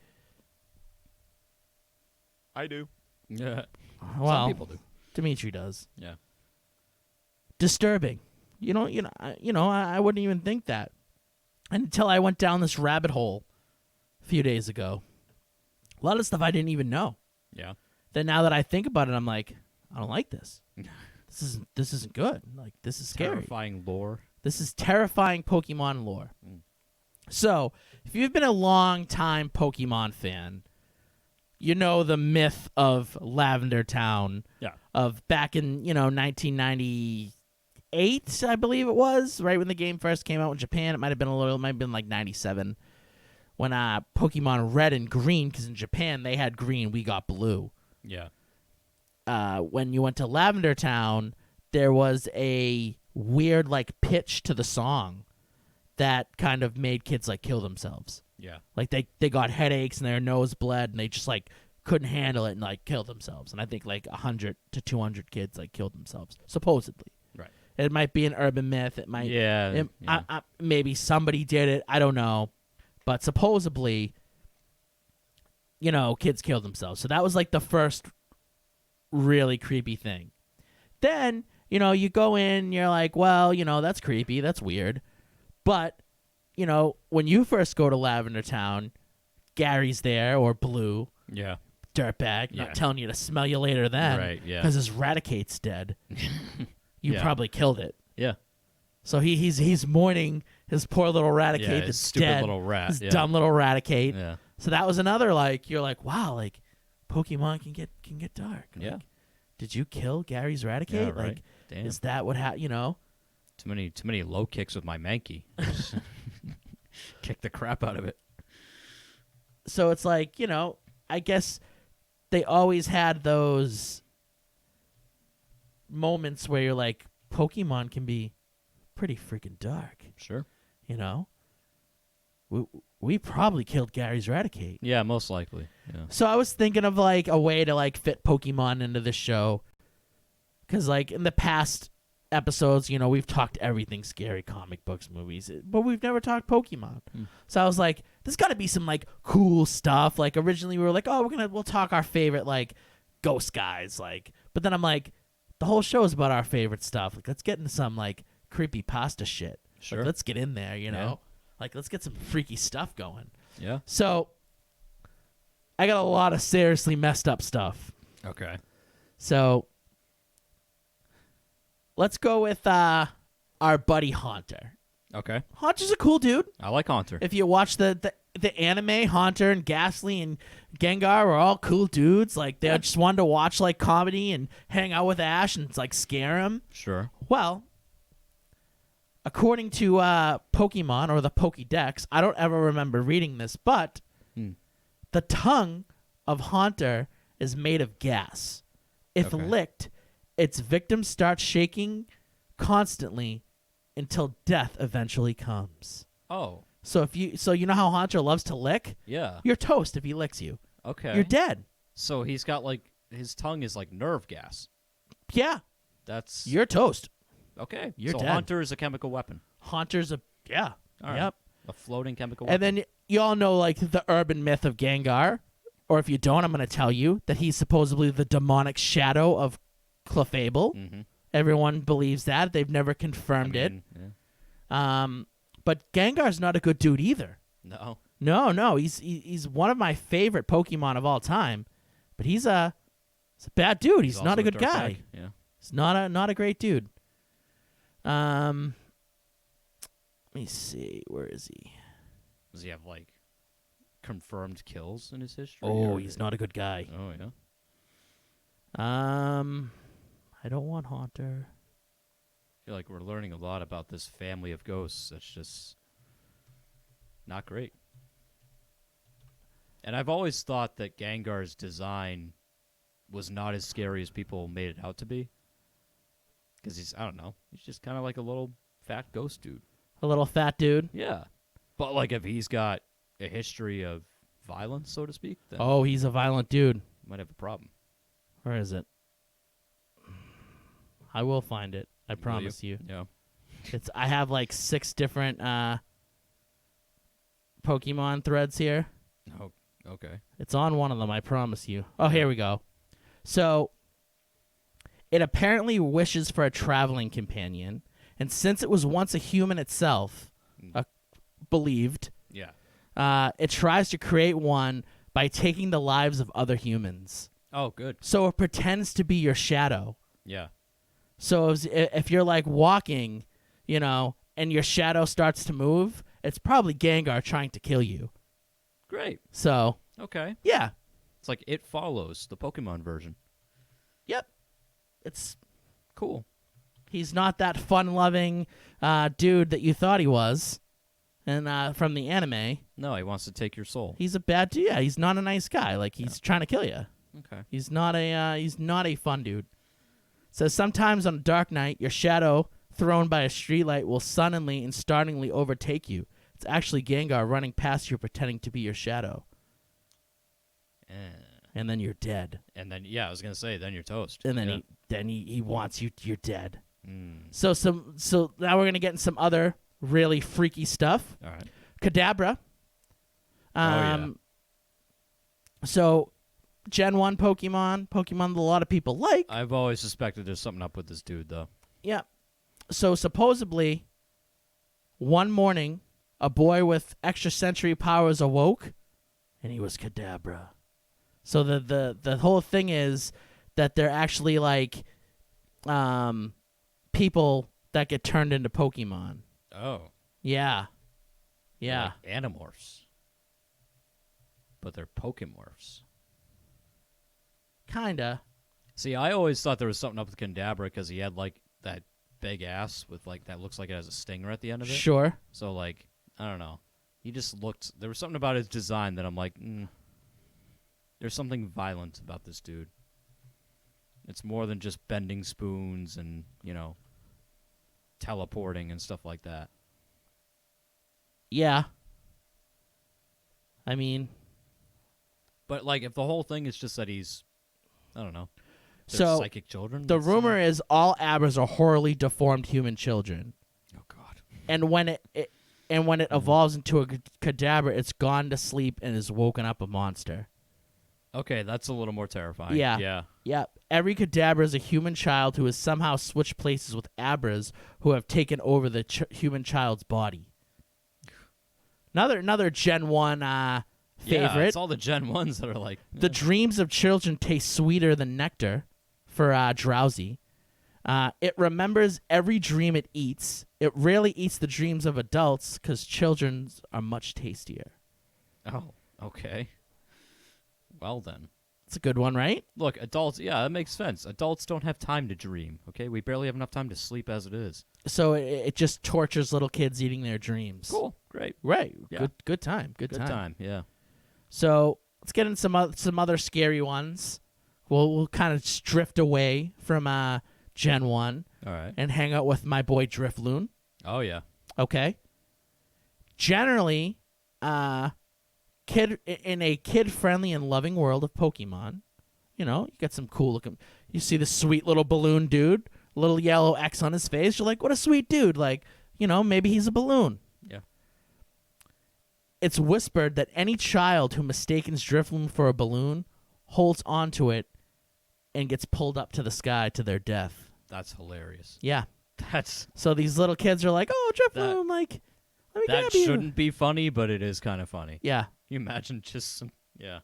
I do. Yeah. Well, Some people do. Dimitri does. Yeah. Disturbing. I wouldn't even think that until I went down this rabbit hole a few days ago. A lot of stuff I didn't even know. Yeah. Then now that I think about it, I'm like, I don't like this. This isn't good. Like, this is scary. Terrifying lore. This is terrifying Pokemon lore. Mm. So, if you've been a long-time Pokemon fan, you know the myth of Lavender Town. Yeah. Of back in, 1998, I believe it was, right when the game first came out in Japan. It might have been like 97. When Pokemon Red and Green, because in Japan they had green, we got blue. Yeah. When you went to Lavender Town, there was a weird pitch to the song that kind of made kids kill themselves. Yeah. Like they got headaches and their nose bled and they just couldn't handle it and killed themselves. And I think 100 to 200 kids killed themselves, supposedly. Right. It might be an urban myth. It might. Yeah. Maybe somebody did it. I don't know. But supposedly, kids killed themselves. So that was the first really creepy thing. Then, you go in, you're like, well, that's creepy. That's weird. But, when you first go to Lavender Town, Gary's there, or Blue. Yeah. Dirtbag. Yeah. Not telling you to smell you later then. Right, yeah. Because his Raticate's dead. You Yeah. probably killed it. Yeah. So he's mourning his poor little Raticate Yeah, his that's stupid dead. little rat, His yeah. dumb little Raticate. Yeah. So that was another, you're like, wow, Pokemon can get dark. Yeah. Like, did you kill Gary's Raticate? Yeah, right. Like, Damn. is that what happened? You know. Too many low kicks with my Mankey. Just kick the crap out of it. So it's like, you know, I guess they always had those moments where you're like, Pokemon can be pretty freaking dark, Sure. you know? We probably killed Gary's Raticate. Yeah, most likely. Yeah. So I was thinking of like a way to like fit Pokemon into the show. Cause like in the past episodes, you know, we've talked everything scary, comic books, movies, but we've never talked Pokemon. So I was like, there's got to be some like cool stuff. Like originally we were like, oh, we'll talk our favorite like ghost guys, like. But then I'm like, the whole show is about our favorite stuff. Like, let's get into some like creepy pasta shit. Sure. Like, let's get in there, you know. Yeah. Like, let's get some freaky stuff going. Yeah. So I got a lot of seriously messed up stuff. Okay. So let's go with our buddy Haunter. Okay. Haunter's a cool dude. I like Haunter. If you watch the anime, Haunter and Ghastly and Gengar were all cool dudes. Like, they just wanted to watch like comedy and hang out with Ash and like scare him. Sure. Well, according to Pokemon or the Pokédex, I don't ever remember reading this, but the tongue of Haunter is made of gas. If Okay. licked, its victim starts shaking constantly until death eventually comes. Oh. So you know how Haunter loves to lick? Yeah. You're toast if he licks you. Okay. You're dead. So he's got like his tongue is like nerve gas. Yeah, That's you're toast. okay. you're so dead. Haunter is a chemical weapon. Haunter's a yeah. All right. Yep. A floating chemical And weapon. then you all know like the urban myth of Gengar, or if you don't, I'm going to tell you that he's supposedly the demonic shadow of Clefable. Mm-hmm. Everyone believes that. They've never confirmed it. But Gengar's not a good dude either. No. No, he's one of my favorite Pokemon of all time, but he's a bad dude. He's not also a good dirtbag. guy. Yeah. He's not a great dude. Let me see. Where is he? Does he have like confirmed kills in his history? Oh, or- he's not a good guy. Oh yeah. I don't want Haunter. I feel like we're learning a lot about this family of ghosts. That's just not great. And I've always thought that Gengar's design was not as scary as people made it out to be. Because I don't know, he's just kind of like a little fat ghost dude. A little fat dude. Yeah. But like if he's got a history of violence, so to speak, then Oh, he's a violent dude. might have a problem. Where is it? I will find it. I Will you? promise you. Yeah. I have like 6 different Pokemon threads here. Oh, okay. It's on one of them, I promise you. Oh, here we go. So, it apparently wishes for a traveling companion, and since it was once a human itself, believed, Yeah. it tries to create one by taking the lives of other humans. Oh, good. So it pretends to be your shadow. Yeah. So if you're like walking, you know, and your shadow starts to move, it's probably Gengar trying to kill you. Great. So, Okay. yeah. It's like It Follows, the Pokemon version. Yep. It's Cool. he's not that fun-loving dude that you thought he was, and from the anime, No, he wants to take your soul. he's a bad dude. Yeah, he's not a nice guy. Like he's trying to kill you. Okay. He's not a fun dude. Says sometimes on a dark night, your shadow thrown by a streetlight will suddenly and startlingly overtake you. It's actually Gengar running past you, pretending to be your shadow, and then you're dead. And then, yeah, I was gonna say, then you're toast. And then Yeah. he wants you. You're dead. Mm. So now we're gonna get in some other really freaky stuff. All right. Kadabra. yeah. So, Gen 1 Pokemon that a lot of people like. I've always suspected there's something up with this dude, though. Yeah. So, supposedly, one morning, a boy with extra sensory powers awoke, and he was Kadabra. So, the whole thing is that they're actually like people that get turned into Pokemon. Oh. Yeah. They're Yeah. like Animorphs. But they're Pokemorphs. Kinda. See, I always thought there was something up with Kadabra because he had like that big ass with like that looks like it has a stinger at the end of it. Sure. So like I don't know. He just looked. There was something about his design that I'm like, there's something violent about this dude. It's more than just bending spoons and teleporting and stuff like that. Yeah. I mean, But like, if the whole thing is just that he's, I don't know, they're so psychic children. the that's, rumor is all Abras are horribly deformed human children. oh god. And when it evolves into a Kadabra, it's gone to sleep and is woken up a monster. Okay, that's a little more terrifying. Yeah. Yeah. Yep. Every Kadabra is a human child who has somehow switched places with Abras who have taken over the human child's body. Another Gen 1 Yeah, favorite. it's all the Gen 1s that are like, The dreams of children taste sweeter than nectar for Drowsy. It remembers every dream it eats. It rarely eats the dreams of adults because children's are much tastier. oh, okay. Well then. It's a good one, right? Look, adults, yeah, that makes sense. Adults don't have time to dream, okay? We barely have enough time to sleep as it is. So it just tortures little kids eating their dreams. Cool, great. Right. Yeah. Good time. Good time. Yeah. So let's get into some other scary ones. We'll kind of just drift away from Gen 1 All right. and hang out with my boy Drifloon. Oh, yeah. Okay. Generally, in a kid-friendly and loving world of Pokemon, you get some cool looking. You see the sweet little balloon dude, little yellow X on his face. You're like, what a sweet dude. Like, maybe he's a balloon. Yeah. It's whispered that any child who mistakes Drifloon for a balloon holds onto it and gets pulled up to the sky to their death. That's hilarious. Yeah. That's So these little kids are like, oh, Drifloon, like, let me that grab you. shouldn't be funny, but it is kind of funny. Yeah. You imagine just some, yeah.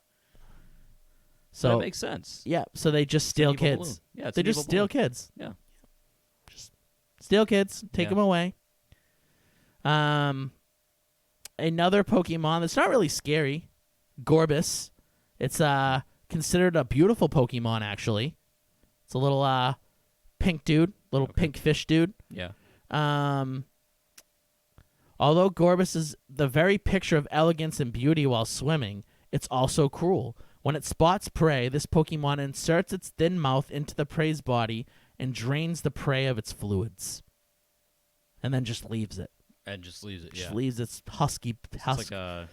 So that makes sense. yeah, so they just It's an steal evil kids. balloon. Yeah, it's They an just evil steal balloon. kids. Yeah. Steal kids, take Yeah. them away. Another Pokemon that's not really scary, Gorbis. It's considered a beautiful Pokemon actually. It's a little pink dude, little pink fish dude. Yeah. Although Gorbis is the very picture of elegance and beauty while swimming, it's also cruel. When it spots prey, this Pokemon inserts its thin mouth into the prey's body and drains the prey of its fluids. And then just leaves it. And just leaves it, Just yeah. leaves its husky. It's like a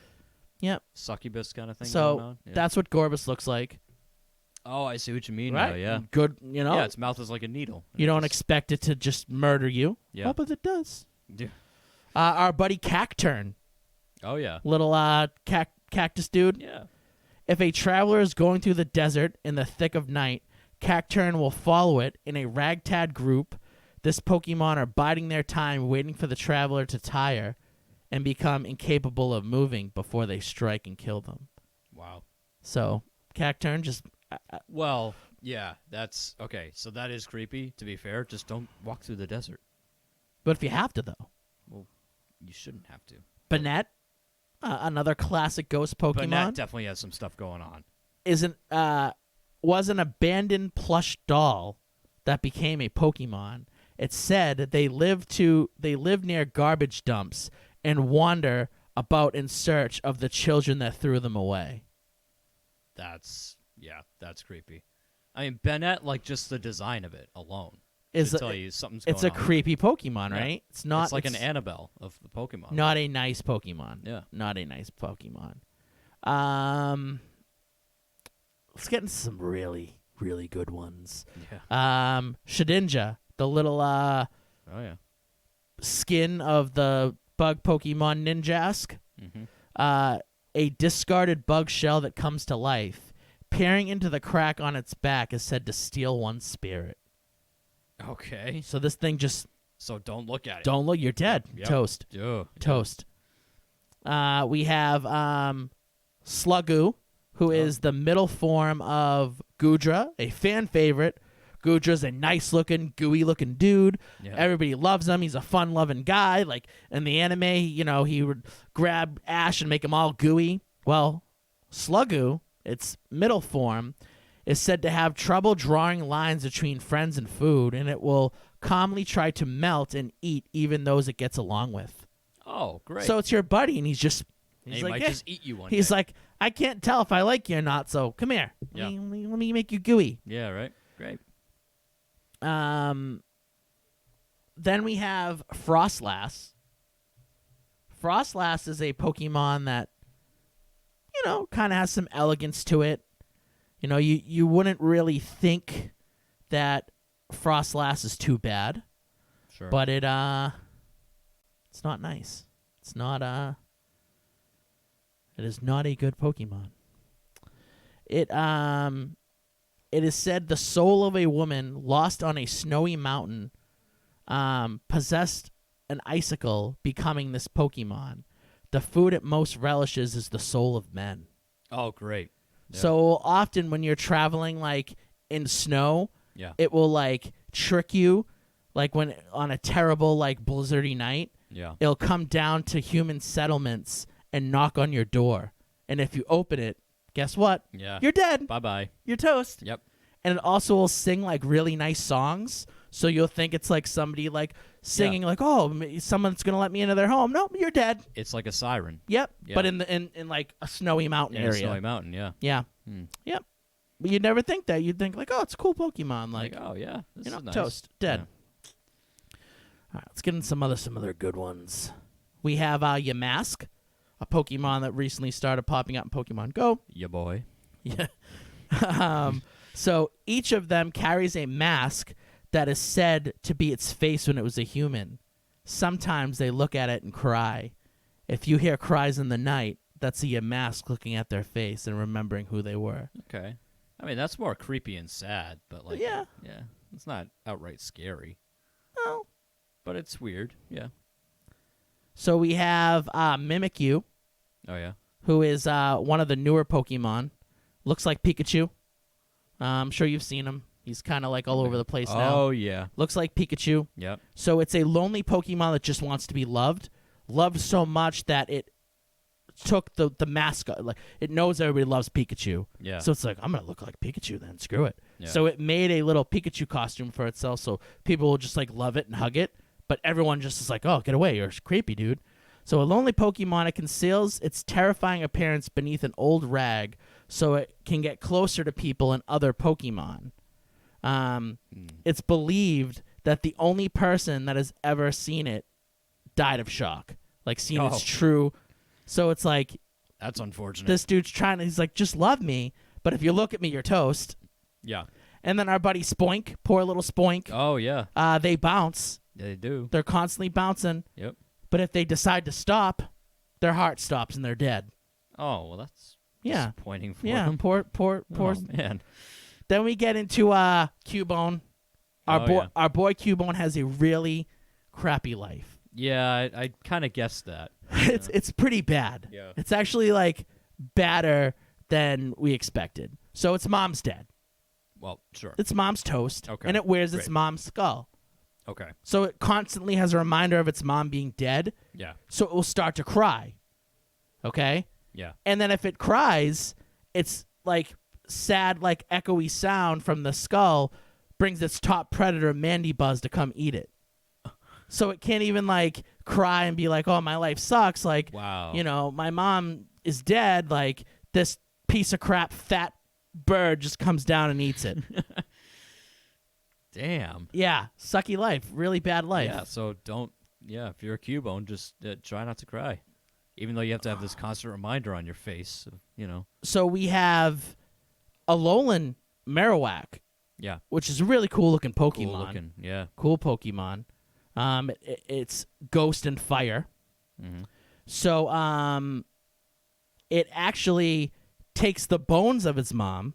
Yep. succubus kind of thing going So on. Yeah. that's what Gorbis looks like. Oh, I see what you mean Right? now, yeah. Good, Yeah, its mouth is like a needle. you don't It's- expect it to just murder you. Yeah. Oh, but it does. Yeah. Our buddy Cacturn. Oh, yeah. Little cactus dude. Yeah. If a traveler is going through the desert in the thick of night, Cacturn will follow it in a ragtag group. This Pokemon are biding their time waiting for the traveler to tire and become incapable of moving before they strike and kill them. Wow. So, Cacturn just... Well, yeah, that's okay. So that is creepy, to be fair. Just don't walk through the desert. but if you have to, though. You shouldn't have to. Banette, another classic ghost Pokemon. But that definitely has some stuff going on. Was an abandoned plush doll that became a Pokemon. It's said that they live near garbage dumps and wander about in search of the children that threw them away. That's creepy. I mean, Bennett, like just the design of it alone Is should a- tell you something's It's going a on. creepy Pokemon, Yeah. right? It's not It's like an Annabelle of the Pokemon. Not a nice Pokemon. Yeah. Not a nice Pokemon. Let's get into some really, really good ones. Yeah. Shedinja, the little Oh yeah. skin of the bug Pokemon Ninjask. Mm-hmm. A discarded bug shell that comes to life. Peering into the crack on its back is said to steal one's spirit. Okay. So this thing just So don't look at it. don't look. You're dead. Yep. Toast. Ugh. Toast. We have Slugoo, who is the middle form of Goodra, a fan favorite. Goodra's a nice-looking, gooey-looking dude. Yeah. Everybody loves him. He's a fun-loving guy. Like in the anime, he would grab Ash and make him all gooey. Well, Slugoo, its middle form, is said to have trouble drawing lines between friends and food, and it will calmly try to melt and eat even those it gets along with. Oh, great. So it's your buddy, and he's And he like, might "Yeah." just eat you one He's day. like, I can't tell if I like you or not, so come here. Yeah. Let me make you gooey. Yeah, right. Great. Then we have Frostlass. Frostlass is a Pokemon that, kind of has some elegance to it. You wouldn't really think that Frostlass is too bad, Sure. but it's not nice. It's not it is not a good Pokemon. It is said the soul of a woman lost on a snowy mountain possessed an icicle, becoming this Pokemon. The food it most relishes is the soul of men. Oh, great. Yeah. So often when you're traveling like in snow, Yeah. it will like trick you, like when on a terrible like blizzardy night, Yeah. it'll come down to human settlements and knock on your door. And if you open it, guess what? Yeah. You're dead. Bye-bye. You're toast. Yep. And it also will sing like really nice songs. So you'll think it's like somebody like singing like, oh, someone's going to let me into their home. No, you're dead. It's like a siren. Yep. Yeah. But in like a snowy mountain In a area. snowy mountain, yeah. Yeah. Hmm. Yep. But you'd never think that. You'd think like, oh, it's a cool Pokemon. Like, oh, yeah. This is nice. toast, dead. Yeah. All right, let's get into some other good ones. We have Yamask, a Pokemon that recently started popping up in Pokemon Go. Yeah, boy. Yeah. So each of them carries a mask that is said to be its face when it was a human. Sometimes they look at it and cry. If you hear cries in the night, that's a mask looking at their face and remembering who they were. Okay. I mean, that's more creepy and sad, but like, Yeah. it's not outright scary, Oh. but it's weird. Yeah. So we have Mimikyu, Oh, yeah. who is one of the newer Pokemon. Looks like Pikachu. I'm sure you've seen him. He's kind of like all over the place now. Oh, yeah. Looks like Pikachu. Yep. So it's a lonely Pokemon that just wants to be loved. Loved so much that it took the mascot. Like, it knows everybody loves Pikachu. Yeah. So it's like, I'm going to look like Pikachu then. Screw it. Yeah. So it made a little Pikachu costume for itself so people will just like love it and hug it. But everyone just is like, oh, get away. You're creepy, dude. So a lonely Pokemon, it conceals its terrifying appearance beneath an old rag so it can get closer to people and other Pokemon. It's believed that the only person that has ever seen it died of shock. Like, seen its true. So it's like, That's unfortunate. this dude's trying to, he's like, just love me. But if you look at me, you're toast. Yeah. And then our buddy Spoink, poor little Spoink, Oh, yeah. they bounce. They do. They're constantly bouncing. Yep. But if they decide to stop, their heart stops and they're dead. Oh, well, that's Yeah. disappointing for Yeah, them. poor. Oh, man. Then we get into Cubone. Our boy Cubone has a really crappy life. Yeah, I kind of guessed that. It's pretty bad. Yeah. It's actually like badder than we expected. So its mom's dead. Well, sure. Its mom's toast. Okay, And it wears its great. mom's skull. Okay. So it constantly has a reminder of its mom being dead. Yeah. So it will start to cry. Okay? Yeah. And then if it cries, it's like sad, like echoey sound from the skull brings its top predator, Mandibuzz, to come eat it. So it can't even like cry and be like, oh, my life sucks. Like, Wow. my mom is dead. Like, this piece of crap fat bird just comes down and eats it. Damn. Yeah. Sucky life. Really bad life. Yeah, so don't, if you're a Cubone, just try not to cry. Even though you have to have this constant reminder on your face, So we have Alolan Marowak, Yeah. which is a really cool looking Pokemon. Cool looking. Yeah. Cool Pokemon. It's Ghost and Fire. Mm-hmm. So it actually takes the bones of its mom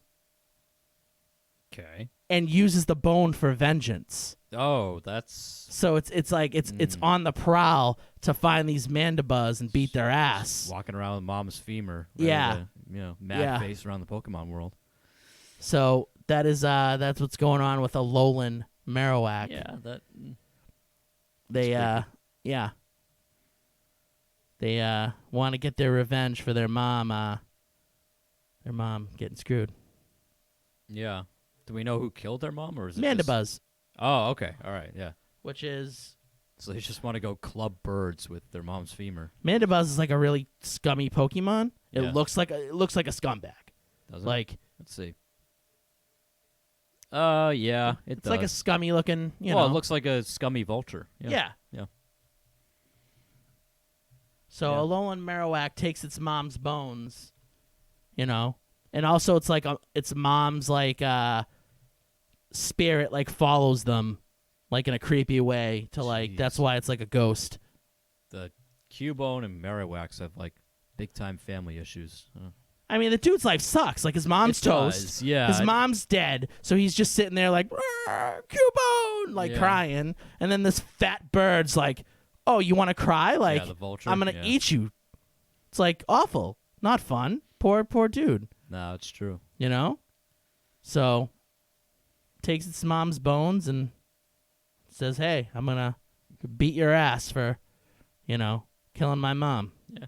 Okay. and uses the bone for vengeance. Oh, that's So it's like it's on the prowl to find these Mandibuzz and beat their ass. walking around with mom's femur. ready Yeah. to, mad Yeah. face around the Pokemon world. So that is that's what's going on with Alolan Marowak. Yeah, that. They That's yeah. They want to get their revenge for their mom getting screwed. Yeah. Do we know who killed their mom, or is it Mandibuzz, Oh, okay. All right. Yeah. which is So they just want to go club birds with their mom's femur. Mandibuzz is like a really scummy Pokemon. It Yeah. looks like a scumbag. Does it? Like Let's see. Yeah, it it's does. like a scummy looking. You well, know. it looks like a scummy vulture. Yeah. Yeah. So Yeah. Alolan Marowak takes its mom's bones, you know, and also it's like its mom's like spirit like follows them, like in a creepy way to like. That's Jeez. why it's like a ghost. The Cubone and Marowak have like big time family issues. I mean, the dude's life sucks. Like his mom's It toast. does, yeah. His mom's dead, so he's just sitting there like Cubone, like Yeah. crying, and then this fat bird's like, "Oh, you want to cry? Like the vulture, I'm gonna yeah. eat you." It's like awful, not fun. Poor dude. No, it's true. You know? So takes its mom's bones and says, "Hey, I'm going to beat your ass for, killing my mom." Yeah.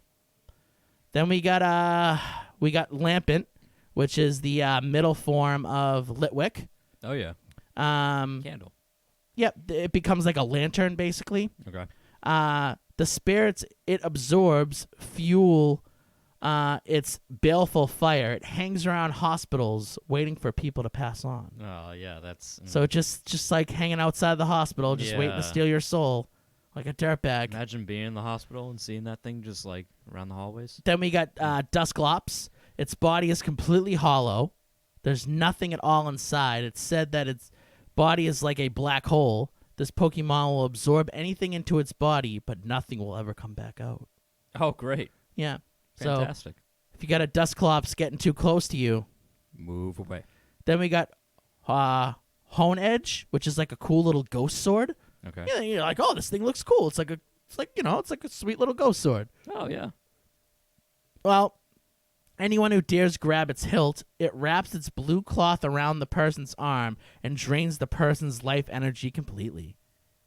Then we got Lampent, which is the middle form of Litwick. Oh yeah. Um Candle. Yep, it becomes like a lantern basically. Okay. The spirits it absorbs fuel its baleful fire. It hangs around hospitals waiting for people to pass on. Oh yeah, that's So just like hanging outside the hospital, just waiting to Yeah. steal your soul like a dirtbag. Imagine being in the hospital and seeing that thing just like around the hallways. Then we got Dusclops. Its body is completely hollow. There's nothing at all inside. It's said that its body is like a black hole. This Pokemon will absorb anything into its body, but nothing will ever come back out. Oh great. Yeah. Fantastic. So if you got a Dusclops getting too close to you, Move away. then we got Hone Edge, which is like a cool little ghost sword. Okay. Yeah, you're like, oh, this thing looks cool. It's like a sweet little ghost sword. Oh yeah. Well, anyone who dares grab its hilt, it wraps its blue cloth around the person's arm and drains the person's life energy completely.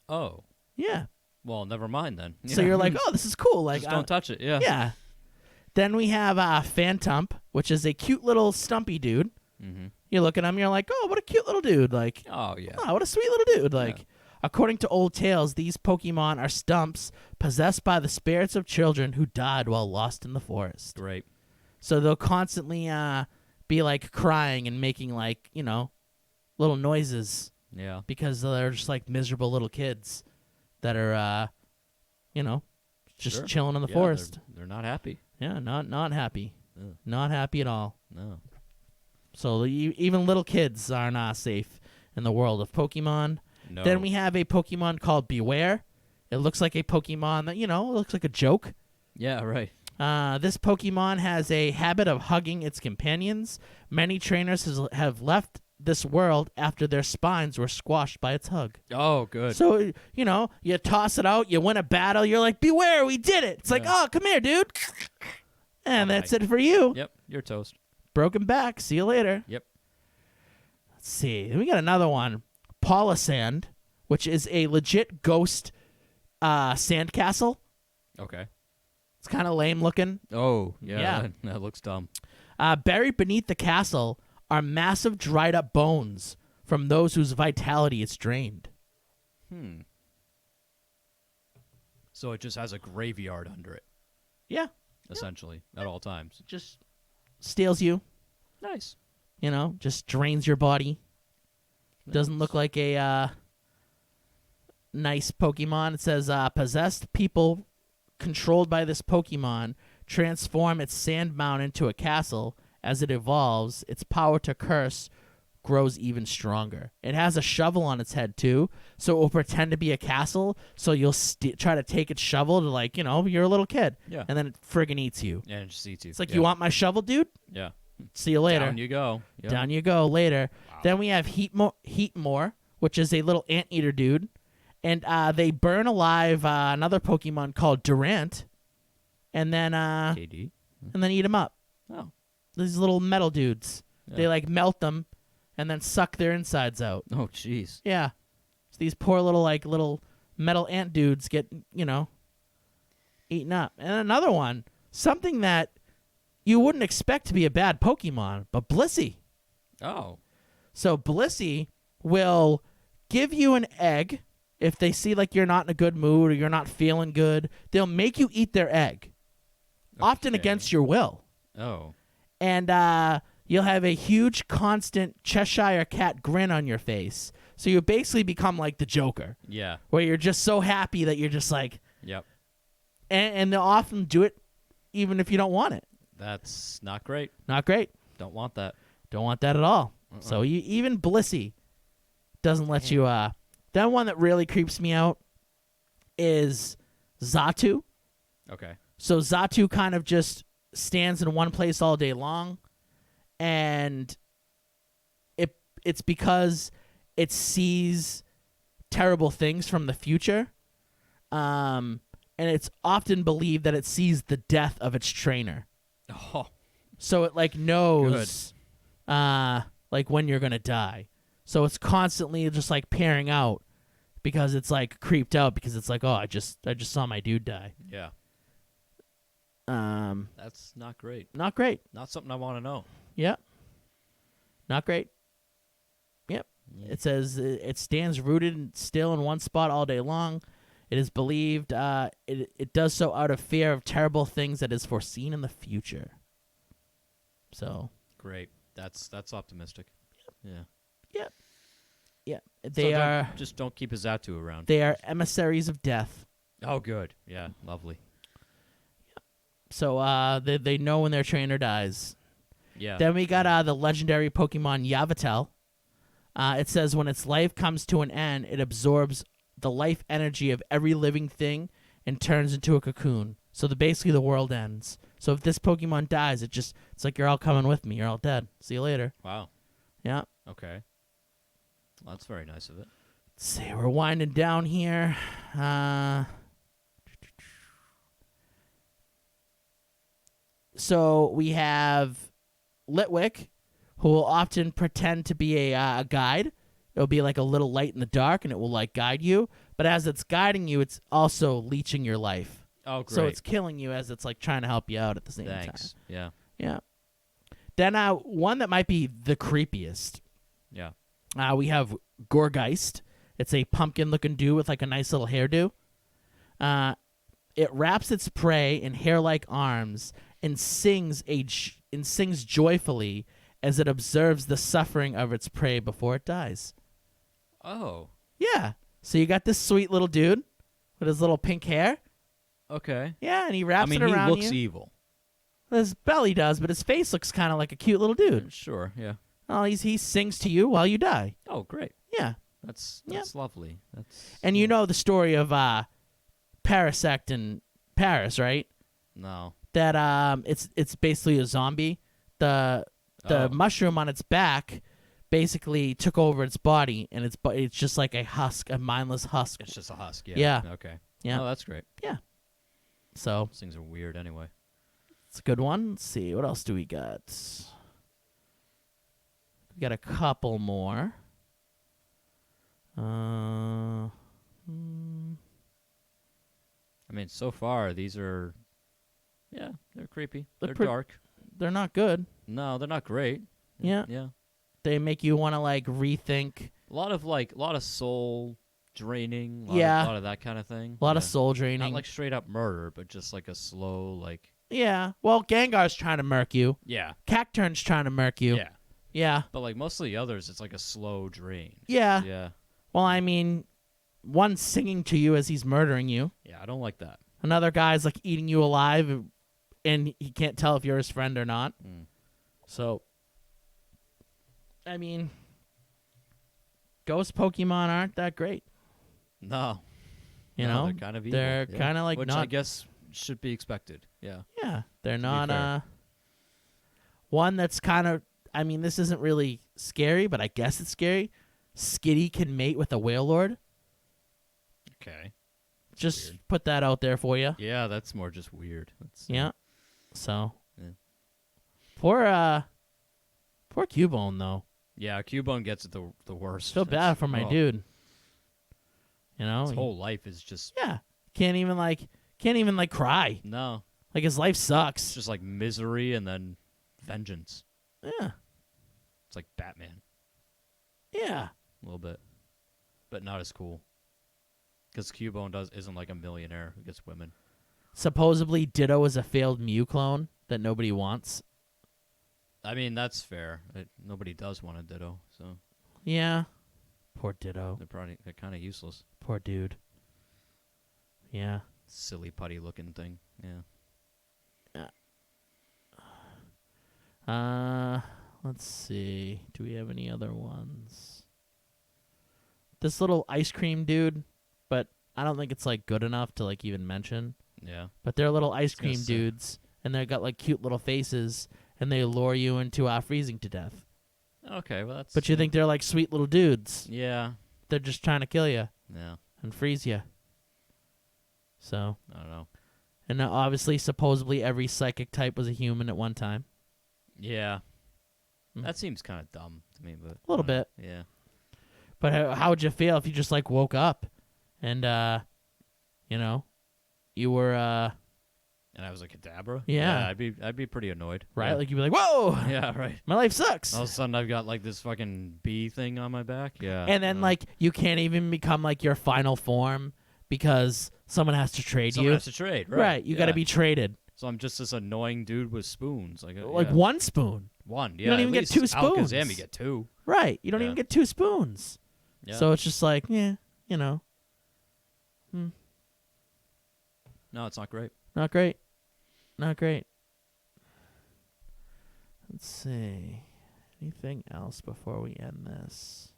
Oh. Yeah. Well, never mind then. So Yeah. you're like, oh, this is cool. Like, just don't touch it. Yeah. yeah. Then we have Phantump, which is a cute little stumpy dude. Mm-hmm. You look at him, you're like, oh, what a cute little dude. Like, Oh yeah. oh, what a sweet little dude. Like, according to old tales, these Pokemon are stumps possessed by the spirits of children who died while lost in the forest. Great. So they'll constantly be like crying and making like, little noises Yeah. because they're just like miserable little kids that are, just Sure. chilling in the Yeah, forest. They're not happy. Yeah, not happy. Ugh. Not happy at all. No. So even little kids are not safe in the world of Pokemon. No. Then we have a Pokemon called Beware. It looks like a Pokemon that, looks like a joke. Yeah. Right. This Pokemon has a habit of hugging its companions. Many trainers have left this world after their spines were squashed by its hug. Oh, good. So, you toss it out, you win a battle, you're like, beware, we did it. It's like, Yeah. oh, come here, dude. And Bye. that's it for you. Yep. You're toast. Broken back. See you later. Yep. Let's see. Then we got another one. Polisand, which is a legit ghost sandcastle. Okay. It's kind of lame looking. Oh, yeah. Yeah. That looks dumb. Buried beneath the castle are massive dried up bones from those whose vitality is drained. So it just has a graveyard under it, Yeah. essentially, at all times. Just steals you, Nice. just drains your body. Doesn't look like a nice Pokemon. It says possessed people controlled by this Pokemon transform its sand mound into a castle. As it evolves, its power to curse grows even stronger. It has a shovel on its head too, so it will pretend to be a castle. So you'll try to take its shovel to like, you're a little kid, Yeah. and then it friggin' eats you. And it just eats you. It's like, Yeah. you want my shovel, dude? Yeah. See you later. Down you go. Yep. Down you go later. Then we have Heatmore, which is a little anteater dude. And they burn alive another Pokemon called Durant and then KD. eat him up. Oh. These little metal dudes. Yeah. They like melt them and then suck their insides out. Oh, jeez. Yeah. So these poor little metal ant dudes get, eaten up. And another one, something that you wouldn't expect to be a bad Pokemon, but Blissey. Oh. So Blissey will give you an egg if they see like you're not in a good mood or you're not feeling good. They'll make you eat their egg, often Okay. against your will. Oh. And you'll have a huge, constant Cheshire cat grin on your face. So you basically become like the Joker, Yeah. where you're just so happy that you're just like, Yep. and they'll often do it even if you don't want it. That's not great. Not great. Don't want that. Don't want that at all. So you, even Blissey doesn't let you. That one that really creeps me out is Xatu. Okay. So Xatu kind of just stands in one place all day long, and it's because it sees terrible things from the future, and it's often believed that it sees the death of its trainer. Oh. So it like knows like when you're gonna die. So it's constantly just like pairing out because it's like creeped out because it's like, oh, I just saw my dude die. Yeah. Um That's not great. not great. Not something I want to know. Yep. Not great. Yep. It says it stands rooted still in one spot all day long. It is believed it does so out of fear of terrible things that is foreseen in the future. So Great. That's optimistic. Yeah. yeah, So they are just don't keep a Xatu around. they are emissaries of death. Oh, good. Yeah. Lovely. So they know when their trainer dies. Yeah. Then we got the legendary Pokemon Yavatel. It says when its life comes to an end, it absorbs the life energy of every living thing and turns into a cocoon. So basically the world ends. So if this Pokemon dies, it's like you're all coming with me. You're all dead. See you later. Wow. Yeah. Okay. Well, that's very nice of it. Let's see, we're winding down here. So we have Litwick, who will often pretend to be a guide. It'll be like a little light in the dark, and it will like guide you. But as it's guiding you, it's also leeching your life. Oh, great. So it's killing you as it's like trying to help you out at the same Thanks. Yeah. time. Yeah. Then one that might be the creepiest. Yeah. We have Gorgeist. It's a pumpkin-looking dude with like a nice little hairdo. It wraps its prey in hair-like arms and sings joyfully as it observes the suffering of its prey before it dies. Oh. Yeah. So you got this sweet little dude with his little pink hair. Okay. Yeah, and he wraps I mean, it he around looks you. evil. His belly does, but his face looks kind of like a cute little dude. Sure. Yeah. Oh, he sings to you while you die. Oh, great. Yeah. That's Yeah. lovely. That's And you know the story of Parasect in Paris, right? no. That it's basically a zombie. The Oh. mushroom on its back basically took over its body, and it's just like a husk, a mindless husk. It's just a husk. Yeah. Yeah. Okay. Yeah. Oh, that's great. So Those things are weird anyway. it's a good one. Let's see, what else do we got? We got a couple more. I mean, so far these are, yeah, they're creepy. They're They're dark. They're not good. No, they're not great. Yeah. Yeah. They make you want to like rethink. A lot of soul draining. Yeah. A lot of that kind of thing. A lot of Yeah. soul draining. Not like straight up murder, but just like a slow, like. Yeah. Well, Gengar's trying to murk you. Yeah. Cacturn's trying to murk you. Yeah. Yeah. But like most of the others, it's like a slow drain. Yeah. Yeah. Well, I mean, one's singing to you as he's murdering you. Yeah, I don't like that. Another guy's like eating you alive, and he can't tell if you're his friend or not. Mm. So, I mean, ghost Pokemon aren't that great. No. You No, know, they're kind of evil. they're yeah. kind of like Which I not. guess should be expected. Yeah. Yeah, they're be not. fair. One that's kind of. I mean, this isn't really scary, but I guess it's scary. Skitty can mate with a whale lord. Okay. Just weird. put that out there for you. Yeah, that's more just weird. That's, Yeah. So. Yeah. Poor Cubone though. Yeah, Cubone gets it the worst. Feel bad for my dude. You know, His whole life is just yeah, can't even like cry. no. Like his life It's sucks. just like misery and then vengeance. Yeah, It's like Batman. Yeah. a little bit, but not as cool. Because Cubone isn't like a millionaire who gets women. Supposedly, Ditto is a failed Mew clone that nobody wants. I mean, that's fair. Nobody does want a Ditto, so Yeah. Poor Ditto. they're kind of useless. Poor dude. Yeah. Silly putty looking thing. Yeah. Let's see. Do we have any other ones? This little ice cream dude, but I don't think it's like good enough to like even mention. Yeah. But they're little ice gonna cream say. dudes, and they got like cute little faces, and they lure you into freezing to death. Okay, well that's. But you think they're like sweet little dudes? Yeah. They're just trying to kill you Yeah. and freeze you. So, I don't know. and now obviously, supposedly every psychic type was a human at one time. Yeah. Mm. That seems kind of dumb to me, but A little I don't know. bit. Yeah. But how would you feel if you just like woke up, and you know, you were And I was like Kadabra. Yeah. I'd be pretty annoyed. right? Yeah. Like you'd be like, "Whoa, Yeah. Right. my life sucks." All of a sudden, I've got like this fucking bee thing on my back. Yeah. And then like you can't even become like your final form because someone has to trade someone you. has to trade. Right. Right, you got to Yeah. be traded. So I'm just this annoying dude with spoons. Like Like yeah. one spoon. One. Yeah. don't even at get least two spoons. Alakazam, you get two. Right. You don't Yeah. even get 2 spoons. Yeah. So it's just like, yeah, you know. No, it's not great. Not great. Not great. Let's see. Anything else before we end this?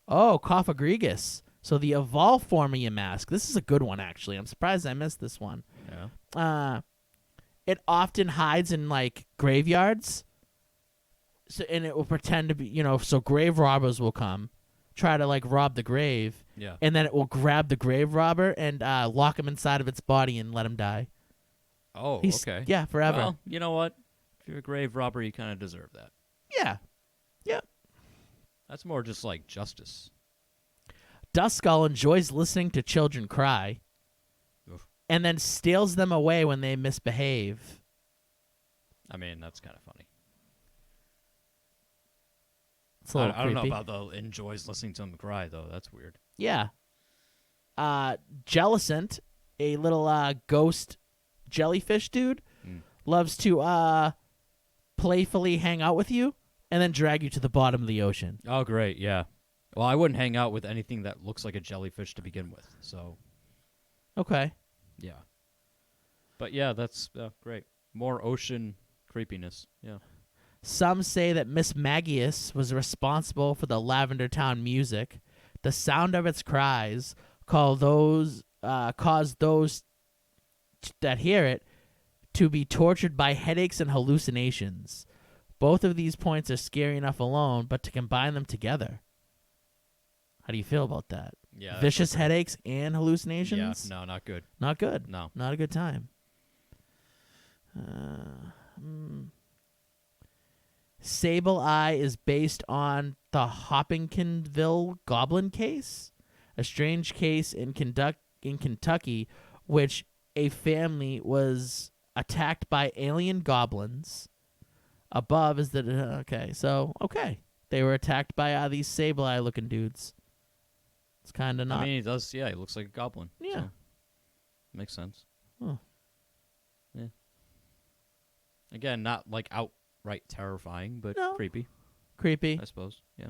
Oh, Cophagrigus. So the evolved form of Yamask. This is a good one, actually. I'm surprised I missed this one. Yeah. It often hides in, like, graveyards. So, and it will pretend to be, you know, so grave robbers will come, try to, like, rob the grave. Yeah. And then it will grab the grave robber and lock him inside of its body and let him die. Oh, He's- okay. Yeah, forever. Well, you know what? If you're a grave robber, you kind of deserve that. Yeah. That's more just like justice. Duskull enjoys listening to children cry Oof. and then steals them away when they misbehave. I mean, that's kind of funny. It's a little I don't know creepy. about the enjoys listening to them cry though. That's weird. Yeah. Jellicent, a little ghost jellyfish dude, loves to playfully hang out with you and then drag you to the bottom of the ocean. Oh, great. Yeah. Well, I wouldn't hang out with anything that looks like a jellyfish to begin with. So, Okay. yeah. But yeah, that's great. More ocean creepiness. Yeah. Some say that Miss Magius was responsible for the Lavender Town music. The sound of its cries caused those that hear it to be tortured by headaches and hallucinations. Both of these points are scary enough alone, but to combine them together. How do you feel about that? Yeah. that's Vicious okay. headaches and Yeah. hallucinations? No, not good. Not good. No. Not a good time. Sable Eye is based on the Hopkinville Goblin case, a strange case in Kentucky, which a family was attacked by alien goblins. Above is the okay. They were attacked by these Sable Eye looking dudes. It's kind of not. I mean, he does. Yeah, he looks like a goblin. Yeah. So, makes sense. Huh. Yeah. Again, not like outright terrifying, but No. creepy, creepy. I suppose. Yeah.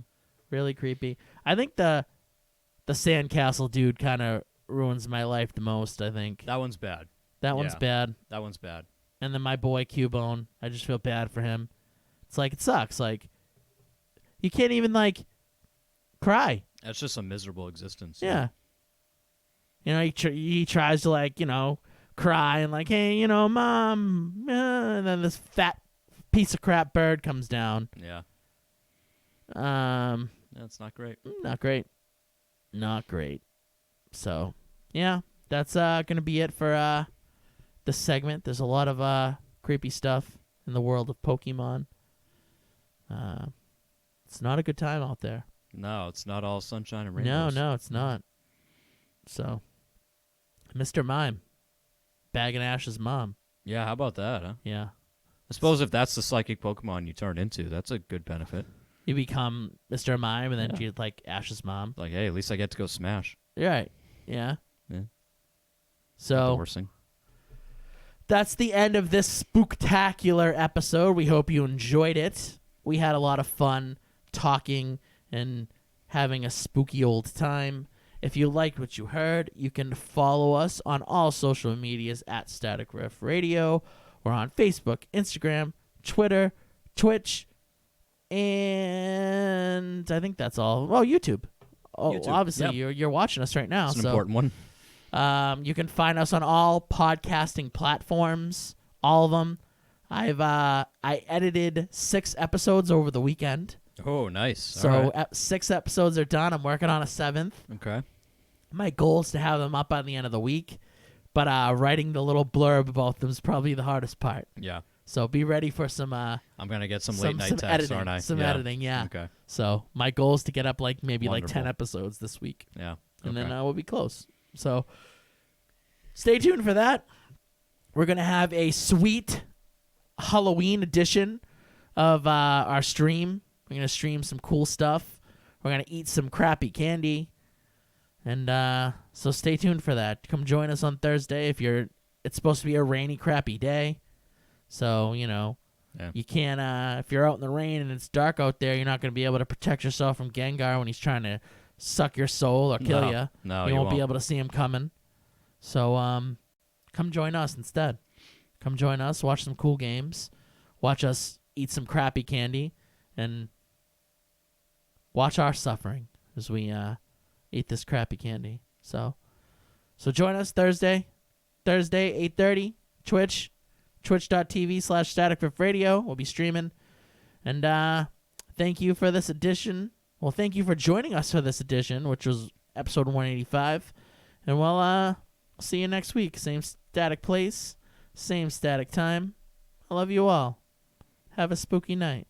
Really creepy. I think the sandcastle dude kind of ruins my life the most. I think That one's bad. that one's yeah. bad. That one's bad. And then my boy Cubone, I just feel bad for him. It's like it sucks. Like you can't even like cry. That's just a miserable existence. Yeah. You know, he tries to like cry and like, hey, mom, and then this fat piece of crap bird comes down. Yeah. Um. That's not great. Not great. Not great. So, yeah, that's gonna be it for this segment. There's a lot of creepy stuff in the world of Pokemon. It's not a good time out there. No, it's not all sunshine and rainbows. No, it's not. So, Mr. Mime, Bag and Ash's mom. Yeah, how about that, huh? Yeah. I suppose if that's the psychic Pokemon you turn into, that's a good benefit. You become Mr. Mime, and then Yeah. you're like Ash's mom. Like, hey, at least I get to go smash. You're right. Yeah. Yeah. Not the So worst thing. that's the end of this spooktacular episode. We hope you enjoyed it. We had a lot of fun talking and having a spooky old time. If you liked what you heard, you can follow us on all social medias at Static Riff Radio. We're on Facebook, Instagram, Twitter, Twitch, and I think that's all. Oh, YouTube. Oh, YouTube, obviously yep. you're watching us right now. It's an so important one. you can find us on all podcasting platforms, all of them. I edited 6 episodes over the weekend. Oh, nice. So 6 episodes are done. I'm working on a 7th. Okay. My goal is to have them up by the end of the week, but writing the little blurb about them is probably the hardest part. Yeah. So be ready for some I'm gonna get some late night some texts, editing, aren't I? some Yeah. editing, yeah. Okay. So my goal is to get up like maybe like 10 Wonderful. episodes this week, Yeah. and then Okay. we'll be close. So stay tuned for that. We're gonna have a sweet Halloween edition of our stream. We're gonna stream some cool stuff. We're gonna eat some crappy candy, and so stay tuned for that. Come join us on Thursday if you're. It's supposed to be a rainy, crappy day, so Yeah. you can't. If you're out in the rain and it's dark out there, you're not gonna be able to protect yourself from Gengar when he's trying to suck your soul or kill No. you. No, you won't be able to see him coming. So come join us instead. Come join us, watch some cool games, watch us eat some crappy candy, and watch our suffering as we eat this crappy candy. So join us Thursday 8:30, Twitch, twitch.tv/staticriffradio. We'll be streaming. And thank you for this edition. Well, thank you for joining us for this edition, which was episode 185. And we'll see you next week. Same static place, same static time. I love you all. Have a spooky night.